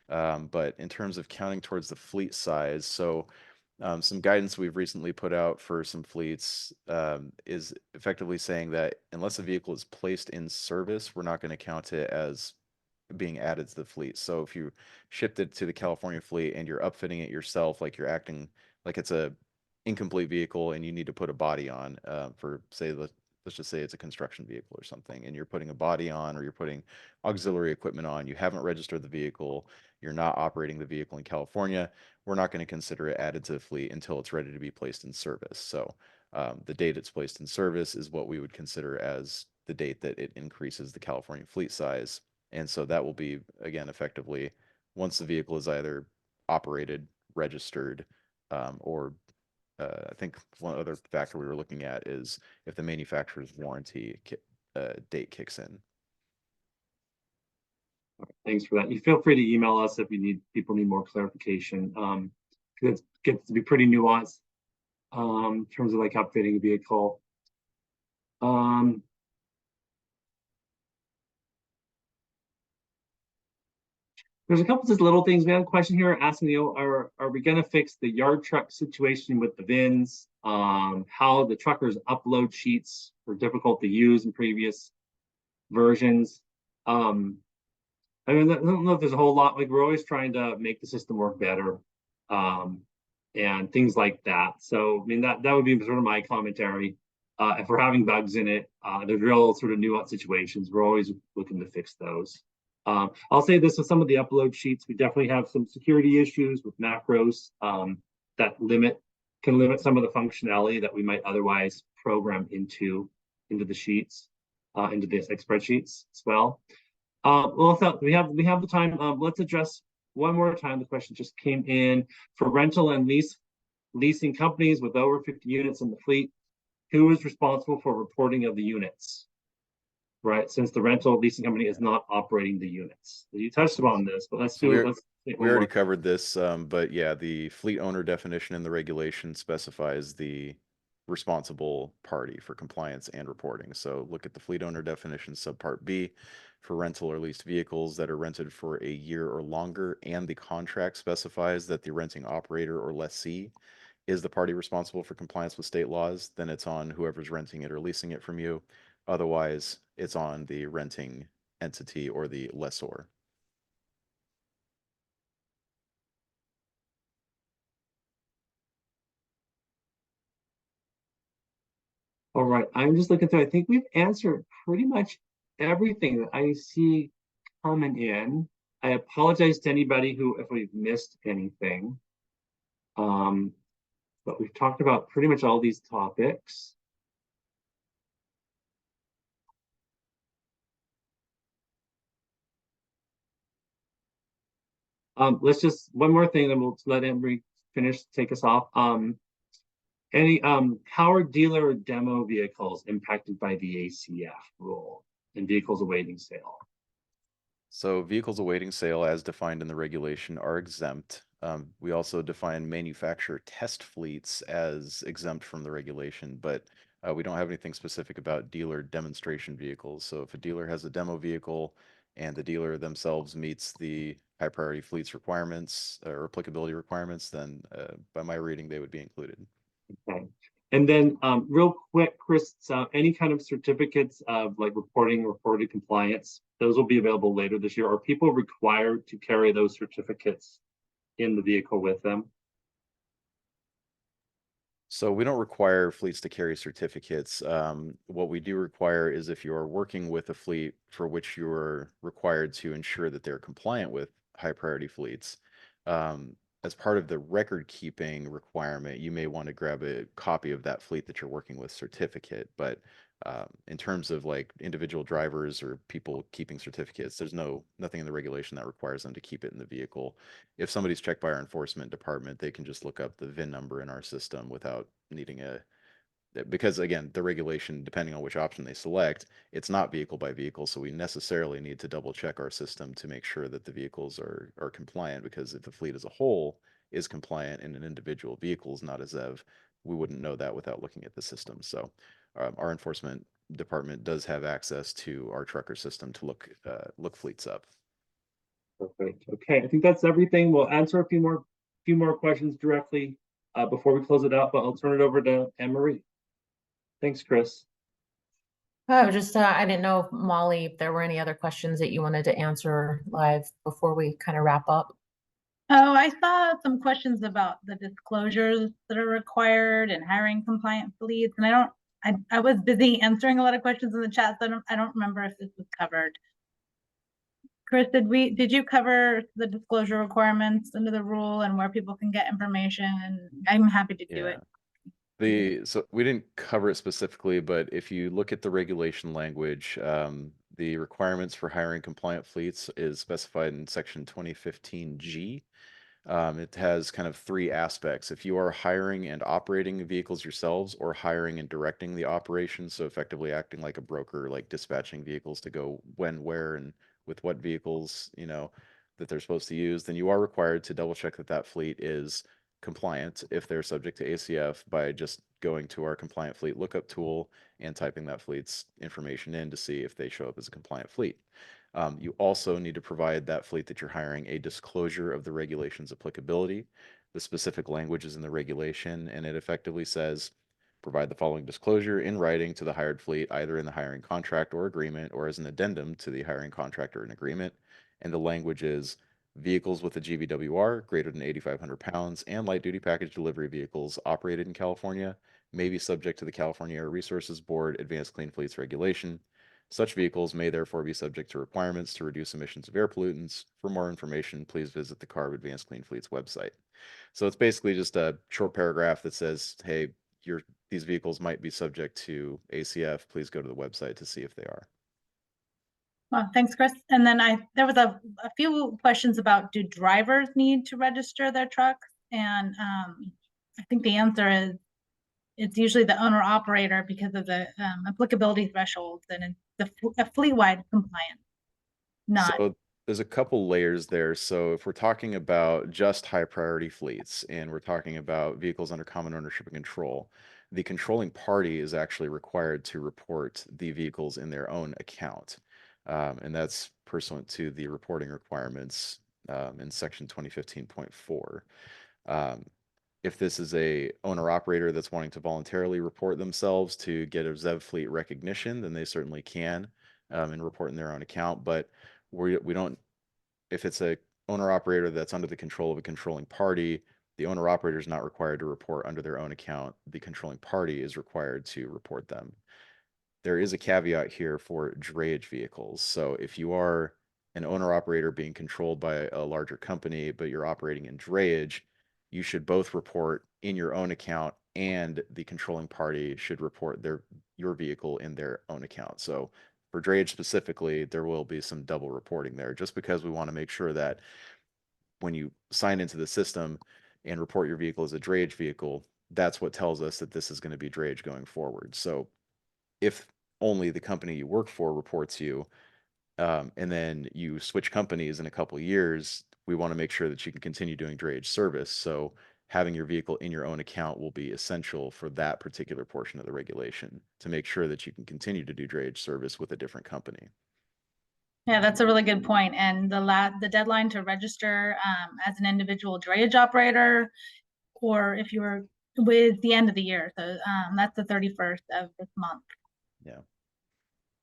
But in terms of counting towards the fleet size, some guidance we've recently put out for some fleets is effectively saying that unless a vehicle is placed in service, we're not going to count it as being added to the fleet. So if you shipped it to the California fleet and you're upfitting it yourself, like you're acting like it's a incomplete vehicle and you need to put a body on for, say, let's just say it's a construction vehicle or something, and you're putting a body on or you're putting auxiliary equipment on, you haven't registered the vehicle, you're not operating the vehicle in California, we're not going to consider it added to the fleet until it's ready to be placed in service. So the date it's placed in service is what we would consider as the date that it increases the California fleet size. And so that will be, again, effectively once the vehicle is either operated, registered, or I think one other factor we were looking at is if the manufacturer's warranty date kicks in. Thanks for that. You feel free to email us if people need more clarification. It gets to be pretty nuanced in terms of like upfitting a vehicle. There's a couple just little things. We have a question here asking, are we going to fix the yard truck situation with the VINs? How the truckers upload sheets were difficult to use in previous versions. I mean, I don't know if there's a whole lot. Like, we're always trying to make the system work better, and things like that. So, I mean, that would be sort of my commentary. If we're having bugs in it, there's real sort of nuanced situations. We're always looking to fix those. I'll say this with some of the upload sheets, we definitely have some security issues with macros that can limit some of the functionality that we might otherwise program into the sheets, into the spreadsheets as well. Well, we have the time. Let's address one more time. The question just came in for rental and lease leasing companies with over 50 units in the fleet, who is responsible for reporting of the units? Right, since the rental leasing company is not operating the units. You touched upon this, but let's So do it. Let's we already covered this, but yeah, the fleet owner definition in the regulation specifies the responsible party for compliance and reporting. So look at the fleet owner definition, subpart B, for rental or leased vehicles that are rented for a year or longer, and the contract specifies that the renting operator or lessee is the party responsible for compliance with state laws. Then it's on whoever's renting it or leasing it from you. Otherwise, it's on the renting entity or the lessor. All right, I'm just looking through. I think we've answered pretty much everything that I see coming in. I apologize to anybody who, if we've missed anything. But we've talked about pretty much all these topics. Let's just, one more thing, then we'll let Emery finish, take us off. Any power dealer or demo vehicles impacted by the ACF rule and vehicles awaiting sale? So vehicles awaiting sale as defined in the regulation are exempt. We also define manufacturer test fleets as exempt from the regulation, but we don't have anything specific about dealer demonstration vehicles. So if a dealer has a demo vehicle and the dealer themselves meets the high priority fleets requirements or applicability requirements, then by my reading, they would be included. Okay. And then real quick, Chris, any kind of certificates of like reported compliance, those will be available later this year. Are people required to carry those certificates in the vehicle with them? So we don't require fleets to carry certificates. What we do require is if you are working with a fleet for which you're required to ensure that they're compliant with high priority fleets, as part of the record keeping requirement, you may want to grab a copy of that fleet that you're working with certificate. But in terms of like individual drivers or people keeping certificates, there's nothing in the regulation that requires them to keep it in the vehicle. If somebody's checked by our enforcement department, they can just look up the VIN number in our system without needing because again, the regulation, depending on which option they select, it's not vehicle by vehicle. So we necessarily need to double check our system to make sure that the vehicles are compliant, because if the fleet as a whole is compliant and an individual vehicle is not as EV, we wouldn't know that without looking at the system. So our enforcement department does have access to our trucker system to look fleets up. Perfect. Okay, I think that's everything. We'll answer a few more questions directly before we close it out, but I'll turn it over to Anne-Marie. Thanks, Chris. Oh, just I didn't know if Molly, if there were any other questions that you wanted to answer live before we kind of wrap up. Oh, I saw some questions about the disclosures that are required and hiring compliant fleets, and I was busy answering a lot of questions in the chat, so I don't remember if this was covered. Chris, did you cover the disclosure requirements under the rule and where people can get information? I'm happy to do it. So we didn't cover it specifically, but if you look at the regulation language, the requirements for hiring compliant fleets is specified in section 2015G. It has kind of three aspects. If you are hiring and operating vehicles yourselves, or hiring and directing the operation, so effectively acting like a broker, like dispatching vehicles to go when, where, and with what vehicles, that they're supposed to use, then you are required to double check that that fleet is compliant if they're subject to ACF by just going to our compliant fleet lookup tool and typing that fleet's information in to see if they show up as a compliant fleet. You also need to provide that fleet that you're hiring a disclosure of the regulation's applicability. The specific language is in the regulation, and it effectively says, provide the following disclosure in writing to the hired fleet, either in the hiring contract or agreement, or as an addendum to the hiring contract or an agreement. And the language is, vehicles with a GVWR greater than 8,500 pounds and light-duty package delivery vehicles operated in California may be subject to the California Air Resources Board Advanced Clean Fleets regulation. Such vehicles may therefore be subject to requirements to reduce emissions of air pollutants. For more information, please visit the CARB Advanced Clean Fleets website. So it's basically just a short paragraph that says, hey, these vehicles might be subject to ACF. Please go to the website to see if they are. Well, thanks, Chris. And then there was a few questions about, do drivers need to register their trucks? And I think the answer is it's usually the owner operator because of the applicability thresholds and it's a fleet-wide compliance. Not So there's a couple layers there. So if we're talking about just high priority fleets and we're talking about vehicles under common ownership and control, the controlling party is actually required to report the vehicles in their own account. And that's pursuant to the reporting requirements in section 2015.4. If this is a owner operator that's wanting to voluntarily report themselves to get a ZEV fleet recognition, then they certainly can and report in their own account. But we don't, if it's a owner operator that's under the control of a controlling party, the owner operator is not required to report under their own account. The controlling party is required to report them. There is a caveat here for drayage vehicles. So if you are an owner operator being controlled by a larger company, but you're operating in drayage, you should both report in your own account and the controlling party should report your vehicle in their own account. So for drayage specifically, there will be some double reporting there just because we want to make sure that when you sign into the system and report your vehicle as a drayage vehicle, that's what tells us that this is going to be drayage going forward. So if only the company you work for reports you, and then you switch companies in a couple of years, we want to make sure that you can continue doing drayage service. So having your vehicle in your own account will be essential for that particular portion of the regulation to make sure that you can continue to do drayage service with a different company. Yeah, that's a really good point. And the deadline to register as an individual drayage operator, or if you were with the end of the year, so that's the 31st of this month. Yeah.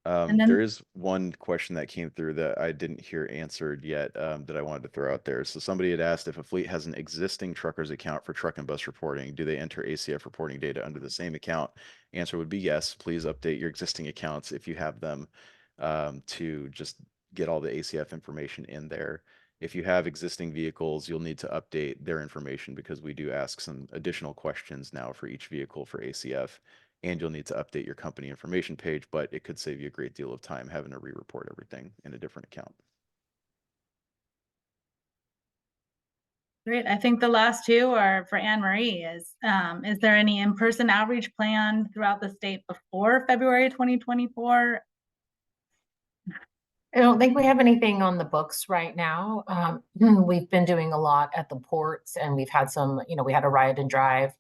And then- There is one question that came through that I didn't hear answered yet that I wanted to throw out there. So somebody had asked if a fleet has an existing trucker's account for truck and bus reporting, do they enter ACF reporting data under the same account? Answer would be yes. Please update your existing accounts if you have them to just get all the ACF information in there. If you have existing vehicles, you'll need to update their information because we do ask some additional questions now for each vehicle for ACF. And you'll need to update your company information page, but it could save you a great deal of time having to re-report everything in a different account. Great. I think the last two are for Anne Marie. Is there any in-person outreach planned throughout the state before February 2024? I don't think we have anything on the books right now. We've been doing a lot at the ports and we've had some, we had a ride and drive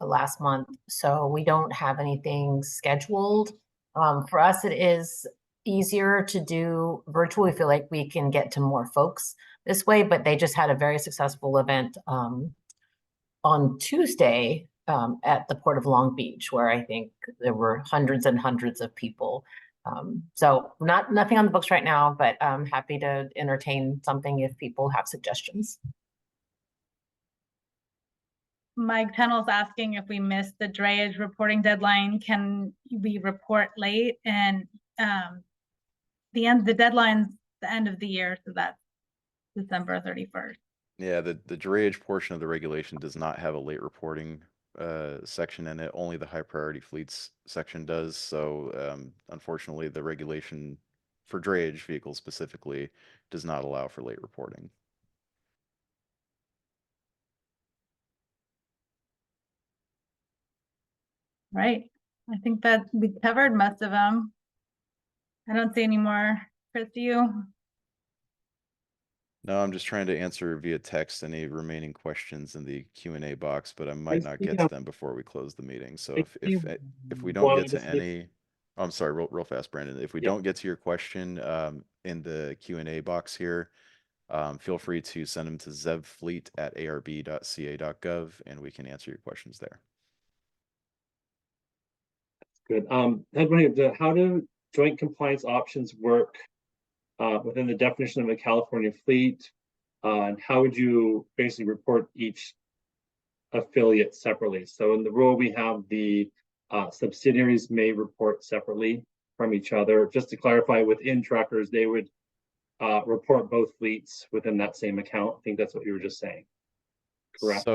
last month, so we don't have anything scheduled. For us, it is easier to do virtual. We feel like we can get to more folks this way, but they just had a very successful event on Tuesday at the Port of Long Beach, where I think there were hundreds and hundreds of people. So nothing on the books right now, but I'm happy to entertain something if people have suggestions. Mike Tunnel's asking if we missed the drayage reporting deadline, can we report late? And the deadline's the end of the year, so that's December 31st. Yeah, the drayage portion of the regulation does not have a late reporting section in it. Only the high priority fleets section does. So unfortunately, the regulation for drayage vehicles specifically does not allow for late reporting. Right. I think that we covered most of them. I don't see any more. Chris, do you? No, I'm just trying to answer via text any remaining questions in the Q&A box, but I might not see get to them before we close the meeting. So if we don't get to any, oh, I'm sorry, real fast, Brandon. If we don't get to your question in the Q&A box here, feel free to send them to zevfleet@arb.ca.gov and we can answer your questions there. Good. How do joint compliance options work within the definition of a California fleet? And how would you basically report each affiliate separately? So in the rule, we have the subsidiaries may report separately from each other. Just to clarify, within truckers, they would report both fleets within that same account. I think that's what you were just saying. Correct.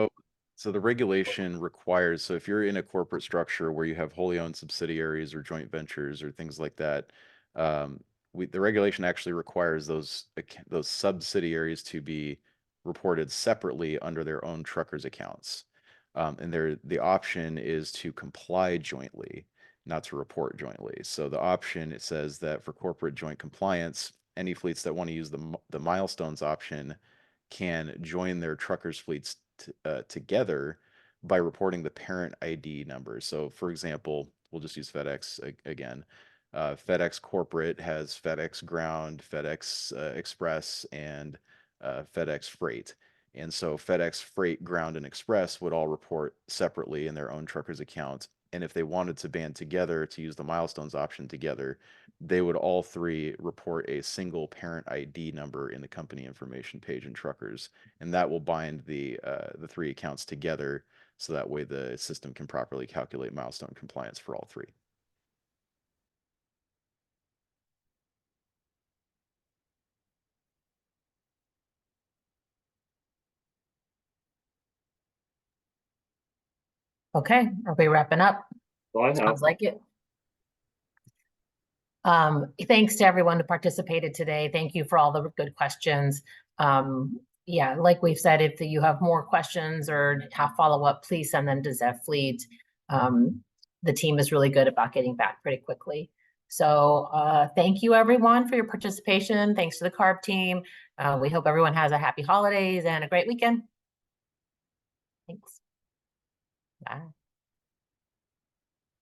So the regulation requires, so if you're in a corporate structure where you have wholly owned subsidiaries or joint ventures or things like that, the regulation actually requires those subsidiaries to be reported separately under their own truckers accounts. And the option is to comply jointly, not to report jointly. So the option, it says that for corporate joint compliance, any fleets that want to use the milestones option can join their truckers fleets together by reporting the parent ID number. So for example, we'll just use FedEx again. FedEx Corporate has FedEx Ground, FedEx Express, and FedEx Freight. And so FedEx Freight, Ground, and Express would all report separately in their own truckers account. And if they wanted to band together to use the milestones option together, they would all three report a single parent ID number in the company information page in truckers. And that will bind the three accounts together, so that way the system can properly calculate milestone compliance for all three. Okay, are we wrapping up? All I have. Sounds like it. Thanks to everyone who participated today. Thank you for all the good questions. Yeah, like we've said, if you have more questions or have follow-up, please send them to Zev Fleet. The team is really good about getting back pretty quickly. So thank you everyone for your participation. Thanks to the CARB team. We hope everyone has a happy holidays and a great weekend. Thanks. Bye.